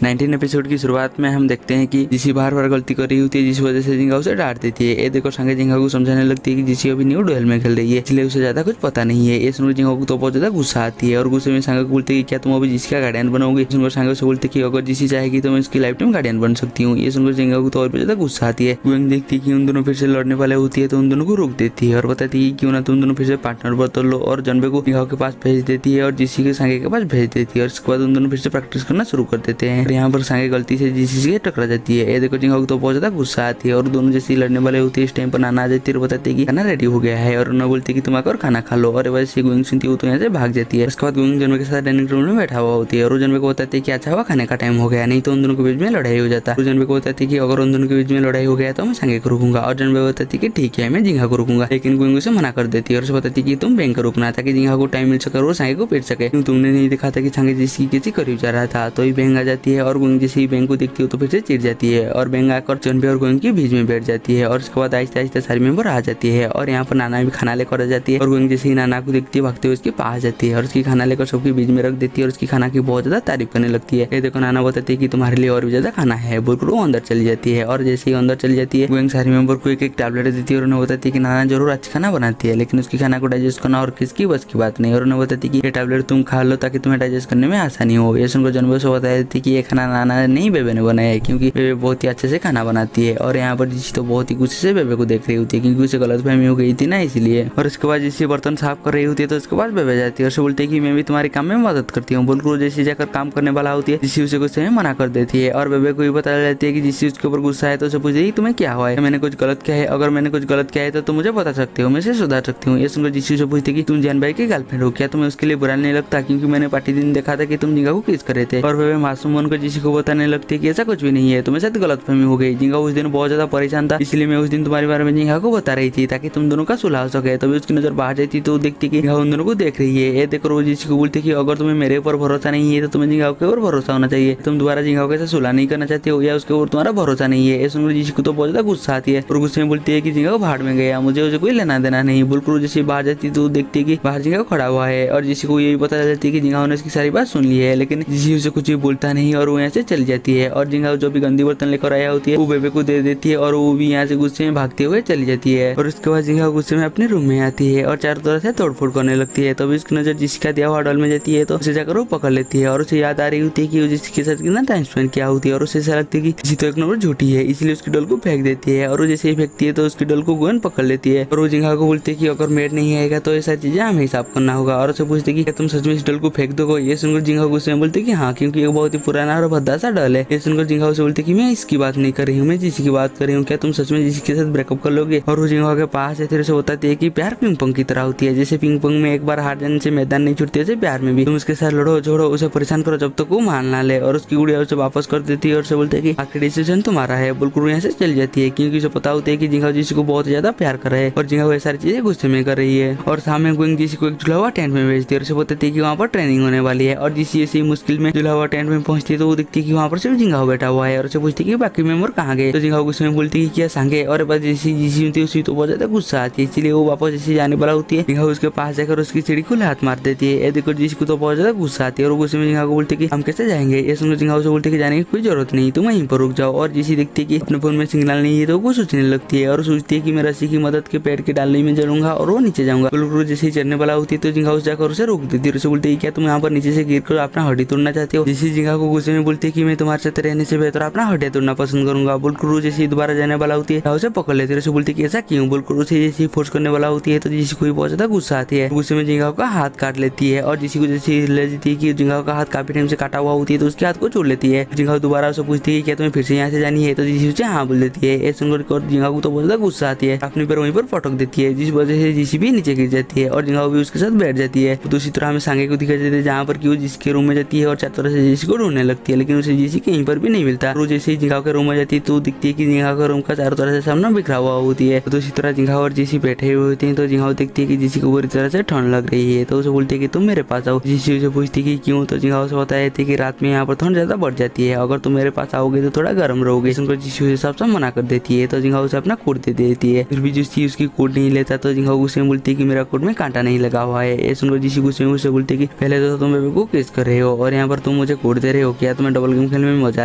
19 episode की शुरुआत में हम देखते हैं कि जिसी बार बार गलती कर रही होती है, जिस वजह से जिंगा उसे डांट देती है। ये देखो सांगे जिंगा को समझाने लगती है कि जिसी अभी न्यू डुएल में खेल रही है, इसलिए उसे ज्यादा कुछ पता नहीं है। ये सुनकर जिंगा को तो बहुत ज्यादा गुस्सा आती है और गुस्से में सांगे को बोलती है कि क्या तुम अभी जिसी का गार्डियन बनोगे। सुनकर सांगे से बोलते कि अगर जिसी चाहेगी तो मैं इसकी लाइफ टाइम गार्डियन बन सकती हूँ। ये सुनकर जिंगा को तो और भी ज्यादा गुस्सा आती है। गुएंग देखती है कि उन दोनों फिर से लड़ने वाले होती है तो उन दोनों को रोक देती है और बताती है कि क्यों ना तुम दोनों फिर से पार्टनर बदल लो, और जनबे को जिंगा के पास भेज देती है और जिसी के सांगे के पास भेज देती है। और इसके बाद उन दोनों फिर से प्रैक्टिस करना शुरू कर देते हैं। और यहाँ पर सांगे गलती से जिसी से टकरा जाती है। ये देखो जिंगा को तो बहुत ज्यादा गुस्सा आती है और दोनों जैसे लड़ने वाले होते हैं इस टाइम पर नाना आ जाती है और बताती है कि खाना रेडी हो गया है और उन्हें बोलती है कि तुम आकर खाना खा लो। और वैसे गुइंग सुनती है तो यहाँ से भाग जाती है। उसके बाद गुइंग जनबे के साथ डाइनिंग रूम में बैठा हुआ होती है और जनबे को बताती है कि अच्छा हुआ खाने का टाइम हो गया, नहीं तो उन दोनों के बीच में लड़ाई हो जाता है। जनबे को बताती है कि अगर उन दोनों के बीच में लड़ाई हो गया तो मैं सांगे को रुकूंगा। और जनबे बताती है कि ठीक है मैं जिंगा को रुकूंगा, लेकिन गुइंग उसे मना कर देती है और उसे बताती है कि तुम बैंक रुकना ताकि जिंगा को टाइम मिल सके और वो सांगे को पीट सके। तुमने नहीं देखा था कि सांगे जिसकी किसी करीब जा रहा था, तो ही बैंक आ जाती है और गुइंग जैसे ही बैंक को देखती है तो फिर से चिढ़ जाती है और बैंक आकर जनबे और गुइंग के बीच में बैठ जाती है। और उसके बाद आहिस्ते आहिस्ते सारी मेंबर आ जाती है और यहाँ पर नाना भी खाना लेकर आ जाती है और गुइंग जैसे ही नाना को देखती है भागते हुए उसके पास जाती है और उसकी खाना लेकर सबके बीच में रख देती है और उसकी खाना की बहुत ज्यादा तारीफ करने लगती है। ये देखो नाना बताती है कि तुम्हारे लिए और भी ज्यादा खाना है, बोलकर वो अंदर चली जाती है। और जैसे ही अंदर चली जाती है गुइंग सारी मेंबर को एक एक टैबलेट देती है और उन्हें बताती है कि नाना जरूर अच्छा खाना बनाती है, लेकिन उसकी खाना को डाइजेस्ट करना और किसकी बस की बात नहीं। और उन्हें बताती है कि ये टैबलेट तुम खा लो ताकि तुम्हें डाइजेस्ट करने में आसानी हो। ये सुनकर जनबे से बता देती है कि ये खाना नाना नहीं बेबे ने बनाया है, क्योंकि बेबे बहुत ही अच्छे से खाना बनाती है। और यहाँ पर जिसी तो बहुत ही गुस्से से बेबे को देख रही होती है क्योंकि उसे गलतफहमी हो गई थी ना, इसलिए। और उसके बाद जिसी बर्तन साफ कर रही होती है तो उसके बाद बेबे जाती है और उसे बोलती है कि मैं भी तुम्हारे काम में मदद करती हूँ। बोलकर जैसे जाकर काम करने वाला होती है जिसी उसे गुस्से में मना कर देती है और बेबे को भी पता चलती है कि जिसी उसके ऊपर गुस्सा है तो उसे पूछती है तुम्हें क्या हुआ है, मैंने कुछ गलत किया है, अगर मैंने कुछ गलत किया है तो तुम मुझे बता सकते हो, मैं इसे सुधार सकती हूँ। ये सुनकर जिसी से पूछती है कि तुम जान भाई की गर्लफ्रेंड हो क्या, तुम्हें उसके लिए बुरा नहीं लगता, क्योंकि मैंने पार्टी दिन देखा था कि तुम जिंगा को किस कर रहे थे। और बेबे मासूम बनकर जिसी को बताने लगती है कि ऐसा कुछ भी नहीं है, तुम्हें शायद गलतफहमी हो गई, जिंगा उस दिन बहुत ज्यादा परेशान था इसलिए मैं उस दिन तुम्हारे बारे में जिंगा को बता रही थी ताकि तुम दोनों का सुलह हो सके। तभी उसकी नजर बाहर जाती तो देखती कि जिंगा उन दोनों को देख रही है। ये देखकर वो जिसी को बोलती कि अगर तुम्हें मेरे ऊपर भरोसा नहीं है तो तुम्हें जिंगा के ऊपर भरोसा होना चाहिए, तुम दोबारा जिंगा के साथ सुलह नहीं करना चाहते हो या उसके ऊपर तुम्हारा भरोसा नहीं है। ये सुनकर जिसी को तो बहुत ज्यादा गुस्सा आती है और गुस्से में बोलती है कि जिंगा को भाड़ में गया, मुझे उसे कोई लेना देना नहीं। बोलकर जैसे बाहर जाती तो देखती है कि बाहर जिंगा खड़ा हुआ है और जिसी को ये भी पता चलती है कि जिंगा ने उसकी सारी बात सुन ली है, लेकिन जिसी उसे कुछ भी बोलता नहीं और वो यहाँ से चली जाती है। और जिंगा जो भी गंदी बर्तन लेकर आया होती है वो बेबे को दे देती है और वो भी यहाँ से गुस्से में भागते हुए चली जाती है। और उसके बाद जिंगा गुस्से में अपने रूम में आती है और चारों तरफ से तोड़फोड़ करने लगती है। तभी उसकी नजर जिसी का दिया हुआ डॉल में जाती है तो उसे जाकर वो पकड़ लेती है और उसे याद आ रही होती है कि वो जिसी के साथ कितना टाइम स्पेंड किया होती है और उसे ऐसा लगती है कि जिसी तो एक नंबर झूठी है, इसलिए उसकी डॉल को फेंक देती है। और वो जैसे ही फेंकती है तो उसकी डॉल को गुएन पकड़ लेती है और वो जिंगा को बोलती है कि अगर मेड नहीं आएगा तो ऐसा चीजें हमें हिसाब करना होगा। और उसे पूछती है कि तुम सच में इस डॉल को फेंक दोगे। ये सुनकर जिंगा गुस्से में बोलती है कि हाँ, क्योंकि ये बहुत ही पुराना और भद्दा सा डॉल है। ये सुनकर जिंगा उसे बोलती है कि मैं इसकी बात नहीं कर रही हूँ, मैं जिसी की बात कर रही हूँ, क्या तुम सच में जिसी के साथ ब्रेकअप कर लोगे। और वो जिंगा के पास है फिर उसे बताती है कि प्यार पिंग पोंग की तरह होती है, जैसे पिंग पोंग में एक बार हार जाने से मैदान नहीं छूटती है, प्यार में भी तुम उसके साथ लड़ो झोड़ो उसे परेशान करो जब तक वो मान ना ले। और उसकी गुड़िया उसे वापस कर देती है और उसे बोलते है कि आखिरी डिसीजन तुम्हारा है। बोलकर यहाँ से चली जाती है क्योंकि उसे पता होता है कि जिंगा जिसी को बहुत ज्यादा प्यार कर रहा है और जिंगा वो सारी चीजें गुस्से में कर रही है। और सामने गुइंग जिसी को एक झुला हुआ टेंट में भेजती है और उसे बताती है कि वहाँ पर ट्रेनिंग होने वाली है। और जिसी ऐसी मुश्किल में झुला हुआ टेंट में पहुंचती है तो वो दिखती है कि वहाँ पर सिर्फ जिंगा बैठा हुआ है और उसे पूछती है कि बाकी मेंबर कहाँ गए। तो जिंगा गुस्से में बोलती है कि क्या सांगे। और बस जैसी जिसी होती है उसी तो बहुत ज्यादा गुस्सा आती है, इसलिए वो वापस जैसे जाने वाला होती है जिंगा उसके पास जाकर उसकी सीढ़ी को हाथ मार देती है। देखो जिसी को तो बहुत ज्यादा गुस्सा आती है और गुस्से में जिंगा को बोलती है कि हम कैसे जाएंगे। ये सुनकर जिंगा उसे बोलती है कि जाने की कोई जरूरत नहीं, तुम वहीं पर रुक जाओ। और जिसी देखती है कि अपने फोन में सिग्नल नहीं है तो वो सोचने लगती है और सोचती है कि मैं रस्सी की मदद के पेड़ के डालने में चढ़ूंगा और वो नीचे जाऊंगा। बिल्कुल जैसे ही चढ़ने वाला होती है तो जिंगा उसे जाकर उसे रोक देती है। उसे बोलती है क्या तुम यहाँ पर नीचे से गिर कर अपना हड्डी तोड़ना चाहते हो। जिसी जिंगा को गुस्से में बोलती है कि मैं तुम्हारे साथ रहने से बेहतर अपना हड्डियां तोड़ना पसंद करूंगा। बिल्कुल जैसे दोबारा जाने वाला होती है उसे पकड़ लेती है। उसे बोलती है कि ऐसा क्यों। बिल्कुल उसे जैसे फोर्स करने वाला होती है तो जिसी को बहुत ज्यादा गुस्सा आती है, गुस्से में जिंगा का हाथ काट लेती है। और जिसी को जैसे ले जाती है कि जिंगा का हाथ काफी टाइम से काटा हुआ होती है तो उसके हाथ को छोड़ लेती है। जिंगा दोबारा उसे पूछती है क्या तुम्हें फिर से यहाँ से जानी है तो जिसी उसे हाँ बोल देती है। ये सुनकर जिंगा को तो बहुत ज्यादा गुस्सा आती है, अपने पैर वहीं पर पटक देती है जिस वजह से जिसी भी नीचे गिर जाती है और जिंगा भी उसके साथ बैठ जाती है। दूसरी तरह हमें सांगे को दिखाई देते हैं जहाँ पर वो जिसके रूम में जाती है और चारों तरह से जिसी को ढूंढने लगती है, लेकिन उसे जिसी कहीं पर भी नहीं मिलता। वो जैसे ही जिंगा के रूम में जाती है तो दिखती है कि जिंगा का रूम का चारों तरह से सामना बिखरा हुआ होती है। दूसरी तरह जिंगा और जिसी बैठे हुए होते हैं तो जिंगा देखती है कि जिसी को बुरी तरह से ठंड लग रही है तो उसे बोलती है कि तुम मेरे पास आओ। जिसी उसे पूछती है कि क्यों। तो जिंगा उसे बताती है कि रात में यहाँ पर ठंड ज्यादा बढ़ जाती है, अगर तुम मेरे पास आओगे तो थोड़ा गर्म रहोगे। सुनकर जिसी उसे सब मना कर देती है तो जिंगा उसे अपना कोट दे देती है। फिर भी जिसी उसकी कोट नहीं लेता तो जिंगा गुस्से में बोलती है कि मेरा कोट में कांटा नहीं लगा हुआ है। ये सुनकर जिसी गुस्से में उसे बोलती है कि पहले तो तुम बेबे को किस कर रहे हो और यहाँ पर तुम मुझे कोट दे रहे हो क्या। किया, तुम्हें डबल गेम खेलने में मजा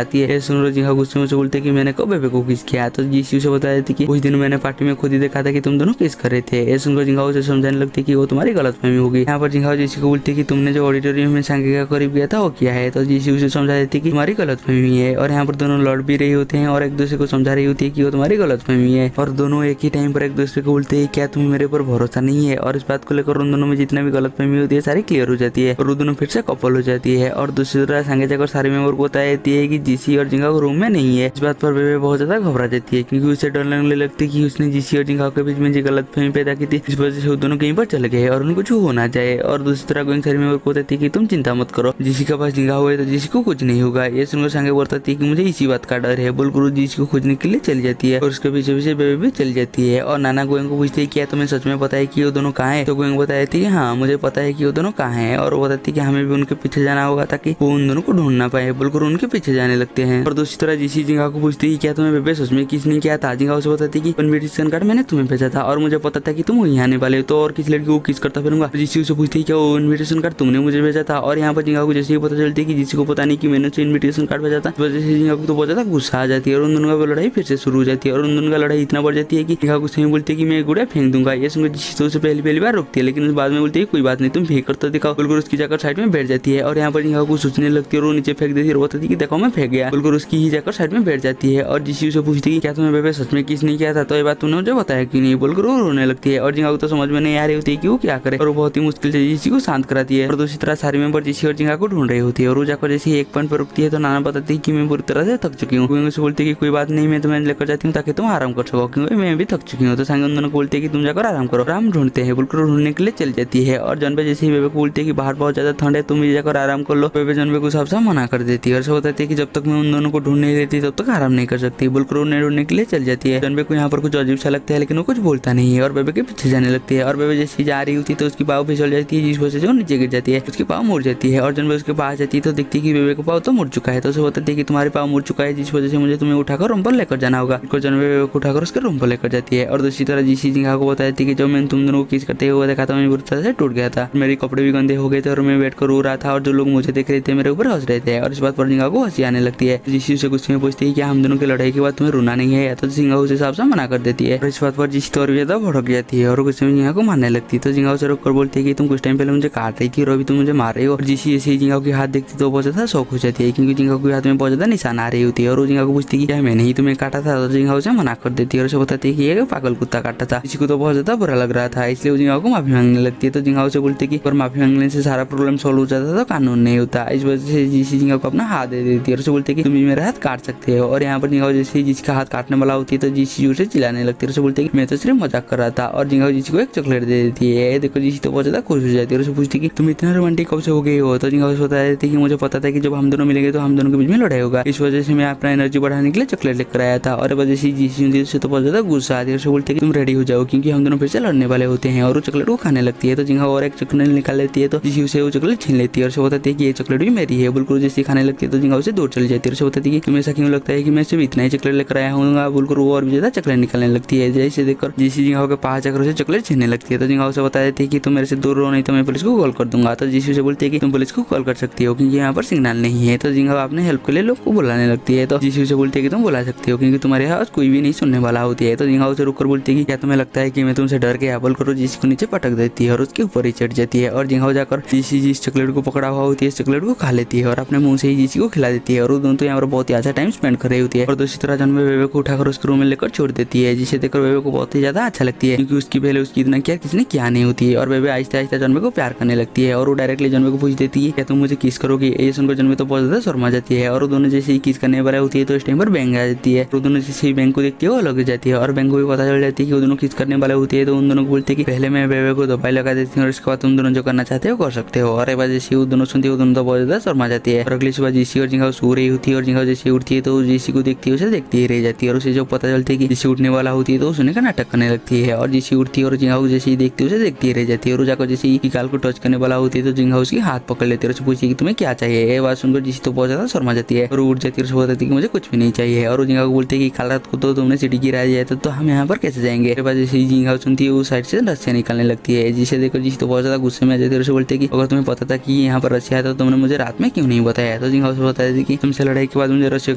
आती है। ये सुन जिंगा गुस्से में बोलते कि मैंने कब बेबे को किस किया। तो जीसी उसे बताया थी कि कुछ दिन मैंने पार्टी में खुद ही देखा था कि तुम दोनों किस कर रहे थे। ये सुनकर जिंगा उसे समझाने लगती कि वो तुम्हारी गलतफहमी होगी। यहाँ पर जिंगा जीसी को बोलती कि तुमने जो ऑडिटोरियम में सांगे का करीब किया था वो किया है। तो जीसी उसे समझा देती कि तुम्हारी गलतफहमी है और यहाँ पर दोनों लड़ भी रही होते हैं और एक दूसरे को समझा रही होती है कि वो तुम्हारी गलतफहमी है। और दोनों एक ही टाइम पर एक दूसरे को बोलते हैं क्या तुम्हें मेरे ऊपर भरोसा नहीं है। और इस बात को लेकर उन दोनों में जितना भी गलतफहमी होती है सारी क्लियर हो जाती है और वो दोनों फिर से कपल हो जाती है। और दूसरी तरफ सांगे जाकर सारे मेंबर को बताया जाती है कि जीसी और जिंगा रूम में नहीं है। इस बात पर बेबे बहुत ज्यादा घबरा जाती है क्योंकि उसे डर लगने लगती है कि उसने जीसी और जिंगा के बीच में जो गलतफहमी पैदा की थी इस वजह से वो दोनों कहीं पर चले गए और उनको कुछ होना चाहिए। और दूसरी तरफ गोइंग सारे मेंबर को बताती है कि तुम चिंता मत करो, जीसी के पास जिंगा हुआ है तो जीसी को कुछ नहीं होगा। ये सुनकर सांगे बताती है कि मुझे इसी बात का डर है। बोलकर जीसी को खोजने के लिए चली जाती है और उसके पीछे पीछे बेबे भी चली जाती है। और नाना गोइंग को पूछती है क्या तुम्हें सच में पता है कि वो दोनों कहाँ है। तो गोइंग बताती है कि हाँ मुझे पता है कि वो दोनों कहाँ है। और वो बताती है कि हमें भी उनके पीछे जाना होगा ताकि वो उन दोनों को ढूंढ ना पाए। बोलकर उनके पीछे जाने लगते हैं। और दूसरी तरह जीसी जिंगा को पूछती है क्या तुम्हें बेबे सच में किस ने किया था। जिंगा उसे बताती है कि इनविटेशन कार्ड मैंने तुम्हें भेजा था और मुझे पता था कि तुम वहीं आने वाले हो तो और किसी लड़की को किस करता फिरूंगा। जीसी उसे पूछती है क्या वो इनविटेशन कार्ड तुमने मुझे भेजा था। और यहाँ पर जिंगा को जैसे ही पता चलती है कि जीसी को पता नहीं कि मैंने उसे इनविटेशन कार्ड भेजा था इस वजह से जिंगा को तो बहुत ज्यादा गुस्सा आ जाती है और उन दोनों का लड़ाई फिर से शुरू हो जाती है। और उन दोनों का लड़ाई इतना बढ़ जाती है कि जिंगा गुस्से में बोलती है कि मैं गुड़िया फेंक दूंगा। ये सुनकर जीसी तो उसे पहली बार रोकती है लेकिन उस बाद में बोलती है कोई बात नहीं तुम फेंक कर तो दिखाओ। बोलकर उसकी जाकर साइड में बैठ जाती है और यहाँ पर जिंगा को सोचने लगती है और वो नीचे फेंक देती है और बताती है कि देखो मैं फेंक गया। बोलकर उसकी ही जाकर साइड में बैठ जाती है। और जीसी उसे पूछती है क्या तुम्हें बेबे सच में किस ने किया था। तो ये बात तूने मुझे बताया कि नहीं। बोलकर वो रोने लगती है और जिंगा को तो समझ में नहीं आ रही होती है कि वो क्या करे और वो बहुत ही मुश्किल से जीसी को शांत कराती है। और दूसरी तरह सारे मेंबर जीसी और जिंगा को ढूंढ रही होती है और वो जाकर जैसे एक पॉइंट पर रुकती है तो नाना बताती है कि मैं पूरी तरह से थक चुकी हूँ। उसे बोलती है कि कोई बात नहीं मैं तुम्हें लेकर जाती हूँ ताकि तुम आराम कर सको क्योंकि मैं भी थक चुकी हूँ। तो सांगे उन दोनों को बोलती है कि तुम जाकर आराम करो। आराम ढूंढते हैं। बोलकर ढूंढने के लिए चल जाती है और जनबे जैसे ही बेबे को बोलती है कि बाहर बहुत ज्यादा ठंड है तुम भी जाकर आराम कर लो। बेबे जनबे को साफ साफ मना कर देती है और उसको बताती है कि जब तक मैं उन दोनों को ढूंढ नहीं लेती तब तक आराम नहीं कर सकती। बोलकर उन्हें ढूंढने के लिए चल जाती है। जनबे को यहाँ पर कुछ अजीब सा लगता है लेकिन वो कुछ बोलता नहीं है और बेबे के पीछे जाने लगती है। और बेबे जैसे जा रही होती है तो उसकी पाँव फिसल जाती है जिस वजह से वो नीचे गिर जाती है। उसकी पाँव मुड़ जाती है और जनबे उसके पास जाती है तो देखती है कि बेबे का पाँव तो मुड़ चुका है। तो उसे बताती है कि तुम्हारे पाँव मुड़ चुका है जिस वजह से मुझे तुम्हें उठाकर रूम पर लेकर जाना होगा। जनबे बेबे को उठाकर उसके रूम पर लेकर जाती है। और दूसरी तरह जीसी जिंगा को बताती है कि जब मैंने तुम दोनों को किस करते हुए देखा था मैं बुरी तरह से टूट गया था, मेरे कपड़े भी गंदे हो गए थे और मैं बैठ कर रो रहा था और जो लोग मुझे देख रहे थे मेरे ऊपर हंस रहे थे। और इस बात पर जिंगा को हंसी आने लगती है। जीसी उसे गुस्से में पूछती है कि हम दोनों की लड़ाई के बाद तुम्हें रोना नहीं है। तो जिंगा उसे साफ साफ मना कर देती है और इस बात पर जीसी तो और भी ज्यादा भड़क जाती है और गुस्से में जिंगा को मारने लगती है। तो जिंगा उसे रोककर बोलती है कि तुम कुछ टाइम पहले मुझे काट रही थी और अभी तुम मुझे मार रही हो। और जीसी जैसे ही जिंगा के हाथ देखती तो बहुत ज्यादा शौक हो जाती है क्योंकि जिंगा के हाथ में बहुत ज्यादा निशान आ रही होती है और वो जिंगा को पूछती है कि मैंने ही तुम्हें काटा था। तो जिंगा उसे मना कर देती है और उसे बताती है कि ये पागल कुत्ता काटा था। किसी को तो बहुत ज्यादा बुरा लग रहा था इसलिए वो जिंगा को माफी मांगने लगती है। तो जिंगा उसे बोलती है कि पर माफी मांगने से सारा प्रॉब्लम सॉल्व हो जाता तो कानून नहीं होता। इस वजह से जीसी जिंगा को अपना हाथ दे देती है और उसे बोलती है कि तुम भी मेरा हाथ काट सकते हो। और यहाँ पर जिंगा जैसे जिसका हाथ काटने वाला होती है तो जीसी उसे चिल्लाने लगती है। उसे बोलती है कि मैं तो सिर्फ मजाक कर रहा था और जिंगा जीसी को एक चॉकलेट दे देती है। देखो जीसी तो बहुत ज्यादा खुश हो जाती है और उसे पूछती है कि तुम इतना रोमांटिक कब से हो गए हो। तो जिंगा उसे बता देती है कि मुझे पता था कि जब हम दोनों मिलेंगे तो हम दोनों के बीच में लड़ाई होगा, इस वजह से मैं अपना एनर्जी बढ़ाने के लिए चॉकलेट लेकर आया था। और वजह से जीसी से तो बहुत ज्यादा गुस्सा आती है। उसे बोलती है कि तुम रेडी हो जाओ क्योंकि हम दोनों फिर से लड़ने वाले होते हैं और वो चॉकलेट को खाने लगती है। तो जिंगा और एक चॉकलेट निकाल लेती है तो जीसी उसे वो चॉकलेट छीन लेती है और उसे बताती है कि ये चॉकलेट भी मेरी है। बिल्कुल जैसे खाने लगती है तो जिंगा उसे दूर चली जाती है और उसे बताती है कि तुम्हें ऐसा क्यों लगता है कि मैं सिर्फ इतना ही चॉकलेट लेकर आया हूँ। बिल्कुल वो और भी ज्यादा चॉकलेट निकालने लगती है। जैसे देखकर जीसी जिंगा के पास जाकर उसे चॉकलेट छीनने लगती है। तो जिंगा उसे बता देती है कि तुम मेरे से दूर रहो नहीं तो मैं पुलिस को कॉल कर दूंगा। तो जीसी उसे बोलती है कि तुम पुलिस को कॉल कर सकती हो क्योंकि यहाँ पर सिग्नल नहीं है। तो जिंगा अपने हेल्प के लिए लोग को बुलाने लगती है। तो जीसी उसे बोलती है कि तुम बुला सकती हो क्योंकि तुम्हारे आवाज कोई भी नहीं सुनने वाला होती है। तो जिंगा उसे रुककर बोलती है कि क्या तुम्हें लगता है कि मैं तुमसे डर के बोल करो। जीसी को नीचे पटक देती है और उसके ऊपर ही चढ़ जाती है और जिंगा जाकर जीसी जिस चॉकलेट को पकड़ा हुआ होती है इस चॉकलेट को खा लेती है और अपने मुंह से ही जीसी को खिला देती है। और वो दोनों तो यहाँ पर बहुत ही अच्छा टाइम स्पेंड कर रही होती है। और दूसरी तरह जनबे बेबे को उठाकर उसके रूम में लेकर छोड़ देती है जिसे देखकर बेबे को बहुत ही ज्यादा अच्छा लगती है क्योंकि उसकी पहले उसकी इतना केयर किसी ने किया नहीं होती है। और बेबे आहिस्ता आहिस्ता जनबे को प्यार करने लगती है और वो डायरेक्टली जनबे को पूछ देती है क्या तुम मुझे किस करोगी। ये सुनकर जनबे तो बहुत ज्यादा शर्मा जाती है और वो दोनों जैसे ही किस करने वाला होती है तो इस टाइम पर बैंक आ जाती है। वो दोनों जैसे ही बैंक को देखती है वो लग जाती है और बैंक को भी पता चल जाती है कि वो दोनों किस करने वाले होती है। तो उन दोनों को बोलते हैं कि पहले मैं बेबे को दवाई लगा देती हूँ और उसके बाद तुम दोनों जो करना चाहते हो कर सकते हो। और एक बार जैसे वो दोनों सुनती है वो दोनों तो बहुत ज्यादा शर्मा जाती है। और अगली सुबह जीसी और जिंगा सो रही होती है और जिंगा जैसे उठती है तो जीसी को देखती है उसे देखती ही रह जाती है और उसे जो पता चलती है कि जीसी उठने वाला होती है तो उसने का नाटक करने लगती है। और जीसी उठती है और जिंगा को जैसे ही देखती है उसे देखती ही रह जाती है और जाकर जैसे ही गाल को टच करने वाला होती है तो जिंगा उसकी हाथ पकड़ लेती है और उसे पूछती है कि तुम्हें क्या चाहिए। ये बात सुनकर जीसी तो बहुत ज्यादा शर्मा जाती है और उठ जाती है और बताती है कि मुझे कुछ भी नहीं चाहिए। और जिंगा को बोलती है कि कल रात को तो तुमने सिटी गिराया जाए तो हम यहाँ पर कैसे जाएंगे। जैसे ही जिंगा सुनती है उस साइड से रस्सियाँ निकालने लगती है जिसे देखकर जीसी तो बहुत ज्यादा गुस्से में आ जाती है और उसे बोलती है कि अगर तुम्हें पता था कि यहाँ पर रस्सियाँ है तो तुमने मुझे रात में क्यों नहीं बताया। है। तो जिंगाओ से बताया था कि तुमसे लड़ाई के बाद मुझे रस्सियों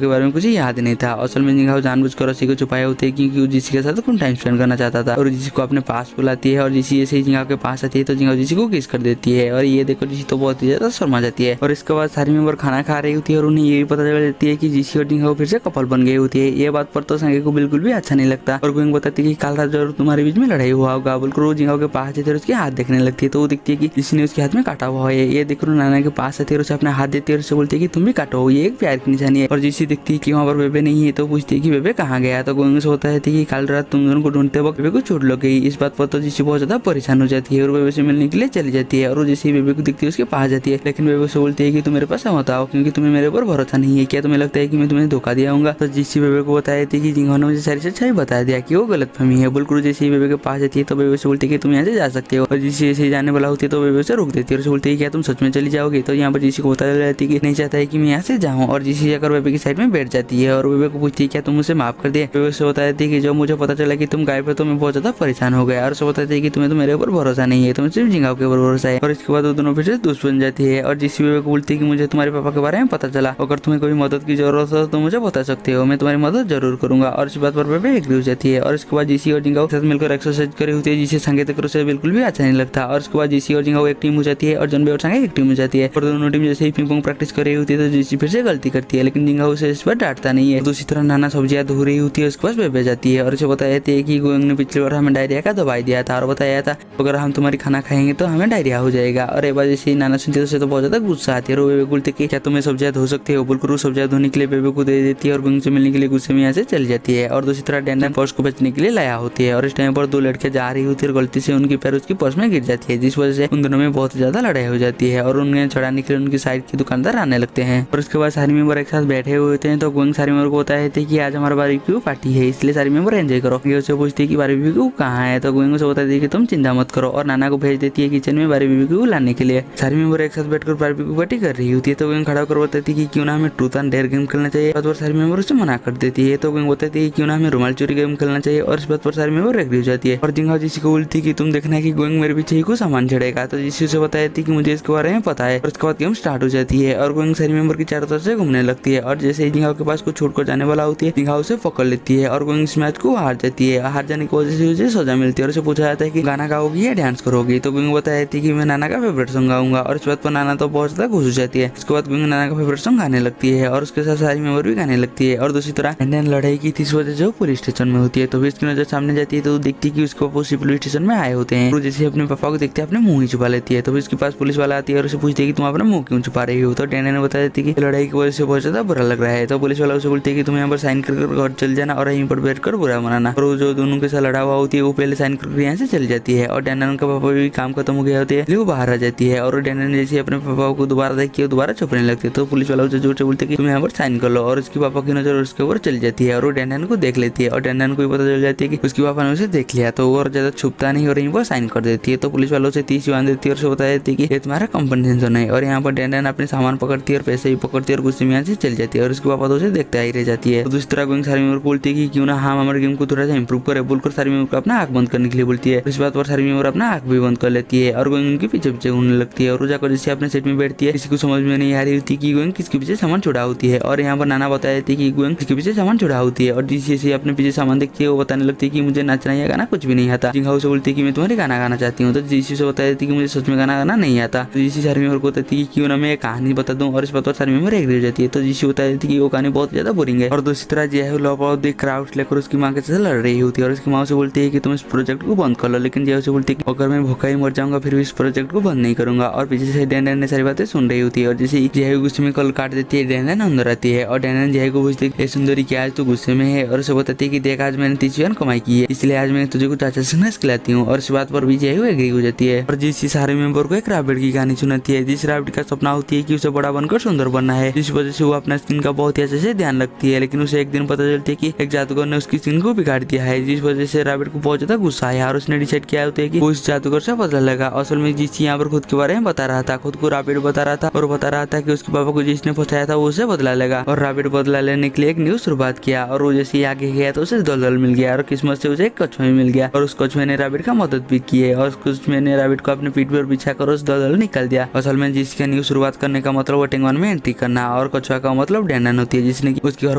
के बारे में कुछ याद नहीं था। असल में जिंगाओ जानबूझकर रस्सी को छुपाए होते हैं क्योंकि वो जिसी के साथ टाइम स्पेंड करना चाहता था और जिसी को अपने पास बुलाती है और जिसी ऐसे ही जिंगाओ के पास आती है तो जिंगाओ जिसी को किस कर देती है और ये देखो जिसी तो बहुत ही ज्यादा शर्मा जाती है। और इसके बाद सारी मेंबर खाना खा रही होती है और उन्हें ये भी पता चल जाती है कि जिसी और जिंगाओ फिर से कपल बन गई होती है। ये बात पर तो संगे को बिल्कुल भी अच्छा नहीं लगता और गोइंग बताती है कि कल रात जरूर तुम्हारे बीच में लड़ाई हुआ होगा। बोलकर वो जिंगाओ के पास जाती है और उसके हाथ देखने लगती है तो वो देखती है कि किसी ने उसके हाथ में काटा हुआ है। ये देखकर नाना के पास आती है और उसे अपना हाथ देती है और उससे बोलती है कि तुम भी काटो, ये एक प्यार की निशानी है। और जिसी देखती है कि वहाँ पर बेबे नहीं है तो पूछती है कि बेबे कहाँ गया। तो गोइंग से होता है कि कल रात तुम दोनों को ढूंढते वक्त बेबे को चोट लग गई। इस बात पर तो जिसी बहुत ज्यादा परेशान हो जाती है और बेबे से मिलने के लिए चली जाती है और वो जैसे बेबे को दिखती है उसके पास जाती है लेकिन बेबे से बोलती है कि तुम मेरे पास मत आओ क्योंकि तुम्हें मेरे ऊपर भरोसा नहीं है। क्या तुम्हें लगता है कि मैं तुम्हें धोखा दिया हूँ? तो जिसी बेबे को बताया थी कि जिंगाओ ने मुझे सारी सच्चाई बता दिया कि वो गलतफहमी है। बोलकर जैसे बेबे के पास जाती है तो बेबे से बोलती है कि तुम यहाँ से जा सकते हो और जिसे ऐसे जाने वाला होती है तो बेबे से रोक देती है और बोलती है क्या तुम सच में चली जाओगी। तो यहाँ पर जिसी को बता जाती है कि नहीं चाहता है कि मैं यहाँ से जाऊँ और जिसी जाकर बेबे की साइड में बैठ जाती है और बेबे को पूछती है क्या तुम मुझे माफ कर दिए। बेबे से बताती है कि जब मुझे पता चला कि तुम गायब हो तो मैं बहुत ज्यादा परेशान हो गया और उसे बताती है कि तुम्हें तो मेरे ऊपर भरोसा नहीं है, तुम्हें सिर्फ जिंगाओ के ऊपर भरोसा है। और इसके बाद वो दोनों फिर से दोस्त बन जाती है और जिसी बेबे को बोलती है कि मुझे तुम्हारे पापा के बारे में पता चला, अगर तुम्हें कोई मदद की जरूरत हो तो मुझे बता सकते हो, मैं तुम्हारी मदद जरूर करूंगा। और इस बात पर बेबे एग्री हो जाती है और इसके बाद जिसी और जिंगाओ के साथ मिलकर एक्सरसाइज करी होती है जिसे संगीत करो से बिल्कुल भी अच्छा नहीं लगता। और उसके बाद जिसी और जिंगाओ एक टीम हो जाती है और जनबे और संगे एक टीम हो जाती है और दोनों टीम जैसे ही पिंग पोंग प्रैक्टिस कर रही होती है तो जिसी फिर से गलती करती है लेकिन जिंगाओ उसे इस पर डांटता नहीं है। दूसरी तरह नाना सब्जियां धो रही होती है उसके पास बेबे जाती है और उसे बताया जाती है कि गोइंग ने पिछली बार हमें डायरिया का दवाई दिया था और बताया था अगर हम तुम्हारी खाना खाएंगे तो हमें डायरिया हो जाएगा। और एक बार जैसे ही नाना सुनती है तो बहुत ज्यादा गुस्सा आती है और बेबे बोलती है कि क्या तुम्हें सब्जियां धो सकते हो। बोलकर सब्जियां धोने के लिए बेबे को दे देती है और गोइंग से मिलने के लिए गुस्से में यहाँ से चली जाती है। और दूसरी तरह डैन पर्स को बचने के लिए लाया होती है और इस टाइम पर दो लड़के जा रही होती है और गलती से उनकी पैर उसकी पर्स में गिर जाती है जिस वजह से उन दोनों में बहुत ज्यादा लड़ाई हो जाती है और उन्हें छुड़ाने के लिए उनकी साइड के दुकानदार आने लगते हैं। और उसके बाद सारे मेंबर एक साथ बैठे हुए होते हैं तो गोइंग सारे मेंबर को बताया था कि आज हमारा बारबेक्यू पार्टी है इसलिए सारे मेंबर एंजॉय करो। ये उसे पूछती है कि बारबेक्यू कहाँ है तो गोइंग उसे बताती है कि तुम चिंता मत करो और नाना को भेज देती है किचन में बारबेक्यू लाने के लिए। सारे मेंबर एक साथ बैठकर बारबेक्यू पार्टी कर रही होती है तो गोइंग खड़ा कर बताती है कि क्यों ना हमें ट्रूथ एंड डेयर गेम खेलना चाहिए और सारे मेंबर उसे मना कर देती है। तो गोइंग बताती है कि क्यों ना हमें रुमाल चोरी गेम खेलना चाहिए और इस बात पर सारे मेंबर एग्री हो जाती है। और जिंगाओ जिसी को बोलती है कि तुम देखना है कि गोइंग मेरे पीछे ही कुछ सामान छड़ेगा तो जिसी उसे बताती है कि मुझे इसके बारे में पता है। और उसके बाद गेम स्टार्ट हो जाती है और गोइंग सारे मेंबर की चारों तरफ से घूमने लगती है और जैसे ही जिंगाओ के पास कुछ छोड़कर जाने वाला होती है जिंगाओ उसे पकड़ लेती है और गोइंग इस मैच को हार जाती है। हार जाने की वजह से उसे सजा मिलती है और उसे पूछा जाता है कि गाना गाओगी या डांस करोगी। तो गोइंग बताती है कि मैं नाना का फेवरेट सॉन्ग गाऊंगा और इस बात पर नाना तो बहुत ज्यादा खुश हो जाती है। उसके बाद गोइंग नाना का फेवरेट सॉन्ग गाने लगती है और उसके साथ सारी मेंबर भी गाने लगती है। और दूसरी तरह इंडियन लड़ाई की थी इस वजह से वो पुलिस स्टेशन में होती है तो इसकी नजर सामने जाती है तो देखती है कि उसके पापा उसी पुलिस स्टेशन में आए होते हैं। जैसे अपने पापा को देखते हैं अपने मुंह ही छुपा लेती है तो उसके पास पुलिस वाला आती है और उसे पूछती है कि तुम अपना मुंह क्यों छुपा रही हो। तो डैना ने बता देती है कि लड़ाई की वजह से बहुत ज्यादा बुरा लग रहा है। तो पुलिस वाला उसे बोलती है कि तुम यहाँ पर साइन कर घर चल जाना और यहीं पर बैठकर बुरा मनाना। और जो दोनों के साथ लड़ा हुआ होती है वो पहले साइन करके यहाँ से चली जाती है और डैना का पापा भी काम खत्म हो गया होती है वो बाहर आ जाती है और डैना ने जैसे अपने पापा को दोबारा देखी दोबारा छुपने लगती है तो पुलिस वाला उसे जोर से बोलते है कि तुम यहाँ पर साइन कर लो और उसके पापा की नजर उसके ऊपर चली जाती है और वो डैना को देख लेती है और डैना को पता चल जाती है कि उसके पापा ने उसे देख लिया तो और ज्यादा छुपता नहीं और यहीं पर साइन कर देती है। तो पुलिस वालों से 30 बांध देती है और उसे बता देती है कि ये तुम्हारा कंपनसेशन है। और यहाँ पर डैन अपने सामान पकड़ती है और पैसे भी पकड़ती है और गुस्से में यहाँ से चल जाती है और उसके पापा तो उसे देखते ही रह जाती है। तो दूसरी तरह गोइंग सारी मेंबर बोलती है कि क्यों ना हम हमारे गेम को थोड़ा सा इंप्रूव करे बोलकर सारी मेंबर को अपना आंख बंद करने के लिए बोलती है। इस बात पर सारी मेंबर अपना आंख भी बंद कर लेती है और गोइंग उनके पीछे पीछे घूमने लगती है और जाकर जैसे अपने सेट में बैठती है किसी को समझ में नहीं आ रही होती कि गोइंग किसके पीछे सामान छुड़ा होती है। और यहाँ पर नाना बता देती है कि गोइंग किसके पीछे सामान छुड़ा होती है और जिसे अपने पीछे सामान देखती है वो बताने लगती है कि मुझे नाचना या गाना कुछ भी नहीं आता। जिंगाओ से बोलती है कि मैं तुम्हारे गाना गाना चाहती हूँ तो जिसी से बता देती है कि मुझे सच में गाना गाना नहीं आता। तो जिसी सारी मेंबर को बताती है कि क्यों ना मैं एक कहानी बता दूं और इस बात पर सारी मेंबर एग्री हो जाती है। तो जिसी बता देती है कि वो कहानी बहुत ज्यादा बोरिंग है। और दूसरी तरह जय लॉप ऑफ द क्राउड्स लेकर उसकी माँ के साथ लड़ रही होती है और उसकी माँ से बोलती है कि तुम इस प्रोजेक्ट को बंद कर लो लेकिन जय से बोलती है कि अगर मैं भूखा ही मर जाऊंगा फिर भी इस प्रोजेक्ट को बंद नहीं करूंगा। और पीछे से डैन ने सारी बातें सुन रही होती है और जैसे जय गुस्से में कल काट देती है डैन अंदर आती है और डैन जय को पूछती है सुंदरी क्या आज तू गुस्से में है और उसे बताती है कि देख आज मैंने 30 यूएन कमाई की है इसलिए आज मैं तुझे कुछ अच्छा सुना खिलाती हूँ। और इस बात पर भी जय एग्री हो जाती है और जिस सारे मेंबर को एक रैबिट की कहानी सुनाती है जिस रैबिट का सपना होती है कि उसे बड़ा बनकर सुंदर बनना है जिस वजह से वो अपना स्किन का बहुत ही अच्छे से ध्यान रखती है। लेकिन उसे एक दिन पता चलती है कि एक जादूगर ने उसकी स्किन को बिगाड़ दिया है जिस वजह से रैबिट को बहुत ज्यादा गुस्सा आया और उसने डिसाइड किया होता है कि वो इस जादूगर से बदला लगा। असल में जिस यहाँ पर खुद के बारे में बता रहा था खुद को रैबिट बता रहा था और बता रहा था कि उसके पापा को जिसने फंसाया था वो उसे बदला लगा और रैबिट बदला लेने के लिए एक न्यू शुरुआत किया और वो जैसे आगे गया तो उसे दलदल मिल गया और किस्मत से उसे एक कछुआ मिल गया और उस कछुए ने रैबिट का मदद भी की है और उस कछुए ने रैबिट को अपने पीठ पर बिछा कर उस दलदल निकाल दिया। असल में जिसका न्यू शुरुआत करने का मतलब वो रिपोर्टिंग 1 में एंट्री करना। और कछुआ का मतलब डैनन होती है जिसने उसकी घर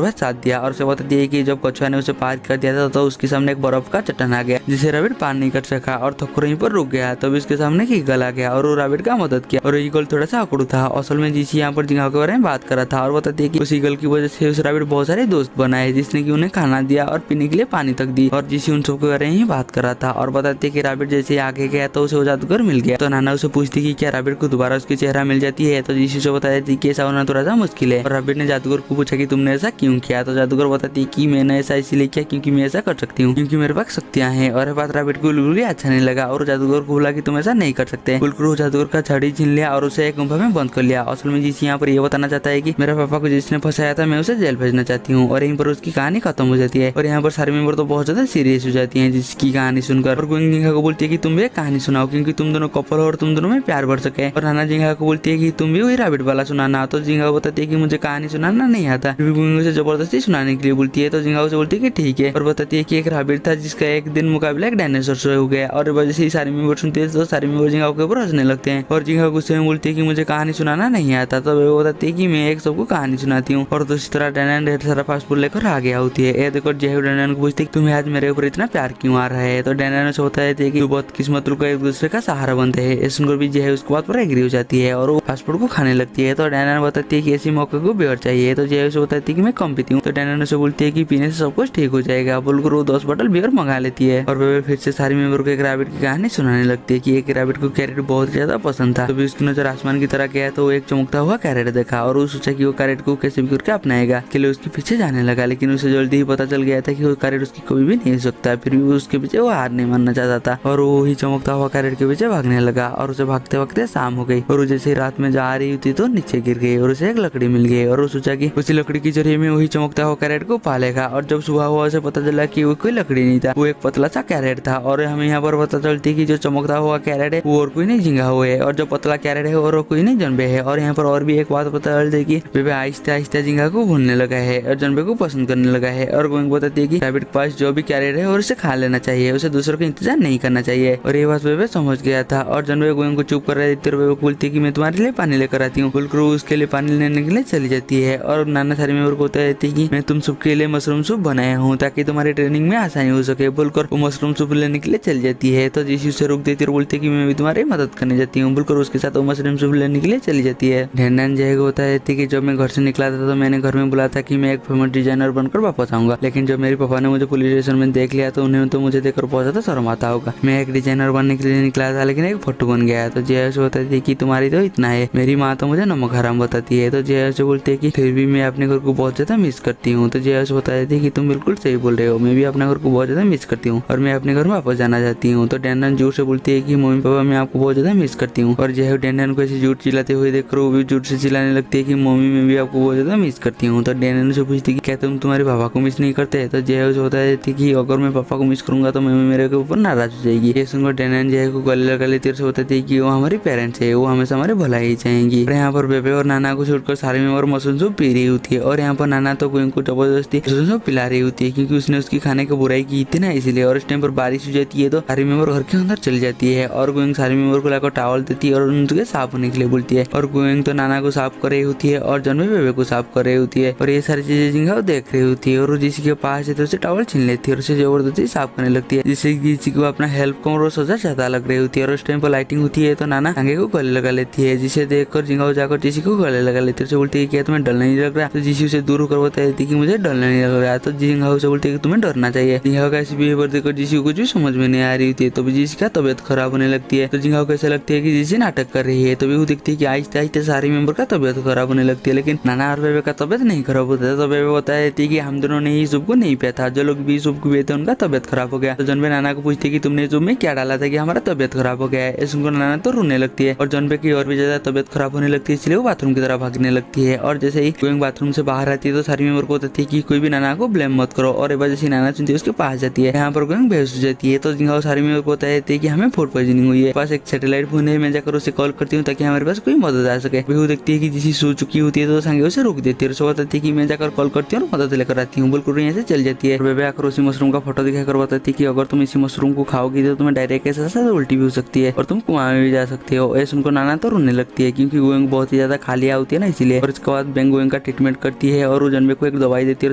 पर साथ दिया और उसे बताती है कि जब कछुआ ने उसे पार कर दिया था तो उसके सामने एक बर्फ का चट्टान आ गया जिसे रैबिट पार नहीं कर सका और थक्कर वहीं पर रुक गया। तब इसके सामने एक ईगल आ गया और वो रैबिट का मदद किया और ईगल थोड़ा सा अकड़ू था। असल में जिसी यहाँ पर जिंगाओ के बारे में बात कर रहा था और बताती है कि उस ईगल की वजह से उस रैबिट बहुत सारे दोस्त बनाए जिसने कि उन्हें खाना दिया और पीने के लिए पानी तक दी और जिसी उन सबके बारे में ही बात कर रहा था। और बताती है कि रैबिट जैसे आगे गया तो उसे वो जादूगर मिल गया। तो नाना उसे पूछती कि क्या रैबिट को दोबारा उसकी चेहरा मिल जाती है। तो जिसी से बता देती कि ऐसा होना थोड़ा सा मुश्किल है। और रैबिट ने जादूगर को पूछा कि तुमने ऐसा क्यों किया। तो जादूगर बताती है कि मैंने ऐसा इसीलिए किया क्योंकि मैं ऐसा कर सकती हूँ, क्योंकि मेरे पास शक्तियां हैं। और बात रैबिट को बिल्कुल भी अच्छा नहीं लगा और जादूगर को बोला कि तुम ऐसा नहीं कर सकते। बिल्कुल जादूगर का छड़ी छीन लिया और उसे एक गुफा में बंद कर लिया। असल में जिस यहाँ पर ये बताना चाहता है कि मेरे पापा को जिसने फंसाया था मैं उसे जेल भेजना चाहती हूँ। और यहीं पर उसकी कहानी खत्म हो जाती है। और यहाँ पर सारे मेंबर तो बहुत ज्यादा सीरियस हो जाती है जिसकी कहानी सुनकर। और गोइंग जिंगा को बोलती है कि तुम भी एक कहानी सुनाओ क्योंकि तुम दोनों कपल हो और तुम दोनों में प्यार बढ़ सके। और नाना जिंगा को बोलती है कि तुम भी वही रैबिट वाला सुनाना। तो जिंगा बताती है कि मुझे कहानी सुनाना नहीं आता, गोइंग से जबरदस्ती सुनाने के लिए बोलती है। तो जिंगा से बोलती है कि ठीक है और बताती है कि एक रैबिट था जिसका एक दिन मुकाबला एक डायनासोर से हो गया। और वजह से सारे मेंबर सुनते हैं तो सारे मेंबर जिंगा के ऊपर हंसने लगते हैं। और जिंगा गुस्से में बोलती है कि मुझे कहानी सुनाना नहीं आता। तो वो बताती है कि मैं एक सबको कहानी सुनाती हूँ। और दूसरी तरह डैनन ढेर सारा फास्ट फूड लेकर आ गया होती है। ये देखो जेहू डैनन को पूछती है तुम्हें आज मेरे ऊपर इतना प्यार क्यों आ रहा है। तो डैनन से होता है कि बहुत किस्मत को एक दूसरे का सहारा बनते हैं। इस सुनकर भी जेहू उसके बात पर एग्री हो जाती है और वो फास्ट फूड को खाने लगती है। तो डैनन बताती है कि ऐसी मौके को बेर चाहिए। तो जेहू से बताती है कि मैं कम पीती हूँ। तो डैनन से बोलती है कि पीने से सब कुछ ठीक हो जाएगा। बोलकर वो 10 बोतल बियर मंगा लेती है। और वे फिर से सारे मेंबर को एक रैबिट की कहानी सुनाने लगती है कि एक रैबिट को कैरेट बहुत ज्यादा पसंद था। तो उसकी नजर आसमान की तरह गया तो वो एक चमकता हुआ कैरेट देखा और वो सोचा कि वो कैरेट को कैसे भी करके अपनाएगा। के लिए उसके पीछे जाने लगा लेकिन उसे जल्दी ही पता चल गया था कि वो कैरेट उसकी कभी भी नहीं हो सकता। फिर भी उसके पीछे वो हार नहीं मानना चाहता था और वो ही चमकता हुआ कैरेट के पीछे भागने लगा। और उसे भागते भागते शाम हो गई और वो जैसे रात में जा रही थी तो नीचे गिर गई और उसे एक लकड़ी मिल गई। और वो सोचा कि उसी लकड़ी के जरिए में वही चमकता हुआ कैरेट को पालेगा। और जब सुबह हुआ उसे पता चला कि वो कोई लकड़ी नहीं था, वो एक पतला सा कैरेट था। और हमें यहाँ पर पता चलती है कि जो चमकता हुआ कैरेट है वो और कोई नहीं जिंगा हुआ है और जो पतला कैरेट है और कोई नहीं जनबे है। और यहाँ पर और भी एक बात पता चलती है कि बेबे आहिस्ते आहिस्ते जिंगा को भूलने लगा है और जनबे को पसंद करने लगा है। और गोइंग बताती है कि रैबिट के पास जो भी कैरेट है और उसे खा लेना चाहिए, उसे दूसरों का इंतजार नहीं करना चाहिए। और ये बात बेबे समझ गया था। और जनबे गोइंग को चुप कर रही थी और बेबे बोलती है कि मैं तुम्हारे लिए पानी लेकर आती हूँ। बोलकर उसके लिए पानी लेने के लिए चली जाती है। और नाना सारी मेंबर को कहती है कि मैं तुम सबके लिए मशरूम सूप बनाया हूँ ताकि तुम्हारी ट्रेनिंग में आसानी हो सके। बोलकर वो मशरूम सूप लेने के लिए चली जाती है। तो जिसी उसे रोक देती है और बोलती है कि मैं भी तुम्हारी मदद करने जाती हूँ। बोलकर उसके साथ वो मशरूम सूप लेने के लिए चली जाती है। डैनन जय को होता है कि जब मैं घर से निकला था तो मैंने घर में बोला था कि मैं एक फेमस डिजाइनर बनकर वापस आऊंगा, लेकिन जब मेरे पापा ने मुझे पुलिस स्टेशन में देख लिया तो उन्हें तो मुझे देखकर बहुत ज्यादा शर्म आता होगा। मैं एक डिजाइनर बनने के लिए निकला था लेकिन एक फोटो बन गया। तो जय से बताती है कि तुम्हारी तो इतना है, मेरी माँ तो मुझे नमक हराम बताती है। तो जय से बोलते है कि फिर भी मैं अपने घर को बहुत ज्यादा मिस करती हूँ। तो जय से बता देती है कि तुम बिल्कुल सही बोल रहे हो, मैं भी अपने घर को बहुत ज्यादा मिस करती हूँ और मैं अपने घर में वापस जाना चाहती हूँ। तो डैनन जोर से बोलती है कि मम्मी पापा मैं आपको बहुत ज्यादा मिस करती हूँ। और जय डैनन को ऐसे झूठ चिल्लाते हुए देखकर वो भी झूठ से चिल्लाने लगती है कि मम्मी मैं भी आपको बहुत ज्यादा मिस करती हूँ। तो डैनन से पूछती है कि क्या तुम तुम्हारे पापा को मिस नहीं करते। तो जय होता है कि अगर मैं पापा को मिस करूंगा तो मम्मी मेरे के ऊपर नाराज हो जाएगी। ये सुनकर डैनन जय को गले लगा लेती है और बताती है कि वो हमारे पेरेंट्स है, वो हमेशा हमारे भलाई ही चाहेंगी। और यहाँ पर बेबे और नाना को छोड़कर सारे मेंबर मशरूम सूप पी रही होती है। और यहाँ पर नाना तो गोइंग को जबरदस्ती मशरूम सूप पिला रही होती है क्योंकि उसने उसकी खाने की बुराई की थी ना इसलिए। और इस टाइम पर बारिश हो जाती है तो सारी मेंबर घर के अंदर चली जाती है और गोइंग सारे मेंबर को लाकर टॉवल देती है और उनके साफ होने के लिए बोलती है। और गोइंग तो नाना को साफ कर रही होती है और जनवे बेबे को साफ कर रही होती है। और ये सारी चीजें जिंगा देख रही होती है और जिसी के पास है तो उसे टॉवल छीन लेती है और उसे जबरदस्ती साफ करने लगती है जिससे किसी को अपना हेल्प कम और सजा ज्यादा लग रही होती है। और उस टाइम पर लाइटिंग होती है तो नाना आगे को गले लगा लेती है जिसे देखकर जिंगा जाकर जिसी को गले लगा लेती है। उसे बोलती है कि तुम्हें डर नहीं लग रहा। तो जिसी उसे दूर कर बताती है कि मुझे डर नहीं लग रहा। तो जिंगा उसे बोलती है कि तुम्हें डरना चाहिए। जिंगा का ऐसी बिहेवियर देखकर जिसी को कुछ भी समझ में नहीं आ रही होती है तो जिसी का तबियत खराब होने लगती है। तो जिंगा को ऐसा लगती है कि जिसी नाटक कर रही है। तो वो देखती है कि आहिस्ते आहिस्ते सारे मेंबर का तबियत खराब होने लगती है लेकिन नाना और बेबे का तबियत नहीं खराब होता है। तो बेबे बता देती है कि हम दोनों ने ही सूप को नहीं पिया था, जो लोग भी सूप को पिए थे उनका तबियत खराब हो गया। तो जनबे नाना को पूछती है कि तुमने सूप में क्या डाला था कि हमारा तबियत खराब हो गया है। सुनकर नाना तो रोने लगती है और जनबे की और भी ज्यादा तबियत खराब होने लगती है इसलिए वो बाथरूम की तरफ भागने लगती है। और जैसे ही गोइंग बाथरूम से बाहर आती है तो सारी मेंबर को बताती है कि कोई भी नाना को ब्लेम मत करो। और एक बार जैसे नाना सुनती है उसके पास जाती है, यहाँ पर गोइंग बेहोश हो जाती है। तो जिंगा सारी मेंबर को बताती है कि हमें फूड पॉइजनिंग हुई है, पास एक सैटेलाइट फोन है, मैं जाकर उसे कॉल करती हूँ ताकि हमारे पास कोई मदद आ सके। वो देखती है कि जिसी सो चुकी होती है तो संगे उसे रोक देती है और बताती है कि मैं जाकर कॉल करती हूँ और मदद लेकर आती हूँ। बोलकर यहाँ से चल जाती है। बेबे आकर उसी मशरूम का फोटो दिखाकर बताती है कि अगर तुम इसी मशरूम को खाओगी तो तुम्हें डायरिया के साथ साथ उल्टी भी हो सकती है और तुम कुआं में भी जा सकते हो। ऐसे उनको नाना तो रोने लगती है क्योंकि गोइंग बहुत बहुत ही ज्यादा खा लिया होती है ना इसीलिए। और उसके बाद बेंग वेंग का ट्रीटमेंट करती है और वो जनबे को एक दवाई देती है और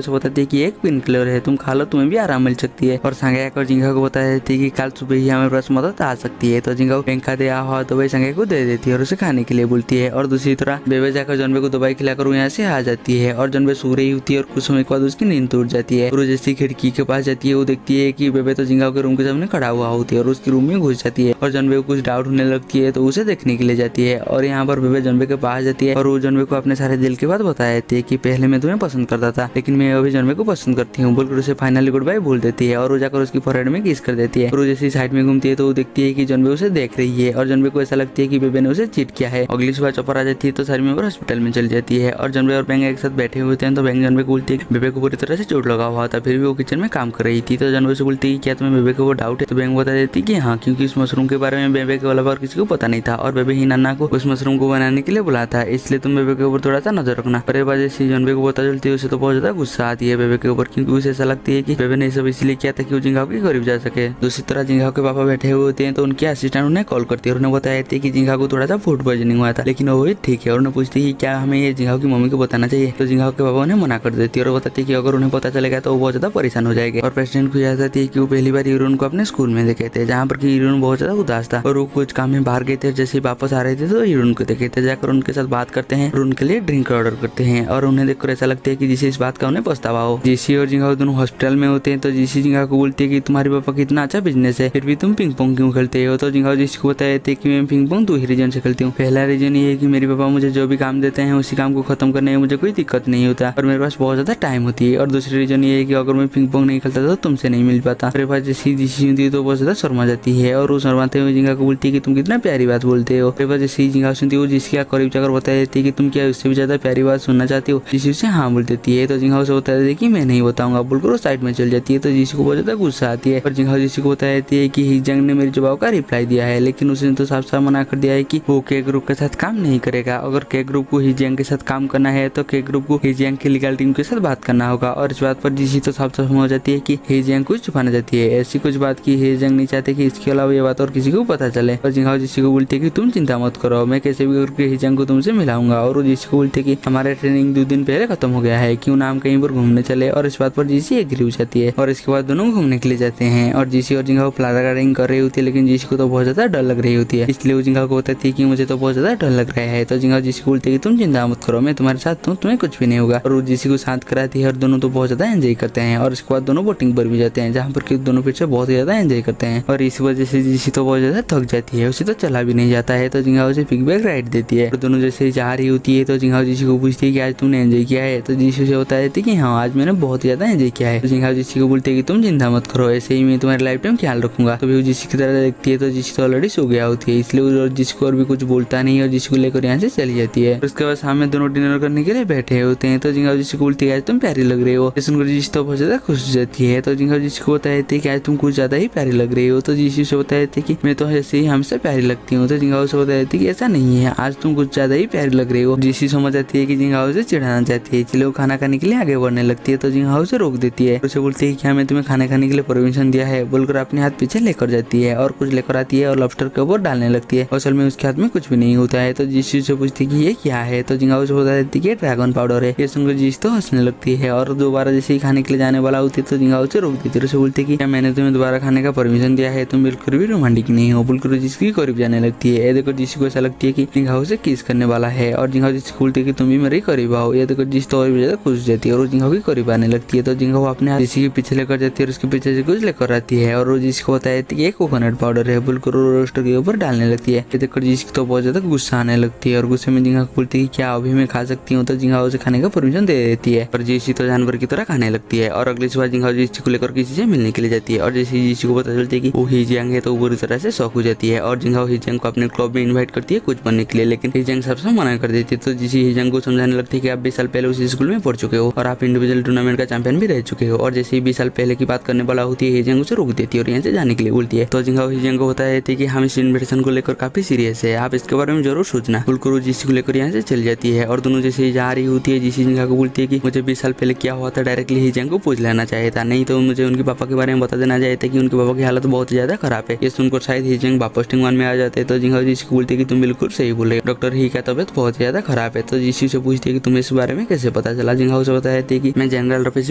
उसे बताती है कि एक पेन किलर है, तुम खा लो, तुम्हें भी आराम मिल सकती है। और सांगे और जिंगा को बता देती है कि कल सुबह ही हमारे पास मदद आ सकती है। तो जिंगा बेंग का दिया हुआ दवाई सांगे को दे देती है और उसे खाने के लिए बोलती है। और दूसरी तरह बेबे जाकर जनबे को दवाई खिलाकर वो यहाँ से आ जाती है और जनबे सो रही होती है और कुछ समय के बाद उसकी नींद टूट जाती है। और जैसी खिड़की के पास जाती है वो देखती है कि बेबे तो जिंगा के रूम के सामने खड़ा हुआ होती है और उसकी रूम में घुस जाती है और जनबे को कुछ डाउट होने लगती है तो उसे देखने के लिए जाती है। और यहाँ पर बेबे जनबे के पास जाती है और वो जनबे को अपने सारे दिल की बात बता देती है कि पहले मैं तुम्हें पसंद करता था लेकिन मैं अभी जनबे को पसंद करती हूँ बोलकर उसे फाइनली गुड बाय बोल देती है। और वो जाकर उसकी फोरहेड में किस कर देती है। और वो जैसे साइड में घूमती है तो वो देखती है कि जनबे उसे देख रही है और जनबे को ऐसा लगती है कि बेबे ने उसे चीट किया है। अगली सुबह चौपर आ जाती है तो सारी मेंबर हॉस्पिटल में चली जाती है और जनबे और बेंग एक साथ बैठे हुए थे तो बेंग जनबे को बोलती है बेबे को पूरी तरह से चोट लगा हुआ था फिर भी वो किचन में काम कर रही थी। तो जनबे से बोलती है क्या तुम्हें बेबे को वो डाउट है। तो बेंग बता देती कि हाँ, क्योंकि उस मशरूम के बारे में बेबे के अलावा और किसी को पता नहीं था और बेबे ही नाना को उस मशरूम को बनाने के लिए बुलाया था, इसलिए तुम बेबे के ऊपर थोड़ा सा नजर रखना। पर बात जैसे जनबे को पता चलती है उसे तो बहुत ज्यादा गुस्सा आती है बेबे के ऊपर, क्योंकि उसे ऐसा लगती है कि बेबे ने सब इसलिए किया था कि वो जिंगाओ के करीब जा सके। दूसरी तरह जिंगाओ के पापा बैठे हुए होते हैं तो उनके असिस्टेंट उन्हें कॉल करती है और उन्हें बताया जाती है कि जिंगाओ को थोड़ा सा फूड पॉइजनिंग हुआ था लेकिन वो ठीक है। और उन्हें पूछती है कि क्या हमें ये जिंगाओ की मम्मी को बताना चाहिए। तो जिंगाओ के पापा उन्हें मना कर देती है और बताती है कि अगर उन्हें पता चलेगा तो वो बहुत ज्यादा परेशान हो जाएंगे। और प्रेसिडेंट को याद आती है कि वो पहली बार यूरोन को अपने स्कूल में देखे थे जहाँ पर कि यूरोन बहुत ज्यादा उदास था और वो कुछ काम में बाहर गए थे। जैसे वापस आ रहे थे तो यूरोन को देखे थे, जाकर उनके साथ बात करते हैं और उनके लिए ड्रिंक ऑर्डर करते हैं और उन्हें देखकर ऐसा लगता है कि जिसे इस बात का उन्हें पछतावा हो। जीसी और जिंगाओ दोनों हॉस्पिटल में होते हैं तो जीसी जिंगाओ को बोलती है कि तुम्हारे पापा की इतना अच्छा बिजनेस है फिर भी तुम पिंग पोंग क्यों खेलते हो। तो जिंगाओ जीसी को बताया जाता है कि मैं पिंग पोंग 2 ही रीजन से खेलती हूँ। पहला रीजन ये है कि मेरे पापा मुझे जो भी काम देते हैं उसी काम को खत्म करने में मुझे कोई दिक्कत नहीं होता और मेरे पास बहुत ज्यादा टाइम होती है। और दूसरी रीजन ये है कि अगर मैं पिंग पोंग नहीं खेलता तो तुमसे नहीं मिल पाता। मेरे पास जैसी जीसी होती है तो बहुत ज्यादा शर्मा जाती है और वो शर्माते हुए जिंगा को बोलती है कि तुम कितना प्यारी बात बोलते हो। मेरे पास जैसे ही जिंगा सुनती है वो जिसके करीब जाकर बता देती है कि तुम क्या उससे भी ज्यादा प्यारी बात सुनना चाहती हो। जिसी उसे हाँ बोल देती है तो जिंगा उसे बता देती है कि मैं नहीं बताऊंगा बोलकर वो साइड में चल जाती है। तो जिसी को बहुत ज्यादा गुस्सा आती है और जिंगा जिसी को बता देती है कि हिजंग ने मेरे जवाब का रिप्लाई दिया है लेकिन उसने तो साफ साफ मना कर दिया है कि वो के ग्रुप के साथ काम नहीं करेगा। अगर के ग्रुप को हिजंग के साथ काम करना है तो के ग्रुप को हिजंग की लीगल टीम के साथ बात करना होगा। और इस बात पर जिसी तो साफ साफ हो जाती है कि हिजंग कुछ छुपाना चाहती है, ऐसी कुछ बात की हिजंग नहीं चाहते कि इसके अलावा ये बात और किसी को पता चले। और जिंगाओ जिसी को बोलती है कि तुम चिंता मत करो, मैं कैसे भी करके हिजंग को तुमसे मिलाऊंगा। और वो जिसी को बोलती है कि हमारा ट्रेनिंग 2 दिन पहले खत्म हो गया है, क्यों ना हम कहीं पर घूमने चले। और इस बात पर जीसी एग्री हो जाती है और इसके बाद दोनों घूमने के लिए जाते हैं। और जीसी और जिंगाओ पैराग्लाइडिंग कर रही होती है लेकिन जीसी को तो बहुत ज्यादा डर लग रही होती है, इसलिए वो जिंगाओ को बताती है कि मुझे तो बहुत ज्यादा डर लग रहा है। तो जिंगाओ जीसी को बोलती है कि तुम चिंता मत करो, मैं तुम्हारे साथ हूँ, तुम्हें कुछ भी नहीं होगा। और वो जीसी को शांत कराती है और दोनों तो बहुत ज्यादा एंजॉय करते हैं। और इसके बाद दोनों बोटिंग पर भी जाते हैं जहाँ पर कि दोनों फिर से बहुत ज्यादा एंजॉय करते हैं। और इस वजह से जीसी तो बहुत ज्यादा थक जाती है, उसे तो चला भी नहीं जाता है। तो जिंगाओ उसे पिगबैक राइड देती है और दोनों जैसे जा रही होती है तो जिंगाओ जीसी को पूछती है कि आज तुमने एंजॉय किया है। तो जीसी उसे बता देती है कि हाँ, आज मैंने बहुत ज्यादा एंजॉय किया है। तो जिंगाओ जीसी को बोलती है कि तुम चिंता मत करो, ऐसे ही मैं तुम्हारे लाइफ टाइम ख्याल रखूंगा। तो वो जीसी की तरह देखती है तो जीसी तो ऑलरेडी सो गया होती है, इसलिए वो जीसी को और भी कुछ बोलता नहीं और जीसी को लेकर यहाँ से चली जाती है। उसके बाद सामने दोनों डिनर करने के लिए बैठे होते हैं तो जिंगाओ जीसी को बोलती है आज तुम प्यारी लग रही हो। सुनकर जीसी तो बहुत ज्यादा खुश हो जाती है। तो जिंगाओ जीसी को बताया कि आज तुम कुछ ज्यादा ही प्यारी लग रही हो। तो जीसी से बताया कि मैं तो ऐसे ही हमसे प्यारी लगती हूँ। तो जिंगाओ से बताया कि ऐसा नहीं है, आज तुम कुछ ज्यादा ही प्यारी लग रही हो। जीसी समझ जाती है कि जिंगाओ से चिढ़ाना चाहती है, इसलिए वो खाना खाने के लिए आगे बढ़ने लगती है। तो जिंगाओ से रोक देती है, उसे बोलती है कि हमें तुम्हें खाना खाने के लिए परमिशन दिया है बोलकर अपने हाथ पीछे लेकर जाती है और कुछ लेकर आती है और लॉबस्टर के ऊपर डालने लगती है। असल में उसके हाथ में कुछ भी नहीं होता है। तो जीसी से पूछती है कि ये क्या है। तो जिंगाओ से बता देती है कि ड्रैगन पाउडर है। ये सुनकर जीसी तो हंसने लगती है और दोबारा जैसे ही खाने के लिए जाने वाला होती है तो जिंगाओ से रोक देती है, उसे बोलती है कि क्या मैंने तुम्हें दोबारा खाने का परमिशन दिया है, तुम बिल्कुल भी रोमांटिक नहीं हो बोलकर जिसकी करीब जाने लगती है। ये देखो जीसी को ऐसा लगती है कि जिंगाओ से किस करने वाला है और जिंगाओ जिसको बोलती है कि तुम भी मेरे करीब आओ। ये देखो जीसी तो और भी ज्यादा खुश हो जाती है और जिंगाओ के करीब आने लगती है। तो जिंगाओ अपने जीसी के पीछे लेकर जाती है और उसके पीछे से कुछ लेकर आती है और वो जिसी को बताया कि ये कोकोनट पाउडर है बोलकर रोस्टर के ऊपर डालने लगती है। ये देखकर जिसी तो बहुत ज्यादा गुस्सा आने लगती है और गुस्से में जिंगा को बोलती है कि क्या अभी मैं खा सकती हूँ। तो जिंगाओ से खाने का परमिशन दे देती है और जीसी तो जानवर की तरह खाने लगती है। और अगली सुबह जिंगाओ जीसी को लेकर किसी से मिलने के लिए जाती है और जैसे जीसी को पता चलती है कि वो हिजियांग है तो बुरी तरह से शौक हो जाती है और जिंगाओ हिजियांग को अपने क्लब में इन्वाइट करती है कुछ बनने के लिए, लेकिन हिजियांग सबसे मना कर देती है। तो जीसी हिजियांग को समझाने लगती है कि आप 20 साल पहले उसी स्कूल में पढ़ चुके हो और आप इंडिविजुअल टूर्नामेंट का चैंपियन भी रह चुके हो। और जैसे ही 20 साल पहले की बात करने वाला होती है हिजियांग उसे रोक देती है और यहाँ से जाने के लिए बोलती है। तो जिंगाओ हिजियांग को बताया जाती है कि हम इस इन्विटेशन को लेकर काफी सीरियस है, आप इसके बारे में जरूर सोचना बोलकर वो जीसी को लेकर यहाँ से चल जाती है। और दोनों जैसे ही जा रही होती है जीसी जिंगा को बोलती है कि मुझे 20 साल पहले क्या हुआ था डायरेक्टली हिजियांग को पूछ लेना चाहिए था, नहीं तो मुझे उनके पापा के बारे में बता देना चाहिए था कि उनके पापा की हालत बहुत ज्यादा खराब है। ये सुनकर शायद हिजियांग वापस टिंगवान में आ जाते हैं। तो जिंगाओ जीसी को बोलती है कि तुम बिल्कुल सही बोल रहे हो, डॉक्टर ही का तबियत बहुत ज्यादा खराब है। तो जिसी से पूछती है कि तुम्हें इस बारे में कैसे पता चला। जिंगाओ से बताती है कि मैं जनरल ऑफिस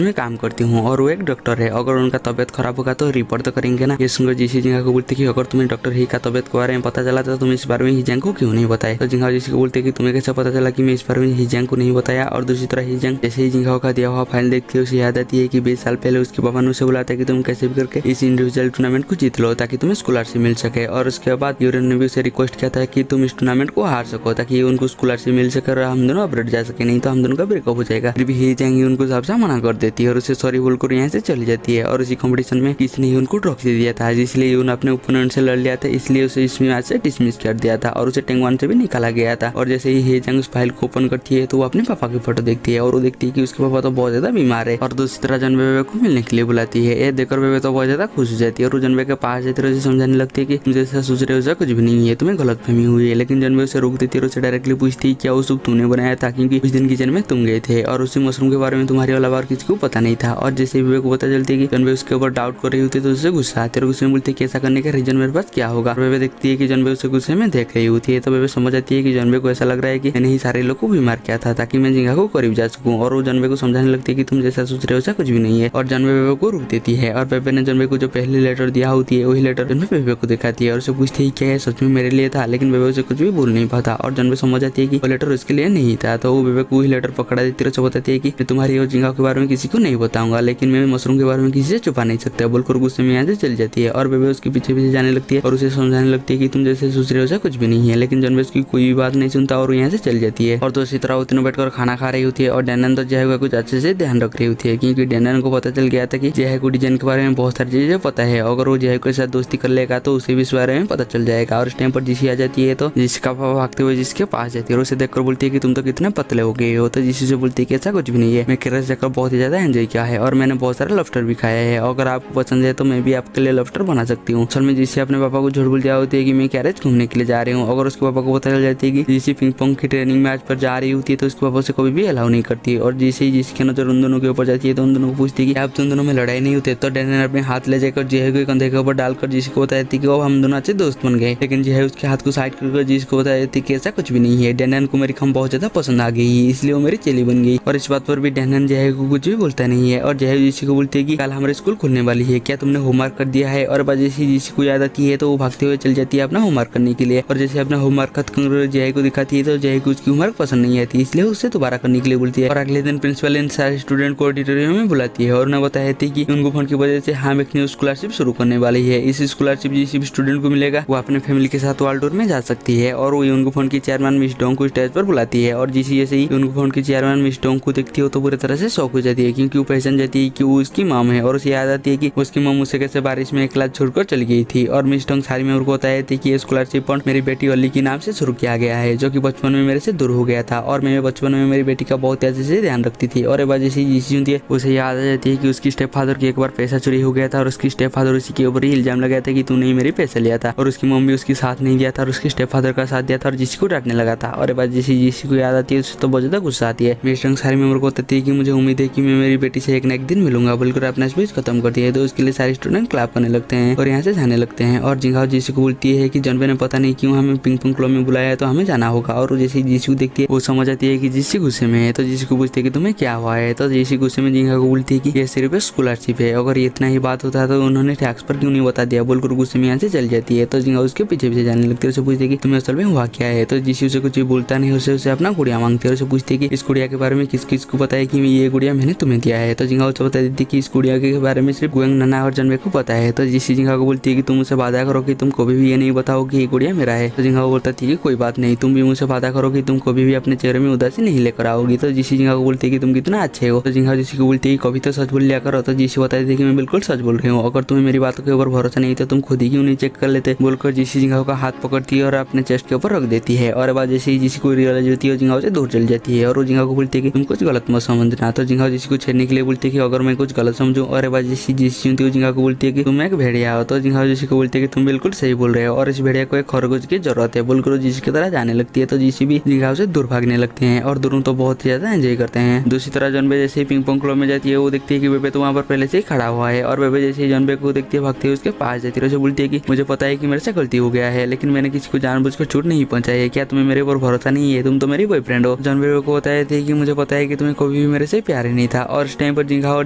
में काम करती हूँ और वो एक डॉक्टर है, अगर उनका तबियत खराब होगा तो रिपोर्ट तो करेंगे ना। ये सुनकर जिसी जिंगा को बोलती है कि अगर तुम्हें डॉक्टर ही का तबियत के बारे में पता चला तो तुम इस बारे में हिजांग को क्यों नहीं बताए। तो जिंगाओ जिसी को बोलते है कि तुम्हें कैसे पता चला कि मैं इस बारे में हिजांग को नहीं बताया। और दूसरी तरह हिजांग जैसे ही जिंगाओ का दिया हुआ फाइल देखती है उसे याद आती है कि 20 साल पहले उसके पापा ने उसे बुलाता है कि तुम कैसे भी करके इस इंडिविजुअल टूर्नामेंट को जीत लो ताकि तुम्हें स्कॉलरशिप मिल सके। और उसके बाद यूरेन ने भी उसे रिक्वेस्ट किया था कि तुम इस टूर्नामेंट को हार सको ताकि उनको स्कॉलरशिप मिल सके और हम दोनों अपडेट जा सके, नहीं तो हम दोनों का ब्रेकअप हो जाएगा। फिर भी हिजांग उनको सबसे मना कर देती है और उसे सॉरी बोलकर यहाँ से चली जाती है। और उसी कंपटीशन में किसी ने उनको ट्रॉफी दिया था जिसलिए उन्होंने अपने ओपोनेंट से लड़ लिया था, इसलिए उसे इस मैच से डिसमिस कर दिया था और उसे टेंगवान से भी निकाला गया था। और जैसे ही हिजांग उस फाइल को ओपन करती है तो वो अपने पापा की फोटो देखती है और वो देखती है कि उसके पापा तो बहुत ज्यादा बीमार है। और दूसरी तरह जनबे बेबे को मिलने के लिए बुलाती है। ये देखकर बेबे तो बहुत ज्यादा खुश हो जाती है और जनबे के पास जाती है, उसे समझाने लगती है कि तुम जैसा सोच रहे हो कुछ भी नहीं है, तुम्हें गलतफहमी हुई है। लेकिन जनबे उसे रोक देती है और उसे डायरेक्टली पूछती है क्या वो सूप तूने बनाया था, क्योंकि उस दिन किचन में तुम गए थे और उसी मशरूम के बारे में तुम्हारे अलावा और किसी को पता नहीं था। और जैसे बेबे को पता चलती है कि जनबे उसके ऊपर डाउट कर रही होती है तो उससे गुस्सा आती है और उसमें बोलती है कि ऐसा करने का रीजन मेरे पास क्या होगा। बेबे देखती है कि जनबे उसे गुस्से में देख रही होती है तो बेबे समझ आती है कि जनबे को ऐसा लग रहा है कि मैंने ही सारे लोग को बीमार किया था ताकि मैं जिंगा को करीब जा सकूं। और वो जनबे को समझाने लगती है कि तुम जैसा सोच रहे हो ऐसा कुछ भी नहीं है। और जनबे बेबे को रोक देती है और बेबे ने जनबे को जो पहले लेटर दिया होती है वही लेटर जनबे बेबे को दिखाती है और उसे पूछती है क्या है सच में मेरे लिए था। लेकिन बेबे उसे कुछ भी बोल नहीं पाता और जनबे समझ आती है कि वो लेटर उसके लिए नहीं था। तो वो बेबे को वही लेटर पकड़ा देती है और बताती है कि मैं तुम्हारी और जिंगा के बारे में किसी को नहीं बताऊंगा, लेकिन मैं मशरूम के बारे में किसी से छुपा नहीं सकता बोलकर गुस्से में यहाँ से चली जाती है। और बेबे उसके पीछे पीछे जाने लगती है और उसे समझाने लगती है कि तुम जैसे सोच रहे हो कुछ भी नहीं है। लेकिन जनबे उसकी कोई भी बात नहीं सुनता और यहाँ से चली जाती है। और दूसरी तरह उतने बैठकर खाना खा रही होती है और डैनन तो जय का कुछ अच्छे से ध्यान रख रही होती है, क्योंकि डैनन को पता चल गया था कि जय को डिजाइन के बारे में बहुत सारी चीजें पता है। अगर वो जय के साथ दोस्ती कर लेगा तो उसे भी इस बारे में पता चल जाएगा। और इस टाइम पर जिसी आ जाती है तो जिसका पापा भागते हुए जिसके पास जाती है और उसे देखकर बोलती है कि तुम तो कितने पतले हो गए हो। तो जिसी से बोलती है कि ऐसा कुछ भी नहीं है, मैं केरल जाकर बहुत ही ज्यादा एंजॉय किया है और मैंने बहुत सारा लॉबस्टर भी खाया है। अगर आपको पसंद है तो मैं भी आपके लिए लॉबस्टर बना सकती हूँ। असल में जिससे अपने पापा को झूठ बोल दिया होती है कि मैं कैरेज घूमने के लिए जा रही हूँ। अगर उसके पापा को पता चल जाती है कि जिसी पिंग पोंग की ट्रेनिंग में आज पर जा रही होती है तो उसके पापा से कभी भी अलाउ नहीं करती। और जिसे जिसकी नजर उन दोनों के ऊपर जाती है तो उन दोनों को पूछती है कि आप तुम दोनों में लड़ाई नहीं होते। तो डैनन अपने हाथ ले जाकर जेहे के कंधे के ऊपर डालकर जिसको बताती कि हम दोनों अच्छे दोस्त बन गए। लेकिन जेहे उसके हाथ को साइड कर जिसको बताती कि ऐसा कुछ भी नहीं है, डैनन को मेरी खम बहुत ज्यादा पसंद आ गई इसलिए वो मेरी चेली बन गई। और इस बात पर भी डैनन जेहे को कुछ भी बोलता नहीं है। और जेहे जिसी को बोलती है कि कल हमारे स्कूल खुलने वाली है, क्या तुमने होमवर्क कर दिया है। और जैसे जिसी को याद आती है तो वो भागते हुए चल जाती है अपना होमवर्क करने के लिए। और जैसे अपना होमवर्क खत्म कर जेहे को दिखाती है तो जेहे को उसकी होमवर्क पसंद नहीं आती, इसलिए उससे दोबारा करने के लिए बोलती है। और अगले दिन प्रिंसिपल इन सारे स्टूडेंट को ऑडिटोरियम में बुलाती है और उन्हें बताती है कि उनको फोन की वजह से हम एक न्यू स्कॉलरशिप शुरू करने वाली है। इस स्कॉलरशिप जिस भी स्टूडेंट को मिलेगा वो अपने फैमिली के साथ वर्ल्ड टूर में जा सकती है। और वो उनको फोन की चेयरमैन मिस डोंग को स्टेज पर बुलाती है। और जिसी जैसे ही उनको फोन की चेयरमैन मिस डोंग को देखती हो तो पूरी तरह से शॉक हो जाती है, क्योंकि वो पहचान जाती है कि वो उसकी मॉम है। और उसे याद आती है कि उसकी मॉम उसे कैसे बारिश में क्लास छोड़कर चली गई थी। और मिस डोंग सारी मेमोरी को बताई थी कि ये स्कॉलरशिप फंड मेरी बेटी ओली के नाम से शुरू किया गया है, जो कि बचपन में मेरे से दूर हो गया था और मैं बचपन में मेरी बेटी का बहुत अच्छे से ध्यान रखती थी। और जैसे जिसी होती है उसे याद आ जाती है कि उसकी स्टेप फादर की एक बार पैसा चोरी हो गया था और उसकी स्टेप फादर उसी के ऊपर ही इल्जाम लगाया था कि तूने ही मेरे पैसे लिया था। और उसकी मम्मी उसकी साथ नहीं दिया था और उसके स्टेप फादर का साथ दिया था और जिसी को डांटने लगा था। और जैसे जिसी को याद आती है उससे तो बहुत ज्यादा गुस्सा आती है। मिस डोंग सारी मेमोरी को बताती है कि मुझे उम्मीद है कि मैं मेरी बेटी से एक न एक दिन मिलूंगा बोलकर अपना स्पीच खत्म करती है। तो उसके लिए सारे स्टूडेंट क्लैप करने लगते हैं और यहाँ से जाने लगते हैं। और जिंगाओ जिसी को बोलती है कि जनबे ने पता नहीं क्यों हमें पिंग पोंग क्लब में बुलाया है तो हमें जाना होगा। और जैसे जिसी को देखती है वो समझ आती है कि जिसी गुस्से में है। तो जिसी को पूछती है कि तुम्हें क्या हुआ है। तो जिसी गुस्से में जिंगा को बोलती है कि ये सिर्फ स्कॉलरशिप है, अगर इतना ही बात होता तो उन्होंने टैक्स पर क्यों नहीं बता दिया बोलकर गुस्से में यहाँ से चल जाती है। तो जिंगा उसके पीछे पीछे जाने लगती है, उसे पूछती है कि तुम्हें असल में हुआ क्या है। तो जिसी उसे कुछ बोलता नहीं, उसे अपना गुड़िया मांगती है और उसे पूछती है कि इस गुड़िया के बारे में किस किस को पता है कि ये गुड़िया मैंने तुम्हें दिया है। तो जिंगा उसे बता देती है कि इस गुड़िया के बारे में सिर्फ गोयंग नन्ना और जनबे को पता है। तो जिसी जिंगा को बोलती है कि तुम मुझसे वादा करो कि तुम कभी भी ये नहीं बताओ कि ये गुड़िया मेरा है। तो जिंगा को बोलता है कि कोई बात नहीं, तुम भी मुझसे वादा करो कि तुम कभी भी अपने चेहरे में उदासी नहीं लेकर आओगी। तो जिसी जिंगा को बोलती है कि तुम कितना अच्छे हो। तो जिंगा जिसी को बोलती है कि कभी तो सच बोल लिया करो। तो जिसी बताती है कि मैं बिल्कुल सच बोल रही हूँ, अगर तुम्हें मेरी बातों के ऊपर भरोसा नहीं तो तुम खुद ही क्यों नहीं चेक कर लेते बोलकर जिसी जिंगा का हाथ पकड़ती है और अपने चेस्ट के ऊपर रख देती है। और बाद जैसे ही जिसी को रियलाइज होती है जिंगा से दूर चल जाती है और वो जिंगा को बोलती है कि तुम कुछ गलत मत समझना। तो जिंगा जिसी को छेड़ने के लिए बोलती है कि अगर मैं कुछ गलत समझूं। और बाद जैसी जिंगा को बोलती है कि तुम एक भेड़िया हो। तो जिंगा जिसी को बोलती है कि तुम बिल्कुल सही बोल रहे हो और इस भेड़िया को एक खरगोश की जरूरत है बोलकर जिसी की तरह जाने लगती है। तो जिसी भी जिंगा से दूर भागने लगते हैं और दोनों तो बहुत ज्यादा एंजॉय करते हैं। दूसरी तरह जनबे जैसे ही पिंग पोंग क्लब में जाती है वो देखती है कि बेबे तो वहाँ पर पहले से ही खड़ा हुआ है। और बेबे जैसे ही जनबे को देखती है भागती है उसके पास जाती है, बोलती है कि मुझे पता है कि मेरे से गलती हो गया है, लेकिन मैंने किसी को जानबूझकर चोट नहीं पहुंचाई है, क्या तुम्हें मेरे ऊपर भरोसा नहीं है, तुम तो मेरी बॉयफ्रेंड हो। जॉन बेबे को बताए थे कि मुझे पता है कि तुम्हें कभी भी मेरे से प्यार ही नहीं था। और इस टाइम पर जिंगा और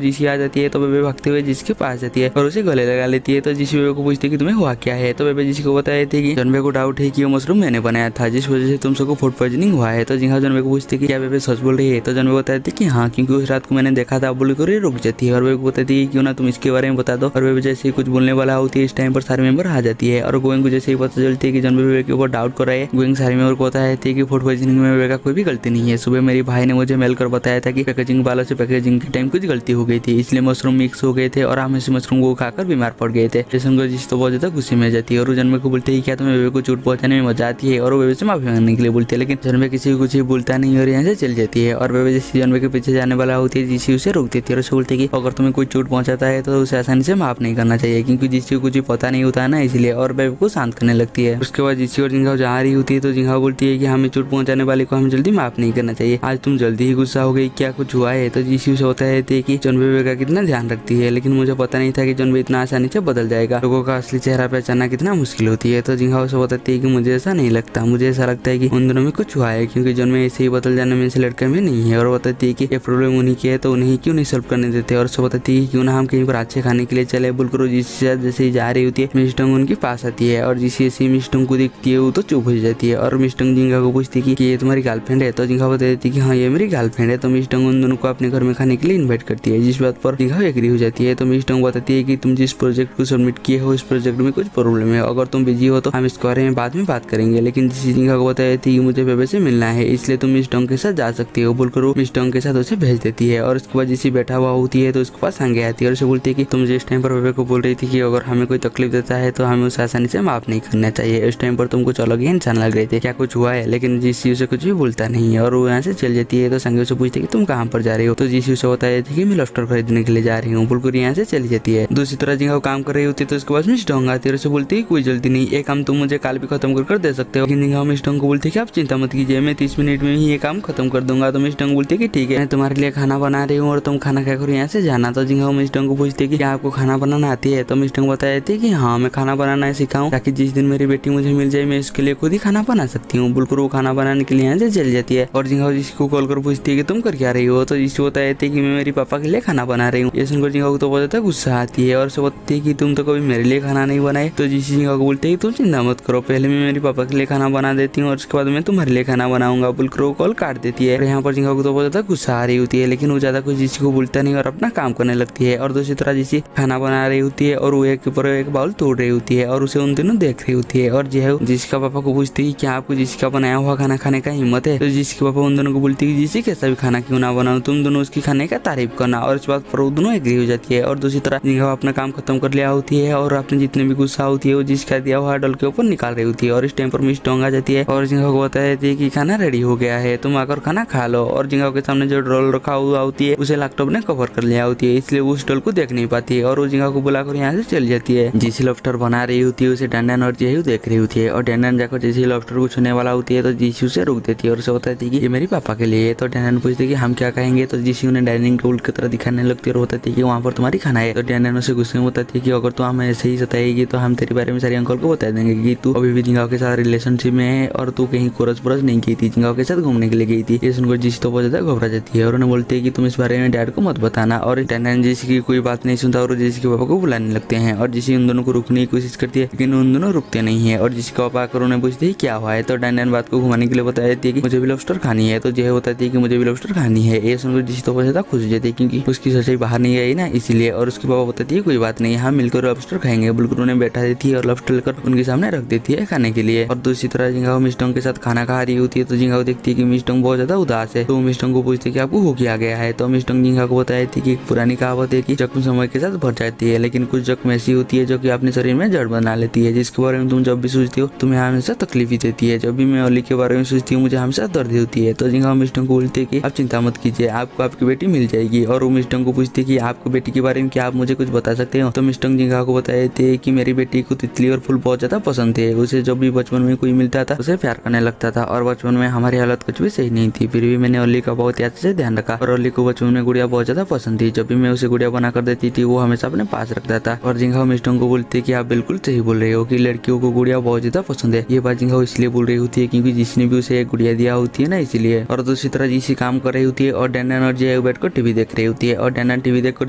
जिसी आ जाती है तो बेबे भागते हुए जिसके पास जाती है और उसे गले लगा लेती है। तो जिसी बेबे को पूछती है कि तुम्हें हुआ क्या है। तो बेबे जिसी को बताए थे कि जॉन बेबे को डाउट है कि वो मशरूम मैंने बनाया था जिस वजह से तुम सबको फूड पॉइजनिंग हुआ है। तो जिंगा जॉन बेबे को पूछती है कि क्या बेबे सच बोल रही है। तो जॉन बेबे बताए थे कि हाँ, क्योंकि उस रात को मैंने देखा था। बोलकर ये रुक जाती है और बेबे को बताती है क्यों ना तुम इसके बारे में बता दो। और बेबे जैसे ही कुछ बोलने वाला होती है इस टाइम पर सारे मेंबर आ जाती है और गोइंग को जैसे ही पता चलती है कि जॉन बेबे के ऊपर डाउट कर रहे हैं। गोइंग सारे मेंबर को बताया था कि फूड पॉइजनिंग में बेबे का कोई भी गलती नहीं है। सुबह मेरे भाई ने मुझे मेल कर बताया था कि पैकेजिंग वालों से पैकेजिंग के टाइम कुछ गलती हो गई थी, इसलिए मशरूम मिक्स हो गए थे और हम इस मशरूम को खाकर बीमार पड़ गए थे। जैसन को जिस तो बहुत ज्यादा गुस्से में जाती है और जन्मे को बोलते है क्या तुम्हें बेबे को चोट पहुंचाने में मजा आती है। और वो बेबे से माफी मांगने के लिए बोलती है, लेकिन जन्मे किसी को कुछ बोलता नहीं और यहाँ से चल जाती है। और बेबे जैसे जन्मे के पीछे जाने वाला होती है जिसी उसे रोक देती है और उसे बोलती है कि अगर तुम्हें कोई चोट पहुंचाता है तो उसे आसानी से माफ नहीं करना चाहिए, क्योंकि जिसी को कुछ पता नहीं होता है ना, इसलिए। और बेबे को शांत करने लगती है। उसके बाद जिसी और जिंगा जा रही होती है तो जिंगा बोलती है कि हमें चोट पहुंचाने वाले को हमें जल्दी माफ नहीं करना चाहिए, आज तुम जल्दी ही गुस्सा हो गई, क्या कुछ हुआ है। तो जिसी उसे होता है कि जॉन बेबे का कितना ध्यान रखती है, लेकिन मुझे पता नहीं था कि जॉन बेबे इतना आसानी से बदल जाएगा, लोगों का असली चेहरा पहचानना कितना मुश्किल होती है। तो जिंगा उसे बताती है कि मुझे ऐसा नहीं लगता, मुझे ऐसा लगता है कि उन दोनों में कुछ हुआ है, क्योंकि जॉन में ऐसे ही बदल जाने में से लड़के में नहीं है। और बताती है कि ये प्रॉब्लम उन्हीं की है तो उन्हें क्यों नहीं सॉल्व करने देते। और उसे बताती है कि क्यों ना हम कहीं पर अच्छे खाने के लिए चले। बोलकर जिससे जैसे ही जा रही होती है मिस्टंग उनके पास आती है और जिसे ऐसी मिस्टंग को देखती है वो तो चुप हो जाती है। और मिस्टंग जिंगा को पूछती है कि ये तुम्हारी गर्लफ्रेंड है। तो जिंगा बता देती है कि हाँ ये मेरी गर्लफ्रेंड है। तो मिस्टंग उन दोनों को अपने घर में खाने के लिए इन्वाइट करती है, जिस बात पर जिंगा एग्री हो जाती है। तो मिस्टंग बताती है कि तुम जिस प्रोजेक्ट को सबमिट किए हो इस प्रोजेक्ट में कुछ प्रॉब्लम है, अगर तुम बिजी हो तो हम इसके बारे में बाद में बात करेंगे, लेकिन जिंगा को बताई थी कि मुझे बेबे से मिलना है, इसलिए तुम मिस्टंग के साथ जा सकती हो। बोलकर वो मिस्टंग के साथ उसे भेज देती है। और उसके बाद जिसी बैठा हुआ होती है तो उसके पास आगे आती है और उसे बोलती है कि तुम जिस टाइम पर बेबे को बोल रही थी कि अगर हमें कोई तकलीफ देता है तो हमें उसे आसानी से माफ नहीं करना चाहिए, इस टाइम पर तुम कुछ अलग ही इंसान लग रहे थे, क्या कुछ हुआ है। लेकिन जिसी उसे कुछ भी बोलता नहीं है और वो यहाँ से चल जाती है। तो संगे उसे पूछती है कि तुम कहाँ पर जा रही हो। तो जिसी उसे बताया था कि मैं लॉबस्टर खरीदने के लिए जा रही हूँ। बोलकर यहाँ से चली जाती है। दूसरी तरह जिंगा काम कर रही होती है तो उसके बाद मिस्टंग आती है और उसे बोलती है कोई जल्दी नहीं, ये काम तुम मुझे कल भी खत्म कर दे सकते हो। लेकिन जिंगा मिस्टंग को बोलती है कि आप चिंता मत कीजिए, मैं 30 मिनट में ही ये काम खत्म कर दूंगा। तो मिस्टंग बोलती है कि ठीक है, मैं तुम्हारे लिए खाना बना रही हूँ और तुम खाना खाकर यहाँ से जाना। तो जिंगा मिस्टंग को पूछती है कि क्या आपको खाना बनाना आती है। तो मिस्टंग बताया था कि हाँ मैं खाना बनाना सिखाऊं, ताकि जिस दिन मेरी बेटी मुझे मिल जाए मैं इसके लिए खुद ही खाना बना सकती हूँ। बोलकर वो खाना बनाने के लिए यहाँ से चल जाती है। और जिंगा जिसको कॉल कर पूछती है कि तुम कर क्या रही हो। तो जिसको बताया था कि मैं मेरे पापा के लिए खाना बना रही हूँ। ये सुनकर जिंगा को तो बहुत ज्यादा गुस्सा आती है और उसे बताती है कि तुम तो कभी मेरे लिए खाना नहीं बनाए। तो जिसी जिंगा को बोलते है तुम चिंता मत करो, पहले मैं मेरे पापा के लिए खाना बना देती हूँ और उसके बाद मैं तुम्हारे लिए खाना बनाऊंगा। बोलकर वो कॉल काट देती है। और यहाँ पर जिंगा को तो बहुत ज्यादा गुस्सा आ रही होती है, लेकिन वो ज्यादा कुछ जिसी को बोलता नहीं और अपना काम करने लगती है। और दूसरी तरह जिसी खाना बना रही होती है और वो एक ऊपर एक बाउल तोड़ रही होती है और उसे उन दिनों देख रही होती है। और जो है जिसका पापा को पूछती है क्या आपको जिसका बनाया हुआ खाना खाने का हिम्मत है। तो जिसके पापा उन दोनों को बोलती है जिसी कैसा भी खाना क्यों ना बनाओ, तुम दोनों उसकी खाने का तारीफ करना। और इस बात पर वो दोनों एग्री हो जाती है। और दूसरी तरह जिंगा अपना काम खत्म कर लिया होती है और अपने जितने भी गुस्सा होती है वो जिसका दिया हुआ डल के ऊपर निकाल रही होती है। और इस टाइम पर मिस्टंग आ जाती है और जिंगा को बताया कि खाना रेडी हो गया है, तुम आकर खाना खा लो। और जिंगा के सामने जो डॉल रखा हुआ होती है उसे लैपटॉप ने कवर कर लिया होती है, इसलिए उस डॉल को देख नहीं पाती है। और वो जिंगा को बुलाकर यहाँ से चल जाती है। जिसी लॉबस्टर बना रही होती है उसे डैंडन और जेहू देख रही होती है। और डैंडन जाकर जिसी लॉबस्टर को छूने वाला होती है तो जिसी उसे रोक देती है और उसे बताती है कि ये मेरे पापा के लिए है। तो डैंडन पूछती है कि हम क्या कहेंगे। तो जिसी उन्हें डाइनिंग टेबल की तरह दिखाने लगती है और बताती है कि वहाँ पर तुम्हारी खाना है। तो डैंडन उसे गुस्से में बताती है कि अगर तू हमें ऐसे ही सताएगी तो हम तेरे बारे में सारी अंकल को बता देंगे कि तू अभी भी जिंगाओ के साथ रिलेशनशिप में है और तू कहीं कोरस पोरस नहीं की थी, जिंगाओ के साथ घूमने के लिए गई थी। ये सुनकर जिसी तो बहुत ज्यादा घबरा जाती है और उन्हें बोलती है कि तुम इस बारे में डैड को मत बताना। और डैंडन जिसी की कोई बात नहीं सुनता और जिसी के पापा को बुलाने लगते हैं और जिसी उन दोनों को रुकने की कोशिश करती है, लेकिन उन दोनों रुकते नहीं है। और जिसके पापा आकर उन्हें पूछते हैं क्या हुआ है। तो डैंडन बात को घुमाने के लिए बता देती है कि मुझे भी लॉबस्टर खानी है। तो जो बताती है कि मुझे भी लॉबस्टर खानी है। ये सुनकर जिसी तो बहुत ज्यादा खुश हो जाती है क्योंकि उसकी सच्चाई बाहर नहीं आई ना, इसलिए। और उसके पापा बताती है कोई बात नहीं, हम मिलकर लॉबस्टर खाएंगे। बिल्कुल उन्हें बैठा देती है और लॉबस्टर लेकर उनके सामने रख देती है खाने के लिए। और दूसरी तरह जिंगाओ मिस्टंग के साथ खाना खा रही होती है तो जिंगाओ देखती है कि मिस्टंग बहुत ज्यादा उदास है। तो मिस्टंग को पूछती है कि आपको हो क्या गया है। तो मिस्टंग जिंगा को बताई थी कि एक पुरानी कहावत है कि जख्म समय के साथ भर जाती है, लेकिन कुछ जख्म ऐसी होती है जो कि अपने शरीर में जड़ बना लेती है, जिसके बारे में तुम जब भी सोचती हो तुम्हें हमेशा तकलीफ ही देती है। जब भी मैं ओली के बारे में सोचती हूँ मुझे हमेशा दर्द होती है। तो जिंगाओ मिस्टंग को बोलती है कि आप चिंता मत कीजिए, आपको आपकी बेटी मिल जाएगी। और वो मिस्टंग को पूछती है कि आपको बेटी के बारे में क्या आप मुझे कुछ बता सकते हो। तो मिस्टंग जिंगा को बताए थे कि मेरी बेटी को तितली और फूल बहुत ज्यादा पसंद थे, उसे जब भी बचपन में कोई मिलता था उसे प्यार करने लगता था। और बचपन में हमारी हालत कुछ भी सही नहीं थी, फिर भी मैंने ओली का बहुत याद से ध्यान रखा। और ओली को बचपन में गुड़िया बहुत ज्यादा पसंद थी, जब भी मैं उसे गुड़िया बना कर देती थी वो हमेशा अपने पास रखता था। और जिंगा मिस्टंग को बोलती है कि आप बिल्कुल सही बोल रहे हो कि लड़कियों को गुड़िया बहुत ज्यादा पसंद है। ये बात जिंगा इसलिए बोल रही रही होती है क्योंकि जिसने भी उसे एक गुड़िया दिया होती है ना, इसलिए। और दूसरी तरह जिसी काम कर रही होती है और डैनन और जय बैठ कर टीवी देख रही होती है और डैनन टीवी देखकर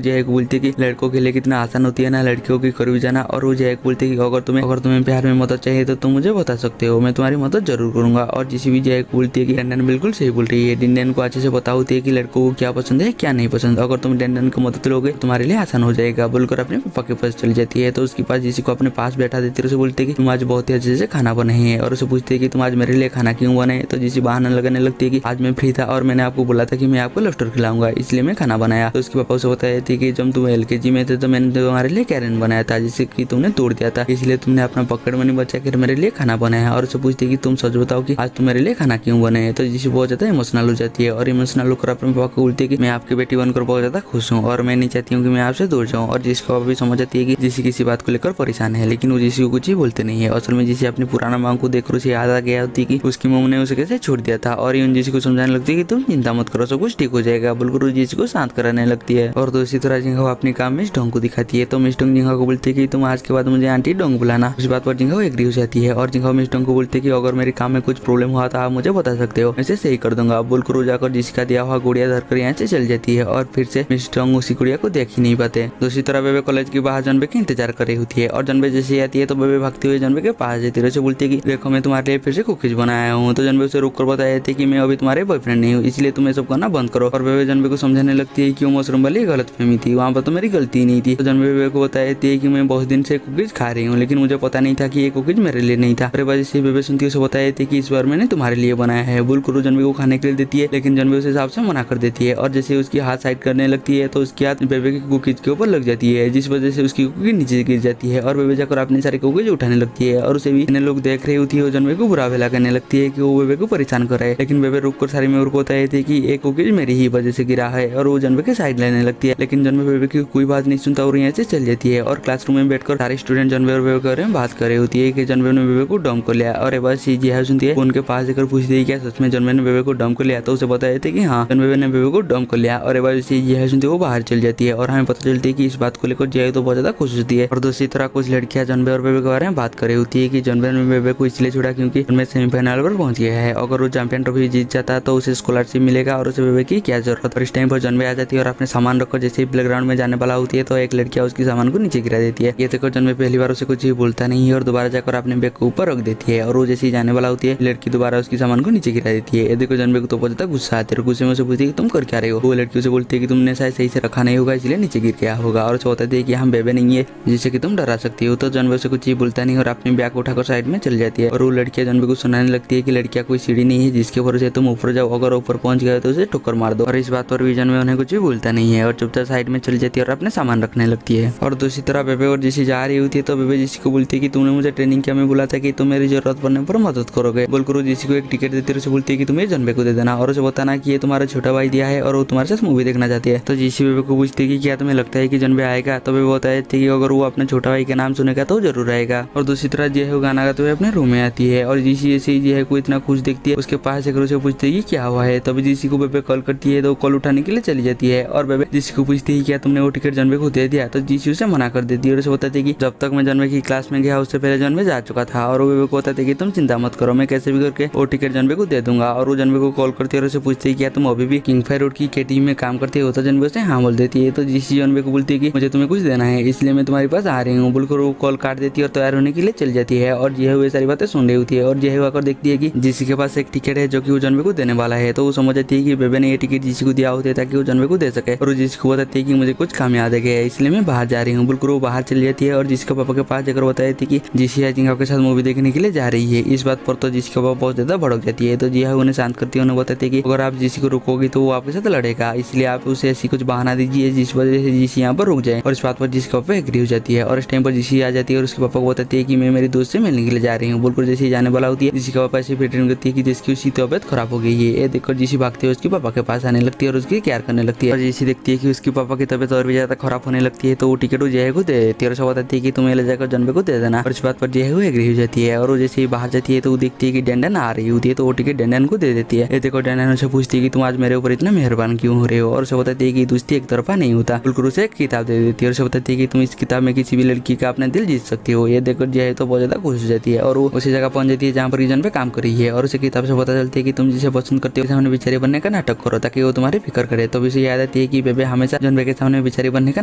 जय को बोलती है कि लड़कों के लिए कितना आसान होती है ना लड़कियों के करीब जाना। और वो जय को बोलती है कि अगर तुम्हें प्यार में मदद चाहिए तो तुम मुझे बता सकते हो, मैं तुम्हारी मदद जरूर करूंगा। और जिसी भी जय को बोलती है कि डैनन बिल्कुल सही बोल रही है। डैनन को अच्छे से पता होती है कि लड़कों को क्या पसंद है क्या नहीं पसंद। अगर तुम डैनन की मदद लोगे तुम्हारे लिए आसान हो जाएगा बोलकर अपने पापा के पास चली जाती है। तो उसके पास जिसी को अपने पास बैठा देती है, उसे बोलती है कि तुम आज बहुत ही अच्छे से खाना बनाए है और उसे पूछती है कि तुम आज मेरे लिए खाना क्यों बनाए। तो जिसी बहाना लगाने लगती है कि आज मैं फ्री था और मैंने आपको बोला था कि मैं आपको लस्टर खिलाऊंगा इसलिए मैं खाना बनाया। तो उसके पापा उसे बताया थी कि जब तुम LKG में थे तो मैंने तुम्हारे लिए कैरन बनाया था जिससे कि तुमने तोड़ दिया था, इसलिए तुमने अपना पॉकेट मनी बचा कर मेरे लिए खाना बनाया। और उसे पूछती है कि तुम सच बताओ कि आज तुम मेरे लिए खाना क्यों बनाए। तो जिसी बहुत ज्यादा इमोशनल हो जाती है और इमोशनल होकर अपने पापा को बोलती है कि मैं आपकी बेटी बनकर बहुत ज्यादा खुश हूँ और मैं नहीं चाहती हूँ कि मैं आपसे दूर जाऊँ। और जिसको अभी समझ आती है कि जिसी किसी बात को लेकर परेशान है, लेकिन वो जिसी को कुछ ही बोलते नहीं है। असल में जिसे अपनी पुराना मांग को देखकर उसे याद आ गया होती है कि उसकी मम्मी ने उसे कैसे छोड़ दिया था। और यूं जिसी को समझाने लगती है कि तुम चिंता मत करो, सब कुछ ठीक हो जाएगा बोलकर जिसी को शांत कराने लगती है। और दूसरी तरह जिंगा अपने काम में डोंग को दिखाती है। तो मिस डोंग जिंगा को बोलती है कि तुम आज के बाद मुझे आंटी डोंग बुलाना। उस बात पर जिंगा एग्री हो जाती है और जिंगा मिस डोंग को बोलती है कि अगर मेरे काम में कुछ प्रॉब्लम हुआ तो आप मुझे बता सकते हो, मैं इसे सही कर दूंगा बोलकर जाकर जिसका दिया हुआ गुड़िया धरकर यहाँ से चल जाती है। और फिर से मिस डोंग उसी गुड़िया को देख ही नहीं पाते। दूसरी तरह बेबे कॉलेज के बाहर जनबे के इंतजार कर रही होती है और जनबे जैसे आती है तो बेबे भागती हुई जनबे के पास जाती है। बोलती है कि देखो मैं तुम्हारे लिए फिर से कुकीज बनाया हूँ। तो जनबे उसे रुक कर बताया था कि मैं अभी तुम्हारे बॉयफ्रेंड नहीं हूँ इसलिए तुम ये सब करना बंद करो। और बेबे जनबे को समझाने लगती है कि मशरूम वाली गलत फहमी थी, वहाँ पर तो मेरी गलती नहीं थी। तो जनबे बेबे को बताया थी कि मैं बहुत दिन से कुकीज खा रही हूँ लेकिन मुझे पता नहीं था कि ये कुकीज मेरे लिए नहीं था। वजह से बेबे सुनती है उसे बताया थी कि इस बार मैंने तुम्हारे लिए बनाया है बोलकर जनबे को खाने के लिए देती है, लेकिन जनबे उस हिसाब से मना कर देती है। और जैसे उसकी हाथ साइड करने लगती है तो उसकी हाथ बेबे की कुकीज के ऊपर लग जाती है जिस वजह से उसकी कुकीज नीचे गिर जाती है और बेबे जाकर अपने सारे कुकीज उठाने लगती है। और उसे भी अन्य लोग देख रही होती है और जनबे को बुरा भला करने लगती है कि वो बेबे को परेशान कर रहा है, लेकिन बेबे रुक कर सारी में को बताया थी कि एक कुकीज मेरी ही वजह से गिरा है। और वो जनबे के साइड लेने लगती है, लेकिन जनबे बेबे की कोई बात नहीं सुनता और यहाँ से चल जाती है। और क्लासरूम में बैठकर सारे स्टूडेंट जनबे और बेबे के बारे में बात कर रही होती है कि जनबे ने बेबे को डंप कर लिया। और एक बार जी है सुनती है उनके पास जाकर पूछती है क्या सच में जनबे ने बेबे को डंप कर लिया। तो उसे बताया था कि हाँ जनबे ने बेबे को डंप कर लिया। और एक बार जी है सुनती है वो बाहर चल जाती है और हमें पता चलती है कि इस बात को लेकर जी तो बहुत ज्यादा खुश होती है। और दूसरी तरह कुछ लड़कियां जनबे और बेबे के बारे में बात कर रही होती है कि जनबे ने बेबे को इसलिए छोड़ा क्योंकि उनमें सेमीफाइनल पर पहुंच गया है, अगर वो चैंपियन ट्रॉफी जीत जाता तो उसे स्कॉलरशिप मिलेगा और उसे बेबे की क्या जरूरत। और इस टाइम पर जनबे आ जाती है और अपने सामान रखकर जैसे ही प्लेग्राउंड में जाने वाला होती है तो एक लड़कियां उसके सामान को नीचे गिरा देती है। ये देखकर जनबे पहली बार उसे कुछ भी बोलता नहीं है और दोबारा जाकर अपने बैग को ऊपर रख देती है। और वो जैसे ही जाने वाला होती है लड़की दोबारा उसकी सामान को नीचे गिरा देती है। ये देखो जनबे को तो बहुत ज्यादा गुस्सा आती है। गुस्से में उसे पूछती है कि तुम कर क्या रहे हो। वो लड़की उसे बोलती है कि तुमने शायद सही से रखा नहीं होगा इसलिए नीचे गिर गया होगा। और उसे बताती है कि हम बेबे नहीं है जिससे कि तुम डरा सकती हो। तो जनबे उसे कुछ ही बोलता नहीं और अपने बैग उठाकर साइड में चल जाती है। और वो लड़कियां जनबे को सुनाने लगती है कि लड़कियां कोई सीढ़ी नहीं है जिसके ऊपर से तुम ऊपर जाओ, अगर ऊपर पहुंच गए तो उसे ठोकर मार दो। और इस बात पर भी जनबे उन्हें कुछ भी बोलता नहीं है और चुपचाप साइड में चली जाती है और अपने सामान रखने लगती है। और दूसरी तरह बेबे और जिसी जा रही होती है तो बेबे जिसी को बोलती है कि तुमने मुझे ट्रेनिंग किया में बोला था कि तुम मेरी जरूरत पड़ने पर मदद करोगे बोलकर जिसी को एक टिकट देती है। उसे बोलती है कि तुम्हें जनबे को दे देना और उसे बताना कि ये तुम्हारा छोटा भाई दिया है और वो तुम्हारे साथ मूवी देखना चाहती है। तो जिसी बेबे को पूछती है कि क्या तुम्हें लगता है कि जनबे आएगा। तो बेबे बताती है कि अगर वो अपने छोटा भाई के नाम सुनेगा तो जरूर आएगा। और दूसरी तरह जे है गाना गाते हुए अपने रूम में आती है और जिसी जैसे जे है को इतना खुश देखती है उसके पास जाकर उसे पूछती है कि क्या हुआ है। तभी जिसी को बेबे कॉल करती है तो कॉल उठाने के लिए चली जाती है और बेबे जिसी को पूछती है क्या तुमने वो टिकट जनबे को दे दिया। तो जिसी उसे मना कर देती है और उसे बताती है कि जब तक मैं जनबे की क्लास में गया उससे पहले जनबे जा चुका था। और वो बेबे को बताती है कि तुम चिंता मत करो, मैं कैसे भी करके वो टिकट जनबे को दे दूंगा। और वो जनबे को कॉल करती है और उसे पूछती है क्या तुम अभी भी किंगफायर रोड की केटी में काम करते हो। तो जनबे उसे हाँ बोल देती है। तो जिसी जनबे को बोलती है कि मुझे तुम्हें कुछ देना है इसलिए मैं तुम्हारे पास आ रही हूँ बोलकर वो कॉल काट देती है और तैयार होने के लिए चल जाती है। और जे हुए सारी बातें सुन रही होती है और जे आकर देखती है कि जिसी के पास एक टिकट है जो कि वो जनबे को देने वाला है। तो वो समझ जाती है कि बेबे ने ये टिकट जिसी को दिया होता है ताकि वो जनबे को दे सके। और वो जिसी को बताती है कि मुझे कुछ काम याद आ गया है इसलिए मैं बाहर जा रही हूँ बोलकर वो बाहर चली जाती है। और जिसके पापा के पास जाकर बताई थी कि जिसी जिंगा के साथ मूवी देखने के लिए जा रही है। इस बात पर तो जिसके पापा बहुत ज्यादा भड़क जाती है। तो जिया उन्हें शांत करती है, उन्हें बताती है कि अगर आप जिसी को रुकोगी तो वो आपके साथ लड़ेगा, इसलिए आप उसे ऐसी कुछ बहाना दीजिए जिस वजह से जिसी यहाँ पर रुक जाए। और इस बात पर जिसके पापा एग्री हो जाती है और इस टाइम पर जिसी आ जाती है और उसके पापा को बताती है कि मैं मेरी दोस्त से मिलने के लिए जा रही हूँ बोलकर जैसे जाने वाला होती है। जिसी का पापा ऐसे प्रिटेंड करती है कि जिसकी उसकी तबियत खराब हो गई है। ये देखकर जिसी भागती है उसके पापा के पास आने लगती है और उसकी केयर करने लगती है। और जिसी देखती है कि उसके पापा की तबियत और भी ज्यादा खराब होने लगती है तो वो टिकट वो जय को दे देती है और सब बताती है कि तुम्हें ले जाकर जनबे को दे देना। और इस बात पर जय वो एग्री हो जाती है। और वो जैसे ही बाहर जाती है तो वो देखती है कि डैंडन आ रही होती है तो वो टिकट डैंडन को दे देती है। ये देखो डैंडन उसे पूछती है कि तुम आज मेरे ऊपर इतना मेहरबान क्यों हो रहे हो। और उसे बताती है कि दोस्ती एक तरफा नहीं होता बिल्कुल। उसे एक किताब दे देती है और उसे बताती है कि तुम इस किताब में किसी भी लड़की का अपना दिल जीत सकती हो। ये देखकर जय तो बहुत ज्यादा खुश हो जाती है और वो उसी जगह पहुंच जाती है जहाँ पर जन पे काम कर रही है और उसे किताब से पता चलती है कि तुम जिसे पसंद करते हो सामने बिचारी बनने का नाटक करो ताकि वो तुम्हारी फिक्र करे। तो उसे याद आती है कि बेबे हमेशा जनबे के सामने बिचारी बनने का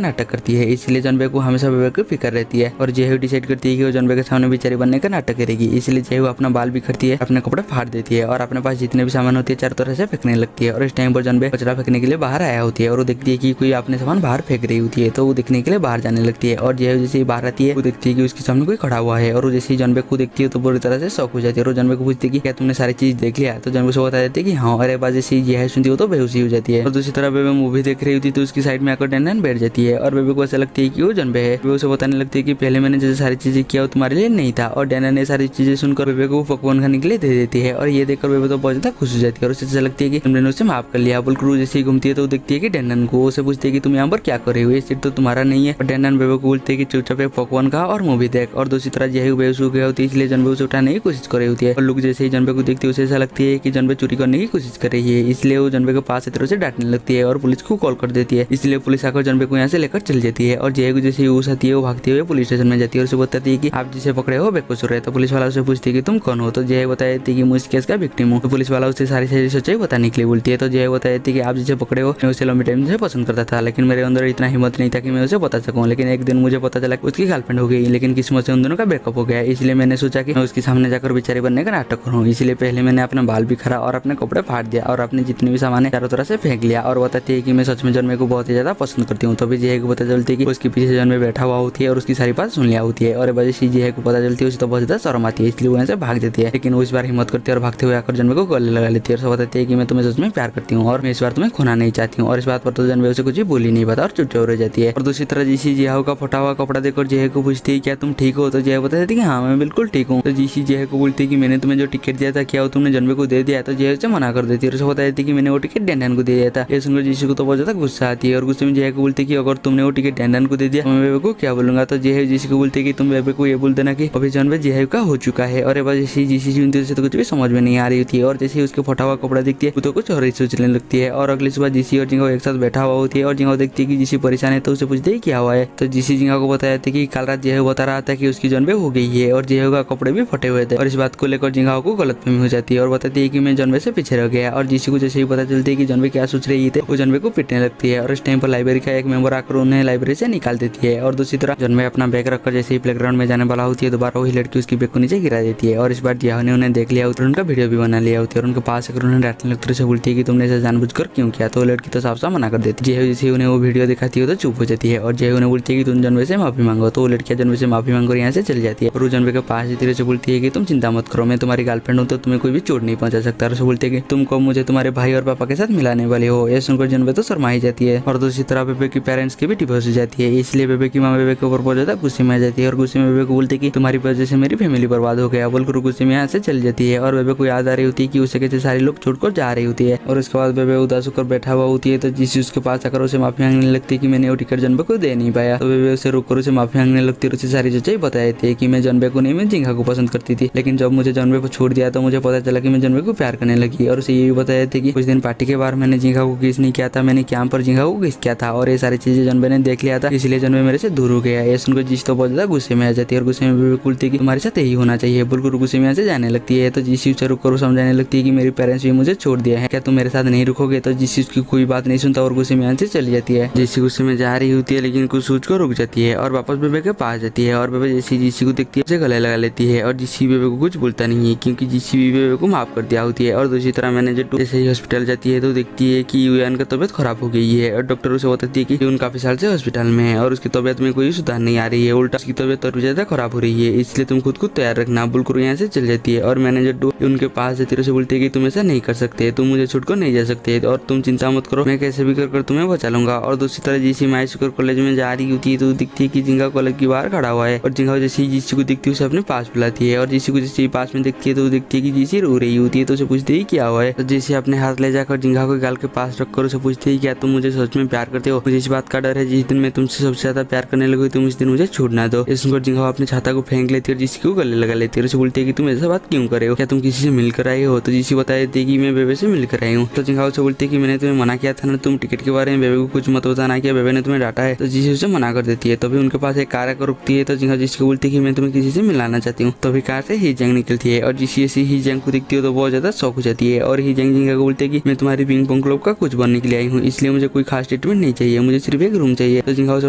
नाटक करती है, इसलिए जनबे को हमेशा बेबे की फिक्र रहती है। और जेहू डिसाइड करती है कि वो जनबे के सामने बिचारी बनने का नाटक करेगी, इसलिए जेहू अपना बाल बिखरती है, अपने कपड़े फाड़ देती है और अपने पास जितने भी सामान होती है चारों तरह से फेंकने लगती है। और इस टाइम पर जनबे कचरा फेंकने के लिए बाहर आया होती है और वो देखती है कि कोई अपने सामान बाहर फेंक रही होती है, तो वो देखने के लिए बाहर जाने लगती है। और जेहू जैसे ही बाहर आती है वो देखती है कि उसके सामने कोई खड़ा हुआ है और वो जैसे ही जनबे को देखती है तो बुरी तरह से शॉक हो जाती है। और जनबे को पूछती है कि क्या तुमने सारी चीज देख लिया, तो जनबे से बता देती है कि हाँ। और एक बार जैसे यह सुनती हो तो बेहोशी हो जाती है। और दूसरी तरफ बेबे मूवी देख रही होती है तो उसकी साइड में आकर डैनन बैठ जाती है और बेबे को ऐसा लगती है कि वो जनबे है। बेबे उसे बताने लगती है कि पहले मैंने जैसे सारी चीजें किया वो तुम्हारे लिए नहीं था। और डैनन ने सारी चीजें सुनकर बेबे को पकवान खाने के लिए दे देती है और ये देखकर बेबे तो बहुत ज्यादा खुश हो जाती है और उसे ऐसा लगती है कि तुमने उसे माफ कर लिया। बुलक्रू जैसे ही घूमती है तो देखती है कि डैनन को, उसे पूछती है कि तुम यहाँ पर क्या कर रही हो, ये सीट तो तुम्हारा नहीं है। और डैनन बेबे को बोलती है कि चुपचाप एक पकवान खा और मूवी देख। और दूसरी तरह जेहू बेहोश हो गया होती है, इसलिए जनबे उसे उठाने की कोशिश कर रही होती है। और लुक जैसे ही जनबे को देखती है उसे ऐसा लगती है कि जनबे चोरी करने की कोशिश कर रही है, इसलिए वो जनबे के पास तरह से डांटने लगती है और पुलिस को कॉल कर देती है। इसलिए पुलिस आकर जनबे को यहाँ से लेकर चल जाती है। और जेहू जैसे ही उस आती है वो भागती हुए पुलिस स्टेशन में जाती है और उसे बताती है कि आप जिसे पकड़े हो बेकसूर है। तो पुलिस वाला उसे पूछती है कि तुम कौन हो, तो जेहू बता देती है कि मैं इस केस का विक्टिम हूँ। तो पुलिस वाला उसे सारी सच्चाई बताने के लिए बोलती है। तो जेहू बता देती है कि आप जिसे पकड़े हो मैं उसे लंबे टाइम से पसंद करता था, लेकिन मेरे अंदर इतना हिम्मत नहीं था कि मैं उसे बता सकूं। लेकिन एक दिन मुझे पता चला कि उसकी गर्लफ्रेंड हो गई, लेकिन किस्मत से उन दोनों का ब्रेकअप हो गया। इसलिए मैंने सोचा कि मैं उसके सामने जाकर बेचारी बनने का नाटक करूँ। इसलिए पहले मैंने अपना बाल बिखरा और अपने कपड़े फाड़ दिया और अपने जितने भी सामान चारों तरह से फेंक लिया। और बताती है कि मैं सच में जनबे को बहुत ही ज्यादा पसंद करती हूँ। तभी जेहू को पता चलती है कि उसके पीछे जनबे बैठा हुआ होती है और उसकी सारी बात सुन लिया होती है। और वजह से जेहू को पता चलती है उसे तो बहुत ज्यादा शर्म आती है, इसलिए वो यहाँ से भाग जाती है। लेकिन वो इस बार हिम्मत करती है और भागते हुए आकर जनबे को गले लगा लेती है और बताती है कि मैं तुम्हें सच में प्यार करती हूँ और मैं इस बार तुम्हें खोना नहीं चाहती हूँ। और इस बात पर तो जनबे उसे कुछ भी बोल ही नहीं पाता और चुपचाप रह जाती है। और दूसरी तरह जीसी जेहू का फटा हुआ कपड़ा देखकर जेहू को पूछती है क्या तुम ठीक हो, तो जेहू बता देती है कि हाँ मैं बिल्कुल ठीक हूँ। तो जीसी जेहू को बोलती है कि मैंने तुम्हें जो टिकट दिया था क्या वो तुमने जनबे को दे दिया, तो जेहू से मना कर देती है और उसे बता देती है कि मैंने वो टिकट डैनन को दे दिया था। ये सुनकर जीसी को तो बहुत ज्यादा गुस्सा आती है और गुस्से में जेहू को बोलती है कि अगर तुमने वो टिकट डैनन को दे दिया तो मैं बेबे को क्या बोलूंगा। तो जेहू जीसी को बोलती है कि तुम बेबे को ये बोल देना कि अभी जनबे जेहू का हो चुका है। और जैसे जीसी सुनती है तो कुछ भी समझ में नहीं आ रही होती है और जैसे ही उसके फटा हुआ कपड़ा दिखती है वो तो कुछ और ही सोचने लगती है। और अगली सुबह जीसी और जिंगा एक साथ बैठा हुआ होती है और जिंगा देखती है कि जीसी परेशान है तो उसे पूछती है क्या हुआ है। तो जीसी जिंगा को बताया था कि कल रात जेहू बता रहा था कि उसकी जनबे हो गई है और जेहू का कपड़े भी फटे हुए थे। और इस बात को लेकर जिंगा को गलतफहमी हो जाती है और बताती है कि मैं जनबे से पीछे रह गया। और जीसी को जैसे ही पता चलती है कि जनबे क्या सोच रही थी वो जनबे को पिटने लगती है और इस टाइम पर लाइब्रेरी का एक मेंबर आकर उन्हें लाइब्रेरी से निकाल देती है। और दूसरी तरफ जनबे अपना बैग रखकर जैसे ही प्लेग्राउंड में जाने वाला होती है दोबारा वही लड़की उसकी बैग को नीचे गिरा देती है। और इस बार जेहू ने उन्हें देख लिया और उनका वीडियो भी बना लिया होती है और उनके पास आकर उन्हें डांटने लगती है, बोलती है कि तुमने ऐसा जानबूझकर क्यों किया। तो लड़की तो साफ साफ मना कर देती है। जेहू जैसे उन्हें वो वीडियो दिखाती है तो चुप हो जाती है और जेहू ने बोलती है कि तुम जनबे से माफी मांगो। तो वो लड़कियां जनबे से माफी मांगकर यहाँ से चली जाती है और वो जनबे के पास धीरे से बोलती है कि तुम चिंता मत करो, मैं तुम्हारी गर्लफ्रेंड हूँ तो तुम्हें कोई भी चोट नहीं पहुंचा सकता। और बोलती है कि तुम को मुझे तुम्हारे भाई और पापा के साथ मिलाने वाले हो। यह सुनकर जनबे तो शर्मा ही जाती है। और दूसरी तरफ बेबे की पेरेंट्स की भी डिवोर्स हो जाती है, इसलिए बेबे की माँ बेबे के ऊपर बहुत ज्यादा गुस्से में आ जाती है और गुस्से में बेबे को बोलती है कि तुम्हारी वजह से मेरी फैमिली बर्बाद हो गया। बोलकर गुस्से में यहाँ से चली जाती है और बेबे को याद आ रही होती है कि उसे कैसे सारे लोग छोड़कर जा रही होती है। और उसके बाद बेबे उदास होकर बैठा हुआ होती है तो जीसी उसके पास आकर उसे माफी मांगने लगती है कि मैंने वो टिकट जनबे को दे नहीं पाया। तो बेबे उसे रोककर उसे माफी मांगने लगती है और उसे सारी सच्चाई बता देती है कि मैं जनबे को नहीं मैं जिंगा को पसंद करती थी, लेकिन जब मुझे जनबे को छोड़ दिया तो मुझे पता चला कि मैं जनबे को प्यार करने लगी। और उसे ये भी बताया था कि कुछ दिन पार्टी के बाद मैंने जिंगा को किस नहीं किया था, मैंने कैंप पर जिंगा को किस किया था और ये सारी चीजें जनबे ने देख लिया था, इसलिए जनबे मेरे से दूर हो गया। ये सुनकर जीसी तो बहुत ज्यादा गुस्से में आ जाती है और गुस्से में बेबे बोलती है कि तुम्हारे साथ यही होना चाहिए। बिल्कुल गुस्से में से जाने लगती है तो जीसी उसे रुककर समझाने लगती है कि मेरे पेरेंट्स भी मुझे छोड़ दिया है, क्या तुम मेरे साथ नहीं रुकोगे। तो जीसी उसकी कोई बात नहीं सुनता और गुस्से में से चली जाती है। जीसी गुस्से में जा रही होती है लेकिन कुछ सोच कर रुक जाती है और वापस बेबे के पास जाती है और बेबे जैसी जीसी को देखती है उसे गले लगा लेती है और जीसी बेबे को कुछ बोलता नहीं है क्योंकि जीसी भी बेबे को माफ कर दिया होती है। और दूसरी तरह मैनेजर जैसे ही हॉस्पिटल जाती है तो देखती है कि यूएन का तबियत खराब हो गई है और डॉक्टर उसे बताती है कि यूएन काफी साल से हॉस्पिटल में है और उसकी तबियत में कोई सुधार नहीं आ रही है, उल्टा उसकी तबियत और भी ज्यादा खराब हो रही है, इसलिए तुम खुद को तैयार रखना। बोलकर यहाँ से चल जाती है और मैनेजर उनके पास जाती है बोलती है कि तुम ऐसा नहीं कर सकते, तुम मुझे छोड़कर नहीं जा सकते और तुम चिंता मत करो, मैं कैसे भी कर तुम्हें बचा लूंगा। और दूसरी तरह जीसी माइशुकर कॉलेज में जा रही होती है तो दिखती है कि जिंगा कॉलेज के बाहर खड़ा हुआ है और जिंगा जैसे ही जीसी को दिखती है उसे अपने पास बुलाती है और जीसी को जैसे ही पास में देखती है तो देखती है कि जीसी रो रही होती है तो उसे पूछती है क्या हुआ है। तो जीसी अपने हाथ ले जाकर जिंगा को गाल के पास रखकर उसे पूछती है क्या तुम मुझे सच में प्यार करते हो। मुझे इस बात का डर है जिस दिन मैं तुमसे सबसे ज्यादा प्यार करने लगी तुम इस दिन मुझे छोड़ ना दो। इस सुनकर जिंगा अपने छाता को फेंक लेती है और जीसी को गले लगा लेती है और उसे बोलती है कि तुम ऐसा बात क्यों करे हो, क्या तुम किसी से मिलकर आए हो। तो जीसी बता देती है कि मैं बेबे से मिलकर आई हूँ। तो जिंगा उसे बोलती है कि मैंने तुम्हें मना किया था ना तुम टिकट के बारे में बेबे को कुछ मत बताना, क्या बेबे ने तुम्हें डांटा है। तो जीसी उसे मना कर देती है। तभी उनके पास एक कार आकर रुकती है तो जिंगा जीसी को बोलती है कि मैं तुम्हें किसी से मिलाना चाहती हूँ। तभी कार से ही जंग निकलती है और जिसी ऐसी ही जंग को दिखती है तो बहुत ज्यादा शौक हो जाती है और ही जंग जिंगा को बोलते हैं कि मैं तुम्हारी पिंग पोंग क्लब का कुछ बनने के लिए आई हूँ, इसलिए मुझे कोई खास ट्रीटमेंट नहीं चाहिए, मुझे सिर्फ एक रूम चाहिए। तो जिंगा उसे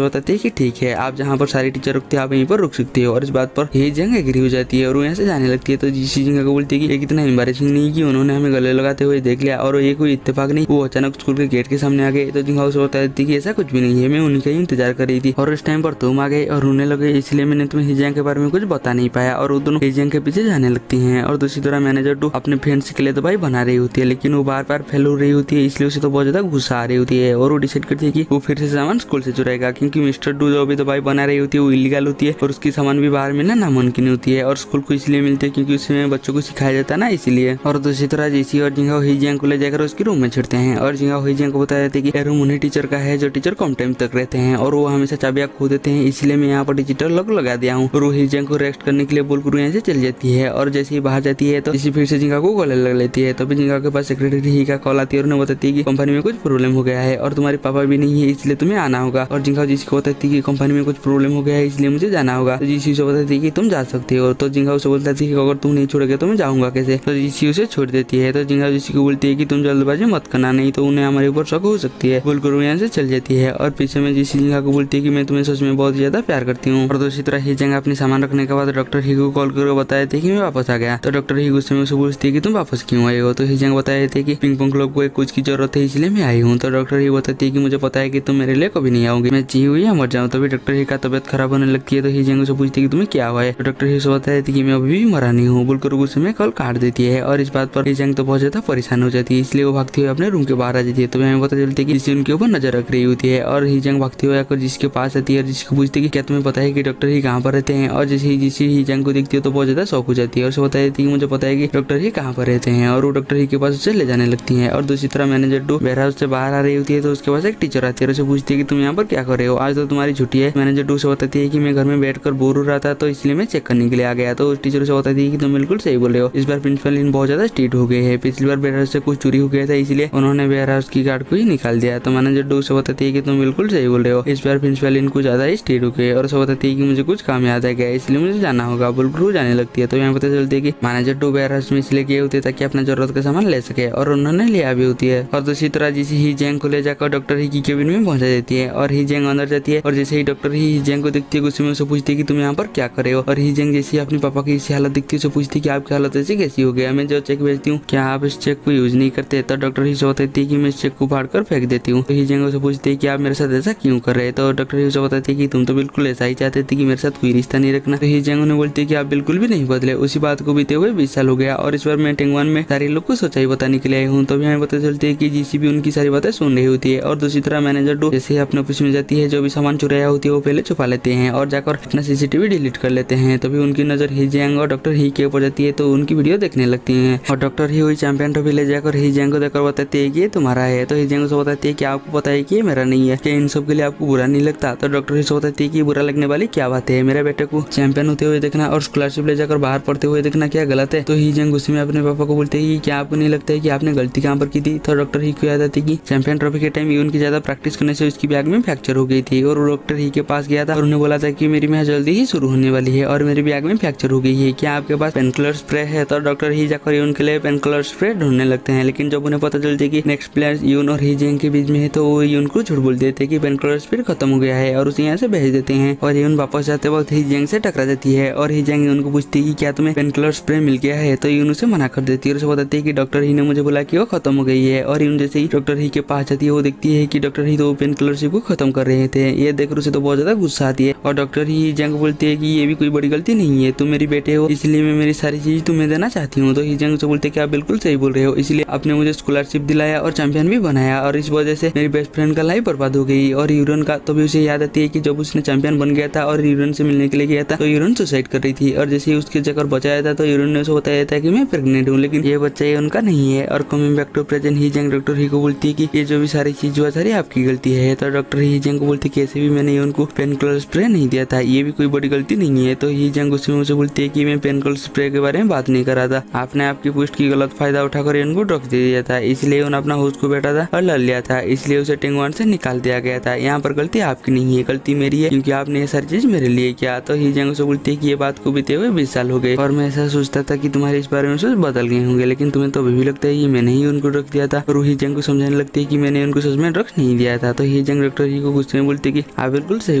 बताते हैं कि ठीक है, आप जहाँ पर सारे टीचर रुकते हैं आप यहीं पर रुक सकते हो। और इस बात पर ही जंग एग्री हो जाती है और वो यहाँ से जाने लगती है। तो जिसी जिंगा को बोलती है कि इतना एम्बैरेसिंग नहीं कि उन्होंने हमें गले लगाते हुए देख लिया और ये कोई इत्तेफाक नहीं, वो अचानक स्कूल के गेट के सामने आ गए। तो जिंगा उसे बता देती है कि ऐसा कुछ भी नहीं है, मैं उन्हीं का ही इंतजार कर रही थी और उस टाइम पर तुम आ गए और रोने लगे, इसलिए मैंने तुम्हें हिजंग के बारे में कुछ बता नहीं पाया। और वो दोनों हिजंग के पीछे जाने लगती हैं। और दूसरी तरह मैनेजर टू अपने फ्रेंड्स के लिए दवाई बना रही होती है, लेकिन वो बार बार फेल हो रही होती है, इसलिए उसे तो बहुत ज्यादा गुस्सा आ रही होती है और वो डिसाइड करती है कि वो फिर से सामान स्कूल से चुराएगा, क्योंकि मिस्टर डू जो भी दवाई बना रही होती है वो इलीगल होती है और उसकी सामान भी बाहर मिलना नामुमकिन होती है और स्कूल को इसलिए मिलती है क्योंकि उसमें बच्चों को सिखाया जाता है ना, इसलिए। और दूसरी तरह जेसी और जिंगा हिजंग को ले जाकर उसके रूम में छिड़ते हैं और जिंगा हिजंग को बता देते हैं कि रूम उन्हीं टीचर का है जो टीचर कम टाइम तक रहते हैं और वो हमेशा चाबियां खो देते हैं, इसलिए मैं यहाँ पर डिजिटल लॉक लगा दिया हूँ। और वो हिजंग को रेस्ट करने के लिए बोलकर यहाँ से चल जाती है और जैसे ही बाहर जाती है तो इसी फिर से जिंगा को गले लग लेती है। तभी जिंगा के पास सेक्रेटरी ही का कॉल आती है और उन्हें बताती है कि कंपनी में कुछ प्रॉब्लम हो गया है और तुम्हारे पापा भी नहीं है, इसलिए तुम्हें आना होगा। और जिंगा जिसी को बताती है कि कंपनी में कुछ प्रॉब्लम हो गया है इसलिए मुझे जाना होगा। तो जिसी उसे बताती है कि तुम जा सकते हो। तो जिंगा उसे बोलता है कि अगर तुम नहीं छोड़ोगे तो मैं जाऊंगा कैसे। तो जिसी उसे छोड़ देती है। तो जिंगा जिसी को बोलती है कि तुम जल्दबाजी मत करना, नहीं तो उन्हें हमारे ऊपर शक हो सकती है। बोलकर वो यहाँ से चल जाती है और पीछे में जिसी जिंगा को बोलती है कि मैं तुम्हें सच में बहुत ज्यादा प्यार करती हूँ। और दूसरी तरह हिजंग अपने सामान रखने के बाद डॉक्टर ही को कॉल करके बताए थे कि मैं वापस आ गया। तो डॉक्टर ही गुस्से में उसे पूछती है कि तुम वापस क्यों आए हो। तो हिजंग बताए थे कि पिंग पोंग क्लब को एक कोच की जरूरत है इसलिए मैं आई हूँ। तो डॉक्टर ही बताती है कि मुझे पता है कि तुम मेरे लिए कभी नहीं आओगे, मैं जी हुई या मर जाऊँ। तभी डॉक्टर ही का तबियत खराब होने लगती है। तो हिजंग उसे पूछती है कि तुम्हें क्या हुआ है। तो डॉक्टर ही उसे बताती है कि मैं अभी भी मरा नहीं हूँ। बोलकर गुस्से में कॉल काट देती है और इस बात पर हिजंग तो बहुत ज्यादा परेशान हो जाती है, इसलिए वो भागती हुई अपने रूम के बाहर आ जाती है। तो हमें पता चलती है कि जिससे उनके ऊपर नजर रख रही होती है और हिजंग भागती हुई आकर जिसके पास आती है और जिसको पूछती है कि क्या तुम्हें पता है कि डॉक्टर ही कहाँ पर रहते हैं। और जैसे ही जिसी हिजंग को देखती है तो बहुत ज्यादा शौक हो जाती है और उसे बता देती है कि मुझे पता है कि डॉक्टर ही कहाँ पर रहते हैं और वो डॉक्टर ही के पास उसे ले जाने लगती है। और दूसरी तरह मैनेजर टू वेयरहाउस से बाहर आ रही होती है तो उसके पास एक टीचर आती है और उसे पूछती है कि तुम यहाँ पर क्या कर रहे हो, आज तो तुम्हारी छुट्टी है। मैनेजर टू से बताती है कि मैं घर में बैठकर बोर हो रहा था तो इसलिए मैं चेक करने के लिए आ गया। तो टीचर से बताती है कि तुम बिल्कुल सही बोल रहे हो, इस बार प्रिंसिपल इन बहुत ज्यादा स्ट्रिक्ट हो गए हैं, पिछली बार वेयरहाउस से कुछ चोरी हो गया था इसलिए उन्होंने वेयरहाउस की गार्ड को ही निकाल दिया। तो मैनेजर टू से बताती है कि तुम बिल्कुल सही बोल रहे हो, इस बार प्रिंसिपल इनको ज्यादा ही स्ट्रिक्ट हो गए। और उसे बताती है कि मुझे कुछ काम याद आ गया इसलिए मुझे जाना होगा। बोलकर जाने लगती है। तो यहाँ पता चलती है कि मैनेजर टू वेयरहाउस में इसलिए गए होते ताकि अपना जरूरत का सामान ले सके और उन्होंने लिया भी होती है। और दूसरी तरह जिसे ही जैंग को ले जाकर डॉक्टर ही की केबिन में पहुंचा देती है और ही जैंग अंदर जाती है और जैसे ही डॉक्टर ही जैंग को देखती है गुस्से में उसे पूछती है कि तुम यहाँ पर क्या कर रहे हो। और ही जैंग जैसे अपने पापा की इसी हालत दिखती है उसे पूछती है कि आपकी हालत ऐसी कैसी हो गया, मैं जो चेक भेजती हूँ क्या आप इस चेक को यूज नहीं करते। तो डॉक्टर ही से बताती है कि मैं इस चेक को फाड़ कर फेंक देती हूँ। तो ही जैंग उसे पूछती है कि आप मेरे साथ ऐसा क्यों कर रहे हैं। तो डॉक्टर ही से बताती है कि तुम तो बिल्कुल ऐसा ही चाहते थे कि मेरे साथ कोई रिश्ता नहीं रखना। तो ही जैंग उन्हें बोलती है कि आप बिल्कुल भी नहीं बदले, उसी बात को बीते हुए 20 साल हो गया और इस बार मैं टेंगवान में सारे लोग को सच्चाई बताने के लिए आई हूँ। तो हमें पता चलती है कि जीसी भी उनकी सारी बातें सुन रही होती है। और दूसरी तरह मैनेजर टू जैसे अपने ऑफिस में जाती है जो भी सामान चुराया होती है वो पहले छुपा लेते हैं और जाकर अपना सीसीटीवी डिलीट कर लेते हैं। तभी उनकी नजर ही जैंग और डॉक्टर ही के ऊपर जाती है तो उनकी वीडियो देखने लगती है और डॉक्टर ही वही चैंपियन ट्रॉफी ले जाकर ही जैंग को देकर बताती है कि ये तुम्हारा है। तो ही जैंग उसे बताती है कि आपको पता है कि ये मेरा नहीं है, क्या इन सब के लिए आपको बुरा नहीं लगता। तो डॉक्टर ही से बताती है कि बुरा लगने वाली क्या बात है, मेरे बेटे को चैंपियन होते हुए देखना और स्कॉलरशिप ले जाकर बाहर पढ़ते हुए देखना क्या गलत है। तो ही जैंग गुस्से में अपने पापा को बोलते हैं कि क्या आपको नहीं लगता है कि आपने गलती कहाँ पर की थी। तो डॉक्टर ही को याद आती है कि चैंपियन ट्रॉफी के टाइम यून की ज्यादा प्रैक्टिस करने से उसकी बैग में फ्रैक्चर हो गई थी और वो डॉक्टर ही के पास गया था और उन्हें बोला था कि मेरी मैच जल्दी ही शुरू होने वाली है और मेरी बैग में फ्रैक्चर हो गई है, क्या आपके पास पेन कलर स्प्रे है। तो डॉक्टर ही जाकर यून के लिए पेन कलर स्प्रे ढूंढने लगते हैं, लेकिन जब उन्हें पता चलती है कि नेक्स्ट प्लेयर यून और ही जैंग के बीच में है तो वो यून को झूठ बोल देते हैं कि पेन कलर स्प्रे खत्म हो गया है और उसे यहाँ से भेज देते हैं। और यून वापस जाते वक्त ही जैंग से टकरा जाती है और ही जैंग यून को पूछती है कि क्या तुम्हें पेन कलर स्प्रे मिल गया है। तो यून उसे मना कर देती है और उसे बताती है कि डॉक्टर ही ने मुझे बोला कि वो खत्म हो गई है। और यून जैसे ही डॉक्टर ही के पास जाती है वो देखती है कि डॉक्टर ही तो पेन कलर स्प्रे को खत्म कर रहे थे। ये देखकर उसे तो बहुत ज्यादा गुस्सा आती है और डॉक्टर ही जैंग को बोलती है कि ये भी कोई बड़ी गलती नहीं है, तुम मेरी बेटे हो इसलिए मैं मेरी सारी चीज तुम्हें देना चाहती हूँ। तो ही जैंग उसे बोलते हैं कि आप बिल्कुल सही बोल रहे हो, इसलिए आपने मुझे स्कॉलरशिप दिलाया और चैंपियन भी बनाया और इस वजह से मेरी बेस्ट फ्रेंड का लाइफ बर्बाद हो गई। और यूरन का तो भी उसे याद आती है कि जब उसने चैंपियन बन गया था और यूरन से मिलने के लिए गया था तो यूरन सुसाइड कर रही थी और जैसे ही उसके चक्कर बचाया था तो यूरन ने उसे बताया था कि मैं प्रेग्नेंट हूँ, लेकिन ये बच्चा ये उनका नहीं है। और कमिंग बैक टू प्रेजेंट ही जैंग डॉक्टर ही को बोलती है कि ये जो भी सारी चीज हुआ सारी आपकी गलती है। तो डॉक्टर ही जैंग को बोलती है कैसे भी मैंने उनको पेन कलर स्प्रे नहीं दिया था, ये भी कोई बड़ी गलती नहीं है। तो ही जैंग गुस्से में मुझे बोलती है कि मैं पेन कलर स्प्रे के बारे में बात नहीं कर रहा था, आपने आपकी पोस्ट की गलत फायदा उठाकर उनको ड्रग्स दे दिया था, इसलिए उन्हें अपना होश को बैठा था और लड़ लिया था, इसलिए उसे टेंगवान से निकाल दिया गया था। यहाँ पर गलती आपकी नहीं है, गलती मेरी है क्योंकि आपने ये सारी चीज मेरे लिए किया। तो ही जैंग उसे बोलती है कि ये बात को बीते हुए 20 साल हो हो गए और मैं ऐसा सोचता था कि तुम्हारे इस बारे में सोच बदल गए होंगे, लेकिन तुम्हें तो अभी भी लगता है कि मैंने ही उनको रख दिया था। और ही जंग को समझाने लगती है कि मैंने उनको सच में रख नहीं दिया था। तो ही जंग डॉक्टर ही को गुस्से में बोलती है कि आप बिल्कुल सही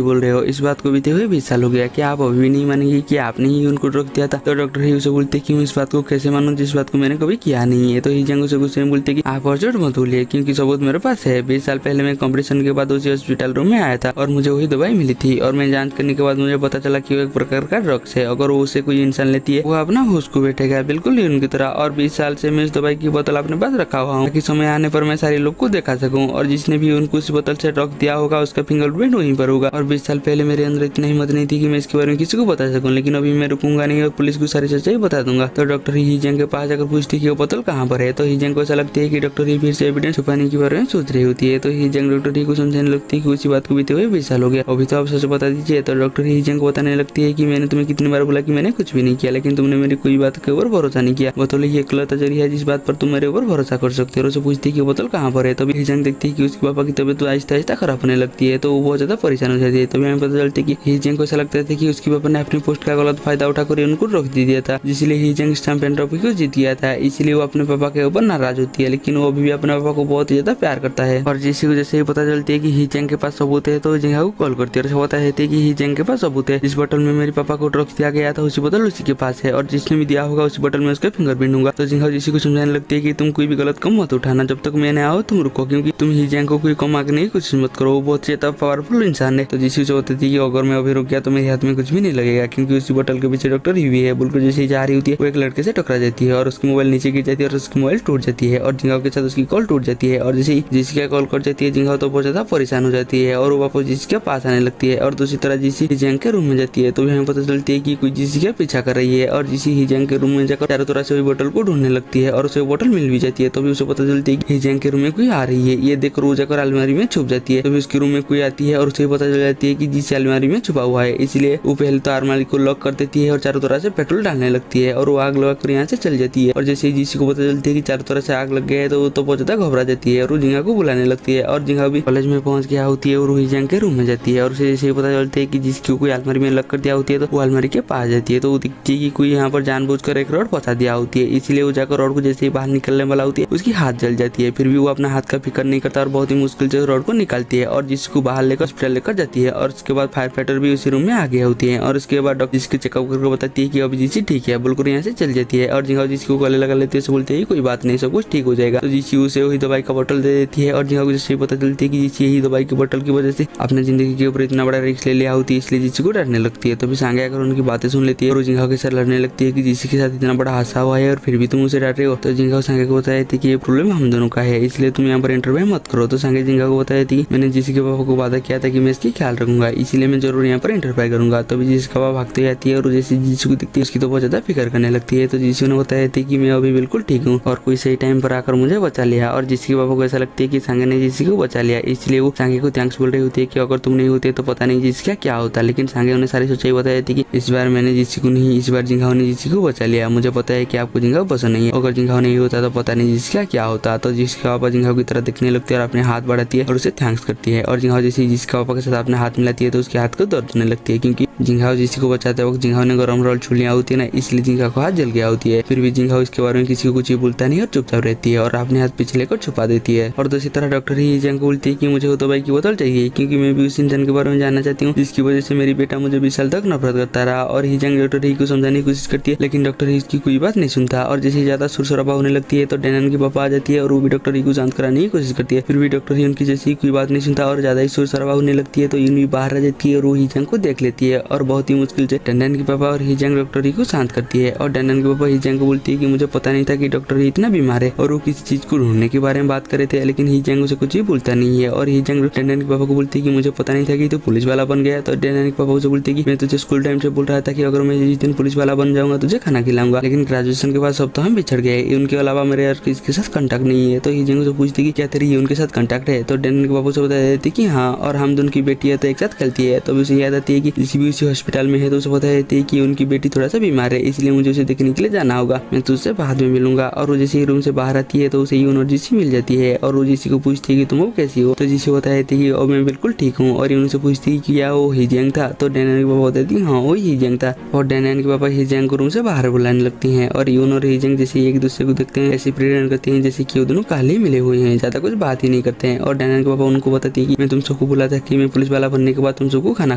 बोल रहे हो, इस बात को बीते हुए 20 साल हो गया, क्या आप अभी भी नहीं मानेंगे कि आपने ही उनको रोक दिया था। तो डॉक्टर ही उसे बोलते कि मैं इस बात को कैसे मानूं जिस बात को मैंने कभी किया नहीं है। तो ही जंग उसे गुस्से में बोलते कि आप और झूठ मत बोलिए, क्योंकि सबूत मेरे पास है। 20 साल पहले मैं कॉम्पिटिशन के बाद उसी हॉस्पिटल रूम में आया था और मुझे वही दवाई मिली थी और मैं जांच करने के बाद मुझे पता चला कि वो एक प्रकार का ड्रग्स है। अगर वो उसे कोई इंसान लेती है वो अपना होश को बैठेगा बिल्कुल ही उनकी तरह। और 20 साल से मैं इस दवाई की बोतल अपने पास रखा हुआ हूँ ताकि समय आने पर मैं सारे लोग को दिखा सकूं और जिसने भी उनको इस बोतल से ड्रग दिया होगा उसका फिंगरप्रिंट वहीं पर होगा। और 20 साल पहले मेरे अंदर इतनी हिम्मत नहीं थी कि मैं इसके बारे में किसी को बता सकूं, लेकिन अभी मैं रुकूंगा नहीं और पुलिस को सारी सच्चाई बता दूंगा। तो डॉक्टर ही जंग के पास जाकर पूछती कि वो बोतल कहाँ पर है। तो ही जंग को ऐसा लगता है कि डॉक्टर ही फिर से एविडेंस छुपाने के बारे में सोच रही होती है। तो ही जंग डॉक्टर ही को समझाने लगती है कि उसी बात को बीते हुए 20 साल हो गया, अभी तो आप सच बता दीजिए। तो डॉक्टर ही जंग को बताने लगती है कि मैंने तुम्हें कितनी बार बोला कि मैंने कुछ भी नहीं किया, लेकिन तुमने मेरी कोई बात के ऊपर भरोसा नहीं किया। बोतल ही इकलौता जरिया है जिस बात पर तुम मेरे ऊपर भरोसा कर सकते हो। और उसे पूछती है कि बोतल कहाँ पर है। तभी ही जंग देखती है कि उसके पापा की तबीयत आहिस्ता आहिस्ता खराब होने लगती है, तो वो बहुत ज्यादा परेशान हो जाती है। तभी हमें पता चलती है कि ही जंग को ऐसा लगता था कि उसके पापा ने अपनी पोस्ट का गलत फायदा उठाकर उनको रोक दिया था, जिसलिए ही जंग चैंपियन ट्रॉफी को जीत गया था। इसलिए वो अपने पापा के ऊपर नाराज होती है, लेकिन वो अभी भी अपने पापा को बहुत ज्यादा प्यार करता है। और जिसी को जैसे ही पता चलती है कि ही जंग के पास सबूत है तो जिंगा को कॉल करती है और बता है कि ही जंग के पास सबूत है। जिस बोतल में मेरे पापा को ड्रग्स दिया गया था उसी बोतल उसी के पास है और जिसने भी दिया होगा उसी बोतल में उसका फिंगरप्रिंट दूंगा। तो जिंगा जिसी को समझाने लगती है कि तुम कोई भी गलत कम मत उठाना, जब तक मैं आओ तुम रुको, क्योंकि तुम ही जंग को कोई कम आगे नहीं कुछ मत करो, वो बहुत ज्यादा पावरफुल इंसान है। तो जिसी से होती थी कि अगर मैं अभी रुक गया तो मेरे हाथ में कुछ भी नहीं लगेगा, क्योंकि उसी बोतल के पीछे डॉक्टर ही है। बिल्कुल जैसे जा रही होती है वो एक लड़के से टकरा जाती है और उसकी मोबाइल नीचे गिर जाती है और उसकी मोबाइल टूट जाती है और जिंगाओ के साथ उसकी कॉल टूट जाती है। और जैसे जिसकी कॉल कर जाती है जिंगाओ तो बहुत ज्यादा परेशान हो जाती है और वो वापस जिसके पास आने लगती है। और दूसरी तरह जिसी जंग के रूम में जाती है तो हमें पता चलती है कि कोई जिसी का पीछा कर रही है और जिसी ही जंग के रूम में जाकर चारों तरह से वही बोतल को ढूंढने लगती है और उसे बोतल मिल भी जाती है। तो भी उसे पता चलती है कि जंग के रूम में कोई आ रही है। ये देख रोज जाकर अलमारी में छुप जाती है। तभी उसके रूम में कोई आती है और उसे पता चल जाती है कि जिस अलमारी में छुपा हुआ है, इसलिए वो पहले तो अलमारी को लॉक कर देती है और चारों तरह से पेट्रोल डालने लगती है और वो आग लगाकर यहाँ से चल जाती है। और जैसे ही जिसी को पता चलती है कि चारों तरह से आग लग गया है तो वो तो बहुत ज्यादा घबरा जाती है और वो जिंगा को बुलाने लगती है और जिंगा भी कॉलेज में पहुंच गया होती है और वही जंग के रूम में जाती है और उसे जैसे ही पता चलती है कि जिसकी कोई अलमारी में लग कर दिया होती है तो वो अलमारी के पास जाती है। तो वो दिखती है कि कोई यहाँ पर जानबूझकर एक रॉड फंसा दिया होती है, इसलिए वो जाकर रॉड को जैसे ही बाहर निकलने वाला होती है उसकी हाथ जल जाती है। फिर भी वो अपना हाथ का फिक्र नहीं करता और बहुत ही मुश्किल से रॉड को निकालती है और जिसको बाहर लेकर हॉस्पिटल लेकर जाती है। और उसके बाद फायर फाइटर भी उसी रूम में आ गई होती है और उसके बाद डॉक्टर जिसके चेकअप करके बताती है कि अभी जिसी ठीक है, बिल्कुल यहाँ से चल जाती है। और जिंगा जिसको गले लगा लेती है बोलती है कोई बात नहीं, सब कुछ ठीक हो जाएगा। तो जिसी उसे वही दवाई का बोतल दे देती है और जिंगा को जैसे पता चलती है कि जिसी यही दवाई की बोतल की वजह से अपने जिंदगी के ऊपर इतना बड़ा रिस्क ले लिया होती है, इसलिए जिसी को डरने लगती है। तो भी सांगे आकर उनकी बातें सुन लेती है और जिंगा के साथ लड़ने लगती है कि जिसी के साथ इतना बड़ा हादसा हुआ है और फिर भी तुम उसे डर रहे हो। तो जिंगा सांगे को बताया थी कि ये प्रॉब्लम हम दोनों का है, इसलिए तुम यहाँ पर इंटरव्यू मत करो। तो सांगे जिंगा को बताया थी मैंने जिसी के पापा को वादा किया था कि मैं इसकी ख्याल रखूंगा, इसीलिए मैं जरूर यहाँ पर इंटरव्यू करूंगा। तो भी जिसका पापा भागते हुए आती है और जैसे जिसू को दिखती है उसकी तो बहुत ज्यादा फिक्र करने लगती है। तो जिसू ने बताया थी कि मैं अभी बिल्कुल ठीक हूँ और कोई सही टाइम पर आकर मुझे बचा लिया। और जिसके पापा को ऐसा लगता है कि सांगे ने जिसी को बचा लिया, इसलिए वो सांगे को थैंक्स बोल रही होती है कि अगर तुम नहीं होते तो पता नहीं जिसका क्या होता। लेकिन सांगे उन्हें सारी सच्चाई बताई थी कि इस बार मैंने जिसी को नहीं, इस बार जिंगाओ ने जिसी को बचा लिया। मुझे पता है कि आपको जिंगाओ पसंद नहीं है, अगर जिंगाओ नहीं होता तो पता नहीं जिसका क्या होता। तो जिसके पापा जिंगाओ की तरह दिखने लगती है और अपने हाथ बढ़ाती है और उसे थैंक्स करती है। और जिंगाओ जैसे जिसके पापा के साथ अपने हाथ मिलाती है तो उसके हाथ को दर्द होने लगती है, क्योंकि जिंगाओ जिसी को बचाते वक्त जिंगाओ ने गरम रोल छू लिया होती है ना, इसलिए जिंगा को हाथ जल गया होती है। फिर भी जिंगाओ इसके बारे में किसी को कुछ बोलता नहीं और चुपचाप रहती है और अपने हाथ पीछे लेकर छुपा देती है। और दूसरी तरह डॉक्टर ही जिंगा को बोलती है कि मुझे वो दवाई की बोतल चाहिए, क्योंकि मैं भी उस इंसान के बारे में जानना चाहती हूँ जिसकी वजह से मेरी बेटा मुझे 20 साल तक नफरत करता रहा। और ही जंग डॉक्टर ही को समझाने की कोशिश करती है, लेकिन डॉक्टर ही इसकी कोई बात नहीं सुनता। और जैसे ज्यादा सुरसराबा होने लगती है तो डैनन की पापा आ जाती है और वो भी डॉक्टर ही को शांत कराने की कोशिश करती है। फिर भी डॉक्टर ही उनकी जैसी कोई बात नहीं सुनता और ज्यादा ही सुरसराबा होने लगती है तो यून भी बाहर आ जाती है और वो ही जंग को देख लेती है और बहुत ही मुश्किल से डैनन की पापा और ही जंग डॉक्टर ही को शांत करती है। और डैनन के पापा ही जंग को बोलती है कि मुझे पता नहीं था कि डॉक्टर ही इतना बीमार है और वो किसी चीज को ढूंढने के बारे में बात करे थे, लेकिन ही जंग उसे कुछ भी बोलता नहीं है। और ही जंग डैनन के पापा को बोलती है कि मुझे पता नहीं था कि तू पुलिस वाला बन गया। तो डैनन के पापा उसे बोलते हैं कि मैं तुझे स्कूल टाइम से बोल रहा था कि अगर मैं जिस दिन पुलिस वाला बन जाऊंगा तुझे खाना खिलाऊंगा, लेकिन ग्रेजुएशन के बाद सब तो हम बिछड़ गए, उनके अलावा मेरे यार किसके साथ कांटेक्ट नहीं है। तो ही जंग से पूछती कि क्या तेरी उनके साथ कांटेक्ट है। तो डैनन के पापा से बता देती कि हाँ, और हम दोनों की बेटी है तो एक साथ खेलती है। तो उसे याद आती है कि जिसी भी जीसी हॉस्पिटल में है तो उसे बताती है कि उनकी बेटी थोड़ा सा बीमार है, इसलिए मुझे उसे देखने के लिए जाना होगा, मैं तुझसे बाद में मिलूंगा। और वो जैसे ही रूम से बाहर आती है तो उसे यून और जीसी मिल जाती है और वो जीसी को पूछती है कि तुम कैसी हो। तो जीसी बताती है कि मैं बिल्कुल ठीक हूँ। और यून से पूछती है कि क्या वो हिजियांग था। तो डैनियल के पापा बताती है हाँ वो हिजियांग था। और डैनियल के पापा हिजियांग को रूम से बाहर बुलाने लगती हैं और यून और हिजियांग जैसे एक दूसरे को देखते हैं ऐसे प्रेरणा करते हैं जैसे कि वो दोनों काले ही मिले हुए हैं, ज्यादा कुछ बात ही नहीं करते हैं। और डैनियल के पापा उनको बताती है कि मैं तुम सबको बोला था कि मैं पुलिस वाला बनने के बाद तुम सबको खाना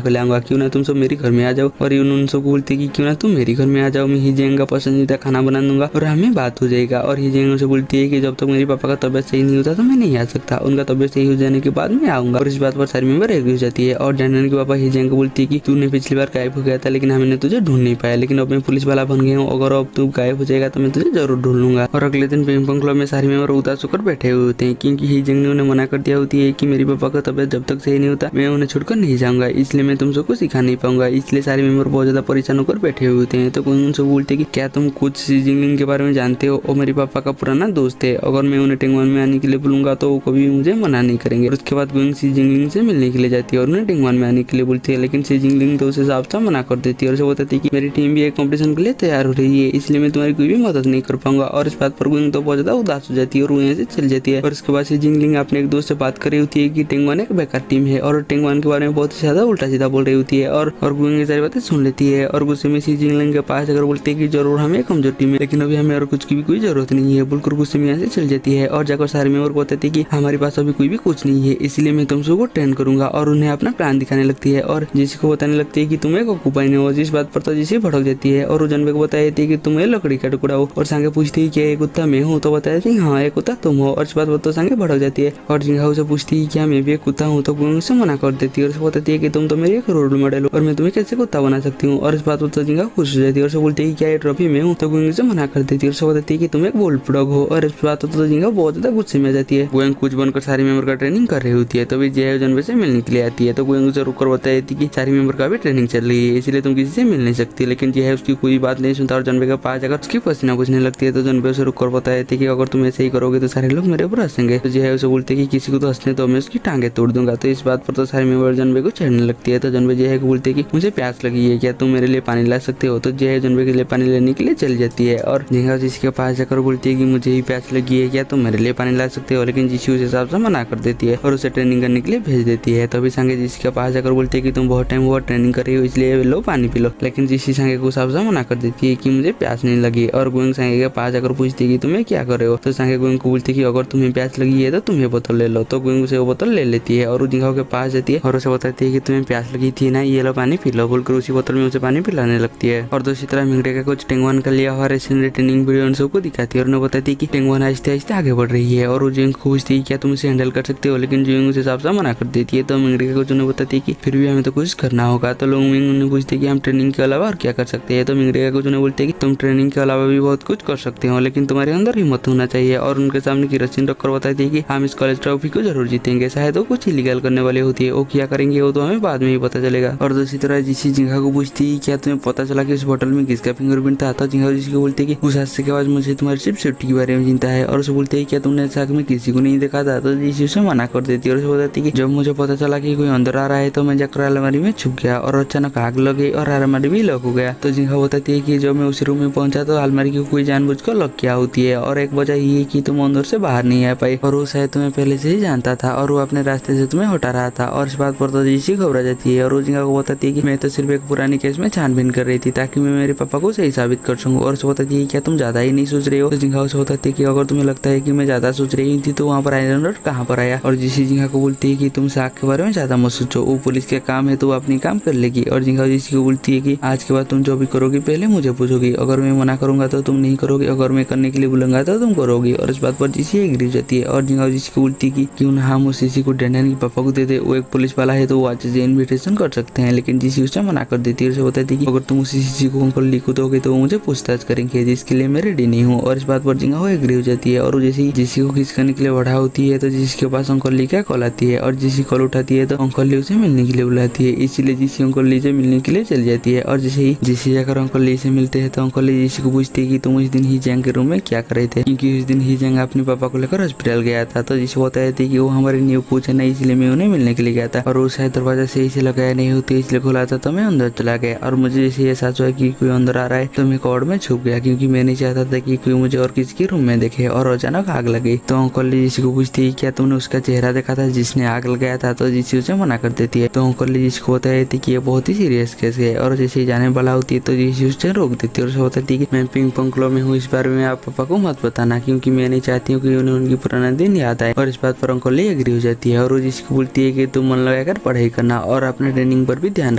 खिलाऊंगा, क्यों ना तुम सब मेरे घर में आ जाओ। और यून उन सबको बोलती है कि क्यों ना तुम मेरे घर में आ जाओ, मैं हिजियांग का पसंदीदा खाना बना दूंगा और हमें बात हो जाएगा। और हिजियांग उनसे बोलती है कि जब तक मेरे पापा का तबियत सही नहीं होता तो मैं नहीं आ सकता, उनका तबियत सही हो जाने के बाद मैं आऊंगा। और इस बात पर सारी मेंबर एग्री हो जाती है। और डैनियल के पापा हिजियांग को बोलती है कि तूने पिछली बार गायब हो गया था लेकिन हमने तुझे ढूंढ नहीं पाया, लेकिन अब मैं पुलिस वाला बन गया हूँ, अगर अब तू गायब हो जाएगा तो मैं तुझे जरूर ढूंढ लूंगा। और अगले दिन पिंग पोंग क्लब में सारे मेंबर उदास होकर बैठे हुए होते हैं क्योंकि हिजियांग ने उन्हें मना कर दिया होती है कि मेरे पापा का तबियत जब तक सही नहीं होता मैं उन्हें छोड़कर नहीं जाऊंगा, इसलिए मैं तुम सबको सिखा नहीं पाऊंगा। इसलिए सारे मेंबर बहुत ज्यादा परेशान होकर बैठे हुए होते हैं। तो कोई उनसे बोलते कि क्या तुम कुछ शी जिंगलिंग के बारे में जानते हो, और मेरे पापा का पुराना दोस्त है, अगर मैं उन्हें टेंगवान में आने के लिए बोलूंगा तो वो कभी मुझे मना नहीं करेंगे। और उसके बाद गोइंग शी जिंगलिंग से मिलने के लिए जाती है और उन्हें टेंगवान में आने के लिए बोलती है, लेकिन शी जिंगलिंग तो उसे साफ साफ मना कर देती है और उसे बताती है कि मेरी टीम भी एक कॉम्पिटिशन के लिए तैयार हो रही है, इसलिए मैं तुम्हारी कोई भी मदद नहीं कर पाऊंगा। और इस बात पर गोइंग तो बहुत ज्यादा उदास हो जाती है और वो यहाँ से चल जाती है। और उसके बाद शी जिंगलिंग अपने एक दोस्त से बात कर रही होती है कि टेंगवान एक बेकार टीम है और टेंगवान के बारे में बहुत ज्यादा उल्टा सीधा बोल रही होती है। और गोइंग ये सारी बातें सुन लेती है और गुस्से में शी जिंगलिंग के पास अगर बोलती है कि जरूर हमें कमजोर टीम है लेकिन अभी हमें और कुछ की भी कोई जरूरत नहीं है, बोलकर गुस्से में यहाँ से चल जाती है। और जाकर सारे मेंबर को बताती है कि हमारे पास अभी कोई भी कुछ नहीं है, इसलिए मैं तुम सबको ट्रेन करूंगा। और उन्हें अपना प्लान दिखाने लगती है और जिसी को बताने लगती है कि तुम एक ऑक्यूपाइन हो। जिस बात पर तो जिसे भड़क जाती है और वो जनबे को बताती है कि तुम लकड़ी का टुकड़ा हो। और सांगे पूछती है कि ये कुत्ता मैं हूँ, तो बताती है हाँ एक कुत्ता तुम हो। और इस बात पर तो सांगे भड़क जाती है और जिंगाओ से पूछती है क्या मैं भी एक कुत्ता हूँ, तो गोइंग से मना कर देती है और बताती है कि तुम तो मेरी एक रोल मॉडल हो और मैं तुम्हें कैसे कुत्ता बना सकती हूँ। और इस बात पर तो जिंगाओ खुश हो जाती है और बोलती है क्या ये ट्रॉफी में हूँ, तो गोइंग से मना कर देती है और बताती है कि तुम एक बुल डॉग हो। और इस बात पर तो जिंगाओ बहुत ज्यादा गुस्से में जाती है। गोइंग कुछ बनकर सारे मेंबर का ट्रेनिंग कर रही होती है, तभी जय जनबे से मिलने के लिए आती है। तो गोइंग उसे रुककर बताती है कि सारी मेंबर का भी ट्रेनिंग चल रही है, इसलिए तुम किसी से मिल नहीं सकती। लेकिन जय उसकी कोई बात नहीं सुनता और जनबे के पास जाकर उसकी पसीना पूछने लगती है। तो जनबे उसे रुककर बताती है कि अगर तुम ऐसे ही करोगे तो सारे लोग मेरे ऊपर हंसेंगे। तो जय उसे बोलते कि किसी को तो हंसने तो मैं उसकी टांगे तोड़ दूंगा। तो इस बात पर तो सारे मेंबर जनबे को छेड़ने लगती है। तो जनबे जय को बोलते कि मुझे प्यास लगी है, क्या तुम मेरे लिए पानी ला सकते हो। तो जय जनबे के लिए पानी लेने के लिए चल जाती है और जिंगा जिसके पास जाकर बोलती है कि मुझे ही प्यास लगी है, क्या तुम मेरे लिए पानी ला सकते हो। लेकिन जिसी उस हिसाब से मना कर देती है और उसे ट्रेनिंग करने के लिए भेज देती है। तभी सांगे जिसी के पास जाकर बोलती है कि तुम बहुत टाइम हुआ ट्रेनिंग कर रही हो, इसलिए लो पानी पी लो। लेकिन जिसी सांगे को साफ साफ मना कर देती है कि मुझे प्यास नहीं लगी। और गोइंग सांगे के पास जाकर पूछती है कि तुम्हें क्या कर रहे हो। तो सांगे गोइंग को बोलती है कि अगर तुम्हें प्यास लगी है तो तुम ये बोतल ले लो। तो गोइंग उसे वो बोतल ले लेती है और जिंगाओ के पास जाती है और उसे बताती है कि तुम्हें प्यास लगी थी ना, ये लो पानी पी लो, बोलकर उसी बोतल में उसे पानी पिलाने लगती है। और दूसरी तरह मिंगड़े का कुछ टेंगवान का लिया हुआ रेसिडेंट ट्रेनिंग वीडियो उन सबको दिखाती है और उन्हें बताती है कि टेंगवान आहिस्ते आहिस्ते आगे बढ़ रही है। और वो जिंग को पूछती है क्या तुम इसे हैंडल कर सकते हो, लेकिन जिंग उस हिसाब से मना कर देती है। तो मिंगड़े का कुछ उन्हें बताती है कि फिर भी हमें तो कुछ करना होगा। तो लोग मिंग उन्हें पूछते हैं कि हम ट्रेनिंग के अलावा और क्या कर सकते हैं। तो मिंगड़े का कुछ उन्हें बोलते हैं कि तुम ट्रेनिंग के अलावा भी बहुत कुछ कर सकते हो, लेकिन तुम्हारे अंदर हिम्मत होना चाहिए। और उनके सामने की रस्सी रखकर बताती है कि हम इस कॉलेज ट्रॉफी को जरूर जीतेंगे, शायद वो कुछ इलीगल करने वाली होती है, वो क्या करेंगे वो तो हमें बाद में ही पता चलेगा। और दूसरी तरह जिसी जिंगा को पूछती है क्या तुम्हें पता चला कि उस बोतल में किसका फिंगरप्रिंट था। तो जिंगा जिसी को बोलते हैं कि उस हादसे के बाद मुझे तुम्हारी सिर्फ सेफ्टी के बारे में चिंता है। और उसे बोलते हैं क्या तुमने ऐसा में किसी को नहीं देखा था। तो जिसी उसे मना कर देती है और उसे बताती है कि जब मुझे पता चला कि कोई अंदर आ रहा है तो मैं जाकर अलमारी में छुप गया और अचानक आग लग गई और अलमारी भी लॉक हो गया। तो जिंगा बताती है कि जब मैं उस रूम में पहुंचा तो अलमारी की कोई जानबूझकर लॉक किया होती है और एक वजह ये है कि तुम अंदर से बाहर नहीं आ पाई और वो शायद तुम्हें पहले से ही जानता था और वो अपने रास्ते से तुम्हें हटा रहा था। और इस बात पर तो जिसी घबरा जाती है और वो जिंगा को बताती है कि मैं तो सिर्फ एक पुरानी केस में छानबीन कर रही थी ताकि मैं मेरे पापा को सही साबित कर सकूं। और उसे बताती है क्या तुम ज्यादा ही नहीं सोच रहे हो। तो जिंगा उसे बताती है कि अगर तुम्हें लगता है कि मैं ज्यादा सोच रही थी तो वहाँ पर आयरन रोड कहाँ पर आया। और जिसी जिंगा को बोलती है कि तुम साग के बारे में ज्यादा मत सोचो, वो पुलिस का काम है तो वो अपनी काम कर लेगी। और जिंगा जिसी को बोलती है कि आज के बाद तुम जो भी करोगी पहले मुझे पूछोगी, अगर मैं मना करूंगा तो तुम नहीं करोगे, अगर मैं करने के लिए बोलूंगा तो तुम करोगी। और इस बात पर जिसी एग्री हो जाती है और जिंगा जिसी को बोलती है कि क्यों ना हम उस जिसी को डैनियल के पापा को दे दे, वो एक पुलिस वाला है तो वो आज से इन्विटेशन कर सकते हैं। लेकिन जिसी उसे मना कर देती है, उसे बताती है कि अगर तुम उसी जिसी को अंकल लिखो दोगे तो वो मुझे पूछताछ करेंगे जिसके लिए मैं रेडी नहीं हूँ। और इस बात पर जिंगा वो एग्री हो जाती है और जैसे जिसी को किस करने के लिए बढ़ा होती है तो जिसके पास अंकल ली क्या कॉल आती है और जिसी कॉल उठाती है तो अंकल ली उसे मिलने के लिए बुलाती है, इसीलिए जिसी अंकल ली से मिलने के लिए चल जाती है। और जैसे ही जिसी जाकर अंकल ली से मिलते हैं तो अंकल ली जिसी को पूछती है कि तुम उस दिन ही जंग के रूम में क्या कर रहे थे, क्योंकि उस दिन ही जंग अपने पापा को लेकर हॉस्पिटल गया था। तो जिसे बताया था कि वो हमारे न्यू कोच है ना, इसलिए मैं उन्हें मिलने के लिए गया था और वो शायद दरवाजा सही से लगाया नहीं होती इसलिए खोला था तो मैं अंदर चला गया और मुझे जैसे एहसास हुआ कि कोई अंदर आ रहा है तो मैं कॉर्ड में छुप गया क्योंकि मैं नहीं चाहता था कि कोई मुझे और किसी के रूम में देखे। और अचानक आग लगी तो अंकल जिसी को पूछती क्या तुमने उसका चेहरा देखा था जिसने आग लगाया था, तो जिसी उसे मना कर देती है। तो अंकल जिसको बताई थी कि ये बहुत ही सीरियस केस है और जैसे ही जाने वाला होती है तो जिसी उसे रोक देती है और उसे बताती है कि मैं पिंग पोंग क्लब में हूँ, इस बारे में आप पापा को मत बताना क्योंकि मैं नहीं चाहती हूँ कि उन्हें उनकी पुराना दिन याद आए। और इस बात पर अंकल एग्री हो जाती है और वो जिसको बोलती है कि तुम मन लगाकर पढ़ाई करना और अपने ट्रेनिंग पर भी ध्यान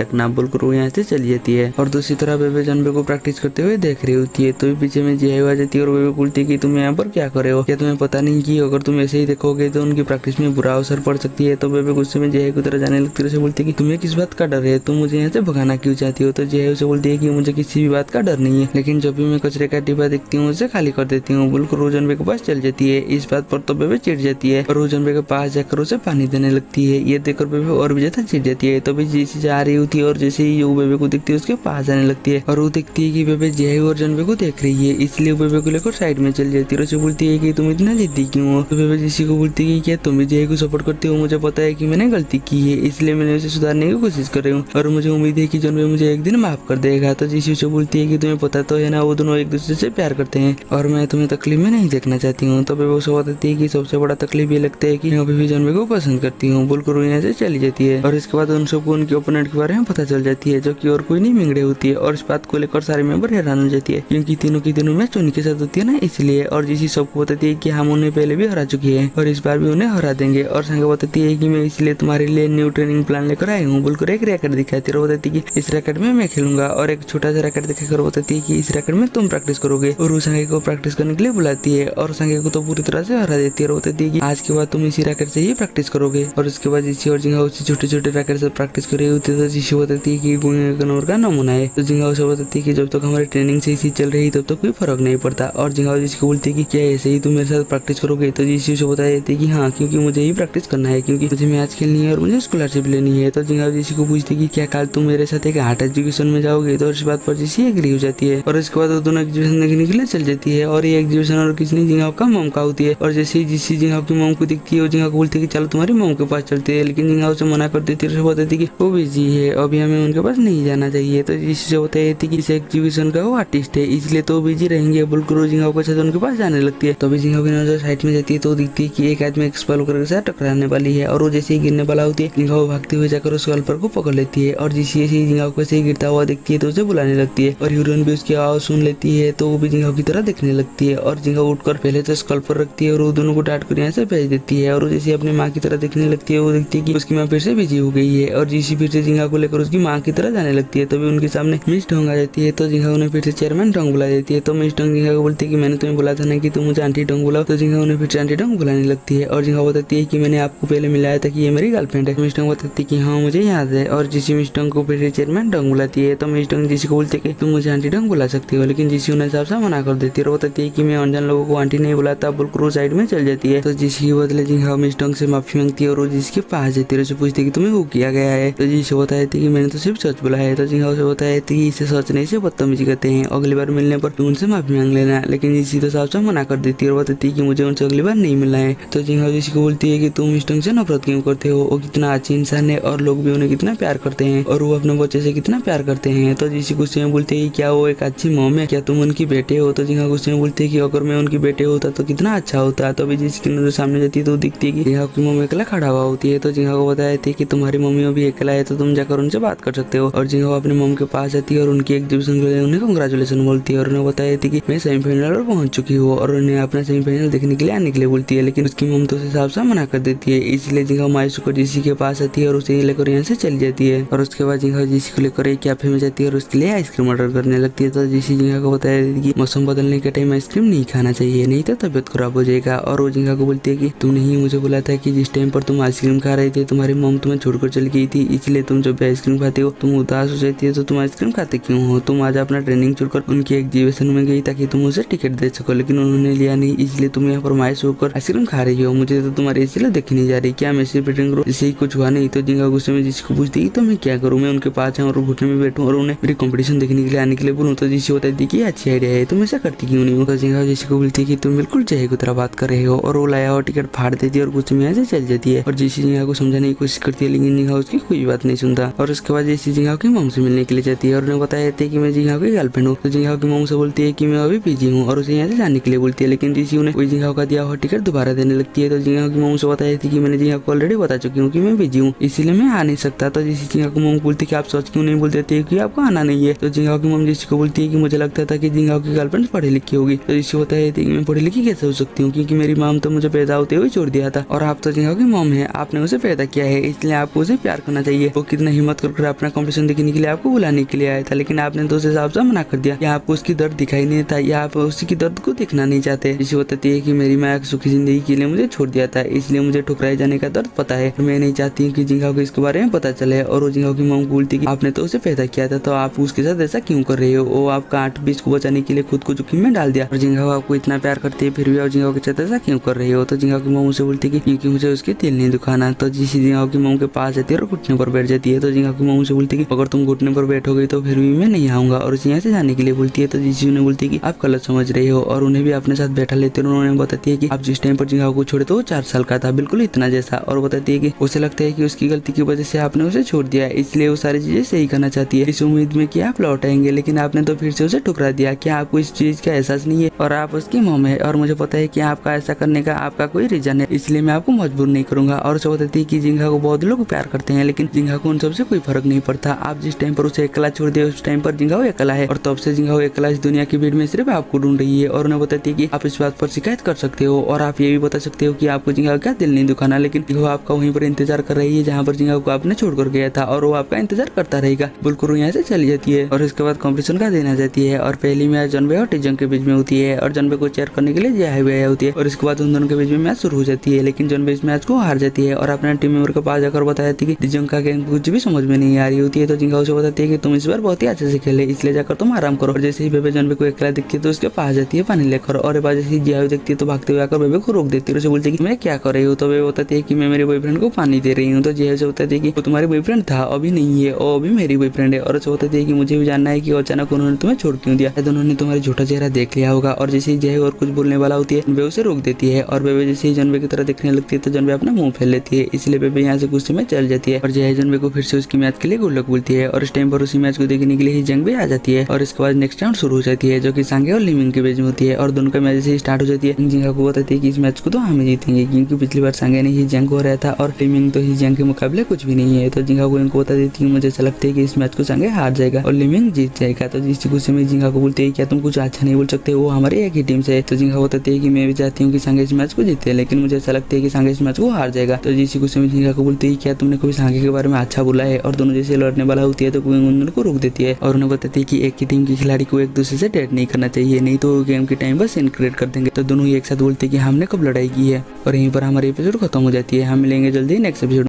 रखना बोलकर वो यहाँ से चली जाती है। और दूसरी तरह बेबे जानबे को प्रैक्टिस करते हुए देख रही होती है तो पीछे में जिया आ जाती है और बेबे बोलती है कि तुम यहाँ पर क्या कर रहे हो, क्या तुम्हें पता नहीं कि अगर तुम ऐसे ही देखोगे तो उनकी प्रैक्टिस में बुरा असर पड़ सकती है। तो बेबे गुस्से में जिया की तरह जाने लगती है, उसे बोलती है कि तुम्हें किस बात का डर है, तुम मुझे यहाँ से भगाना क्यों चाहती हो। तो जिया उसे बोलती है कि मुझे किसी भी बात का डर नहीं है, लेकिन जब भी मैं कचरे का डिब्बा देखती हूँ उसे खाली कर देती हूँ बोलकर वो जानबे के पास चल जाती है। इस बात पर तो बेबे चिढ़ जाती है और वो जानबे के पास जाकर उसे पानी देने लगती है। ये देखकर बेबे और भी ज्यादा चिढ़ जाती है। तो जैसे जा रही होती है और जैसे ही वो बेबे को देखती है उसके पास जाने लगती है और वो देखती है कि बेबे जिया और जानबे को देख रही है, इसलिए वो बेबे को लेकर साइड में चल जाती है और उसे बोलती है कि तुम इतना जिद्दी क्यों हो। तो बेबे जिसी को बोलती है कि क्या तुम भी जिया को सपोर्ट करते हो, मुझे पता है कि मैंने गलती की है इसलिए मैंने उसे सुधारने की कोशिश कर रही हूँ और मुझे उम्मीद है कि जानबे मुझे एक दिन माफ कर देगा। तो जिसी उसे बोलती है कि तुम्हें पता तो है ना वो दोनों एक दूसरे से प्यार करते हैं और मैं तुम्हें तकलीफ में नहीं देखना चाहती हूँ। तो बेबे उसे बताती है कि सबसे बड़ा तकलीफ ये लगता है कि मैं अभी भी जानबे को पसंद करती हूँ बोलकर वो यहाँ से चली जाती है। और इसके बाद उन सबको उनके ओपोनेंट के बारे में पता चल जाती है जो कि और कोई नहीं मिंगड़े होती है और इस बात को लेकर सारे मेंबर हैरान हो जाती है क्योंकि तीनों की तीनों मैच उन्हीं के साथ होती है ना इसलिए। और जिसी सबको बताती है कि हम उन्हें पहले भी हरा चुकी है और इस बार भी उन्हें हरा देंगे और संग बताती है कि मैं इसलिए तुम्हारे लिए न्यू ट्रेनिंग प्लान लेकर आई हूँ बोलकर एक रैकेट दिखाती है और बताती है कि इस रैकेट में मैं खेलूंगा और एक छोटा सा रैकेट दिखाकर बताती है कि इस रैकेट में तुम प्रैक्टिस करोगे और वो संगे को प्रैक्टिस करने के लिए बुलाती है और संगे को तो पूरी तरह से हरा देती है और बताती है कि आज के बाद तुम इसी रैकेट से ही प्रैक्टिस करोगे। और उसके बाद जिसी और जिंगा उसी छोटे छोटे रैकेट से प्रैक्टिस कर रही होती है तो जिसी बताती है कि गुंगा का नमूना है। तो जिंगा उसे बताती है कि जब तक हमारी ट्रेनिंग से इसी चल रही तब तक कोई फर्क नहीं पड़ता। और जिंगा जिसको बोलती है कि क्या ऐसे ही तुम मेरे साथ प्रैक्टिस करोगे, तो जिसी उसे बता देती है कि हाँ क्योंकि मुझे ही प्रैक्टिस करना है क्योंकि मुझे मैच खेलनी है और मुझे स्कॉलरशिप लेनी है। तो जिंगा जिसी को पूछती है कि क्या कल तुम मेरे साथ एक आर्ट एजुकेशन में जाओगे, तो इस बात पर जिसी एग्री हो जाती है और इसके बाद वो दोनों एग्जीबिशन देखने के लिए चल जाती है। और ये एग्जीबिशन और किसी जिंगा का मॉम का होती है और जैसे ही जिसी जिंगा की मॉम को दिखती है वो जिंगा को बोलती है कि चलो तुम्हारी मॉम के पास चलते हैं, लेकिन जिंगा उसे मना कर देती है। उसे बताती है कि वो बिजी है अभी हमें उनके पास नहीं जाना चाहिए। तो जिससे बताई थी कि इस एग्जीबिशन का वो आर्टिस्ट है इसलिए तो बिजी रहेंगे बोलकर वो जिंगा के साथ उनके पास जाने लगती है। तो अभी जिंगा की नजर साइड में जाती है तो दिखती है कि एक आदमी एक स्कॉलपर के साथ टकराने वाली है और वो जैसे ही गिरने वाला होती है जिंगा वो भागते हुए जाकर उस स्कॉलपर को पकड़ लेती है और जैसे ही जिंगा को से गिरता हुआ दिखती है तो उसे बुलाने लगती है और हीरोइन भी उसकी आवाज सुन लेती है तो वो भी जिंगा की तरह दिखने लगती है और जिंगा उठकर पहले तो स्कॉलपर रखती है और वो दोनों को डांट कर यहाँ से भेज देती है। और जैसे अपनी माँ की तरह दिखने लगती है वो देखती है कि उसकी माँ फिर से बिजी हो गई है और जिसी फिर से जिंगा को लेकर उसकी माँ की तरह जाने लगती है। तभी उनके सामने मिस डोंग आ जाती है तो जिंगा उन्हें फिर से चेयरमैन डोंग बुला देती है। तो मिस डोंग जिंगा को बोलती है कि मैंने तुम्हें बोला था ना कि तुम मुझे आंटी डोंग बुलाओ। तो जिंगा उन्हें फिर से आंटी डोंग बुलाने लगती है और जिंगा बताती है कि मैंने आपको पहले मिलाया था कि ये मेरी गर्लफ्रेंड है। मिस डोंग बताती है कि हाँ मुझे याद है और जिसी मिस डोंग को फिर से चेयरमैन डोंग बुलाती है। तो मिस डोंग जिसी को बोलती है कि तुम मुझे आंटी डोंग बुला सकती हो, लेकिन जिसी उन्हें साफ साफ मना कर देती है और बताती है कि मैं अनजान लोगों को आंटी नहीं बुलाता बोलकर साइड में चल जाती है। तो जिसी के बदले जिंगा मिस डोंग से माफी मांगती है और वो जिसके पास जाती है उसे पूछती है कि तुम्हें वो किया गया है। तो जिसे बताती है कि मैंने तो सिर्फ सच बोला है। तो जिंगा उसे बताती है कि इसे सच नहीं से बदतमीजी करते हैं, अगली बार मिलने पर तुम उनसे माफी मांग लेना। लेकिन जिसी तो साफ साफ मना कर देती है और बताती है कि मुझे उनसे अगली बार नहीं मिलना है। तो जिंगा जिसी को बोलती है कि तुम मिस डोंग से नफरत क्यों करते हो, वो कितना अच्छी इंसान है और लोग भी उन्हें कितना प्यार करते हैं और वो अपने बच्चे से कितना प्यार करते हैं। तो जिसी गुस्से में बोलती है क्या वो एक अच्छी मॉम है, क्या तुम उनकी बेटे हो। तो जिंगा गुस्से में बोलती है कि अगर मैं उनकी बेटे होता तो कितना अच्छा होता। तो अभी जिसकी नजर सामने जाती है तो दिखती है कि जिंगा की मम्मी अकेला खड़ा हुआ होती है। तो जिंगा को बताया थी कि तुम्हारी मम्मी अभी अकेला है तो तुम जाकर उनसे बात कर सकते हो। और जिंगा अपनी मम्मी के पास जाती है और उनकी एग्जीबिशन के लिए उन्हें कंग्रेचुलेशन बोलती है और उन्हें बताया थी कि मैं सेमीफाइनल पर पहुंच चुकी हूँ और उन्हें अपना सेमीफाइनल देखने के लिए आने के लिए बोलती है, लेकिन उसकी मम्मी तो उसे साफ साफ मना कर देती है। इसलिए जिंगा मायूस होकर जिसी के पास आती है और उसे लेकर यहाँ से चली जाती है। और उसके बाद जिंगा जिसी को लेकर एक कैफे में जाती है और उसके लिए आइसक्रीम ऑर्डर करने लगती है। तो जिसी जिंगा को बताया कि मौसम बदलने के टाइम आइसक्रीम नहीं खाना चाहिए, नहीं तो तबियत खराब हो जाएगा। और वो जिंगा को बोलती है कि तुमने ही मुझे बोला था कि जिस टाइम पर तुम आइसक्रीम खा रहे थे तुम्हारी मॉम तुम्हें छोड़कर चली गई थी, इसलिए तुम जब भी आइसक्रीम खाते हो तुम उदास हो जाती है। तो तुम आइसक्रीम खाते क्यों हो? तुम आज अपना ट्रेनिंग छोड़कर उनकी एग्जीबिशन में गई ताकि तुम उसे टिकट दे सको, लेकिन उन्होंने लिया नहीं, इसलिए तुम यहाँ पर मायूस होकर आइसक्रीम खा रही हो। मुझे तो तुम्हारी इसलिए देखी नहीं जा रही, क्या मैं सिर्फ प्रेटिंग करूँ जिससे ही कुछ हुआ नहीं। तो जिंगा गुस्से में जिसको पूछती तो मैं क्या करूँ, मैं उनके पास जाऊँ और घुटने में बैठूँ और उन्हें मेरी कॉम्पिटिशन देखने के लिए आने के लिए बोलूँ। तो जिसे बताती कि अच्छी आइडिया है, तुम ऐसा करती क्यों नहीं हो। तो जिंगा जिसको बोलती कि तुम बिल्कुल जय की तरह बात कर रहे हो और वो लाया हुआ टिकट फाड़ देती है और गुस्से में यहाँ से चल जाती है। और जिसी जिंगा को समझाने की कोशिश करती है लेकिन जिंगा उसकी कोई बात नहीं सुनता। और उसके बाद जैसी जिंगाओ की मॉम से मिलने के लिए जाती है और उन्हें बताया जाता है कि मैं जिंगाओ की गर्लफ्रेंड हूँ। तो जिंगाओ की मॉम से बोलती है कि मैं अभी पीजी हूँ और उसे यहाँ से जाने के लिए बोलती है, लेकिन जिसी उन्हें वही जिंगाओ का दिया हुआ टिकट दोबारा देने लगती है। तो जिंगाओ की मॉम से बताया थी कि मैंने जिंगाओ को ऑलरेडी बता चुकी हूँ कि मैं बिजी हूँ, इसीलिए मैं आ नहीं सकता। तो जिसी जिंगाओ की मॉम बोलती है कि आप सच क्यों नहीं बोलते थे कि आपको आना नहीं है। तो जिंगाओ की मॉम जिसी को बोलती है कि मुझे लगता था कि जिंगाओ की गर्लफ्रेंड पढ़ी लिखी होगी। तो जिसी होता है कि मैं पढ़ी लिखी कैसे हो सकती हूँ, क्योंकि मेरी मॉम तो मुझे पैदा होते हुए छोड़ दिया था और आप तो जिंगाओ की मॉम है, आपने उसे पैदा किया है, इसलिए आपको उसे प्यार करना चाहिए। वो कितना हिम्मत कर अपना कॉम्पिटिशन देखने के लिए आपको बुलाने के लिए आया था, लेकिन आपने तो उसे साफ साफ मना कर दिया कि आपको उसकी दर्द दिखाई नहीं था या आप उसकी दर्द को देखना नहीं चाहते। जिसे बताती है कि मेरी माँ सुखी जिंदगी के लिए मुझे छोड़ दिया था, इसलिए मुझे ठुकराए जाने का दर्द पता है। मैं नहीं चाहती कि जिंगाओ को इसके बारे में पता चले। और वो जिंगाओ की मॉम बोलती कि आपने तो उसे पैदा किया था, तो आप उसके साथ ऐसा क्यों कर रहे हो। वो आपका 8 बीस को बचाने के लिए खुद को जोखिम में डाल दिया और जिंगाओ आपको इतना प्यार करती है, फिर भी आप जिंगाओ के साथ ऐसा क्यों कर रहे हो। तो जिंगाओ की मॉम उसे बोलती है कि क्योंकि मुझे उसके दिल नहीं दुखाना। तो जिसी जिंगाओ की मॉम के पास जाती है और घुटने पर बैठ जाती है। तो जिंगाओ की मॉम से बोलती है कि अगर तुम घुटने पर बैठोगे तो फिर भी मैं नहीं आऊंगा और उसे यहाँ से जाने के लिए बोलती है। तो जिसी उन्हें बोलती है कि आप गलत समझ रहे हो और उन्हें भी अपने साथ बैठा लेते हैं। उन्होंने बताती है कि आप जिस टाइम पर जिंगाओ को छोड़े तो वो 4 साल का था, बिल्कुल इतना जैसा। और बताती है कि उसे लगता है कि उसकी गलती की वजह से आपने उसे छोड़ दिया, इसलिए वो सारी चीजें सही करना चाहती है इस उम्मीद में कि आप लौट आएंगे, लेकिन आपने तो फिर से उसे ठुकरा दिया। क्या आपको इस चीज का एहसास नहीं है और आप उसकी मॉम है और मुझे पता है कि आपका ऐसा करने का आपका कोई रीजन है, इसलिए मैं आपको मजबूर नहीं करूंगा। और उसे बताती है कि जिंगाओ को बहुत लोग प्यार करते हैं, लेकिन जिंगाओ को उन सबसे कोई फर्क नहीं पड़ता। आप जिस टाइम पर उसे अकेला छोड़ दिए उस टाइम पर जिंगाओ अकेला है और तब से जिंगाओ अकेला इस दुनिया की भीड़ में सिर्फ आपको ढूंढ रही है। और उन्हें बताती है कि आप इस बात पर शिकायत कर सकते हो और आप ये भी बता सकते हो कि आपको जिंगाओ का दिल नहीं दुखाना, लेकिन वो आपका वहीं पर इंतजार कर रही है जहाँ पर जिंगाओ को आपने छोड़कर गया था और वो आपका इंतजार करता रहेगा। बोलकर यहाँ से चली जाती है और इसके बाद कॉम्पिटिशन का दिन आ जाती है और पहली मैच जनबे और टीजंग के बीच में होती है और जनबे को चेयर करने के लिए जया होती है और इसके बाद उन दोनों के बीच में मैच शुरू हो जाती है, लेकिन जनबे इस मैच को हार जाती है और अपने टीम मेंबर के पास जाकर बताती है कि टीजंग का गेम कुछ भी समझ में नहीं आ रही होती है। तो जिंगाओ से बताती है कि तुम इस बार बहुत ही अच्छे से खेले, इसलिए जाकर तुम आराम करो। और जैसे ही बेबे जनबे को अकेला दिखती है तो उसके पास जाती है पानी लेकर और जैसे ही जया देखती है तो भागते हुए आकर बेबे को रोक देती है। उसे बोलती है कि मैं क्या कर रही हूँ। तो बेबे बताती है कि मैं मेरे बॉयफ्रेंड को पानी दे रही हूँ। तो जया से बताती है कि वो तुम्हारे बॉयफ्रेंड था, अभी नहीं है, वो अभी मेरी बॉयफ्रेंड है। और उसे बताती है कि मुझे भी जानना है कि अचानक उन्होंने तुम्हें छोड़ क्यों दिया, उन्होंने तुम्हारा झूठा चेहरा देख लिया होगा। और जैसे ही जय और कुछ बोलने वाला होती है बेबे उसे रोक देती है और बेबे जैसे ही जनबे की तरह देखने लगती है तो जनबे अपना मुंह फैल लेती है, इसलिए बेबे यहाँ से गुस्से में चल जाती है और जय जनबे को फिर से उसकी मैच के लिए गुड लक बोलती है। और इस टाइम पर उसी मैच को देखने के लिए ही जंग भी आ जाती है और इसके बाद नेक्स्ट राउंड शुरू हो जाती है जो कि सांगे और लिमिंग के बीच में होती है और दोनों का मैच से स्टार्ट हो जाती है। जिंगा को बताती है कि इस मैच को तो हम जीतेंगे क्योंकि पिछली बार सांगे ने ही जंग हो रहा था और लिमिंग तो ही जंग के मुकाबले कुछ भी नहीं है। तो जिंगा को इनको बता देती है मुझे ऐसा लगता है कि इस मैच को सांगे हार जाएगा और लिमिंग जीत जाएगा। तो जिस गुस्से में जिंगा को बोलती है क्या तुम कुछ अच्छा नहीं बोल सकते, वो हमारे एक ही टीम से है। तो जिंगा बताती है कि मैं भी चाहती हूँ कि सांगे इस मैच को जीते, लेकिन मुझे ऐसा लगता है कि सांगे इस मैच को हार जाएगा। तो जिस गुस्से में जिंगा को बोलती है क्या तुमने कभी सांगे के बारे में अच्छा बोला है। और दोनों जैसे लड़ने वाला होती है तो उन को रोक देती है और उन्हें बताती है कि एक ही टीम के खिलाड़ी को एक दूसरे से डेट नहीं करना चाहिए, नहीं तो गेम के टाइम बस इनक्रेट कर देंगे। तो दोनों ही एक साथ बोलते हैं कि हमने कब लड़ाई की है और यहीं पर हमारी एपिसोड खत्म हो जाती है। हम मिलेंगे जल्दी नेक्स्ट एपिसोड।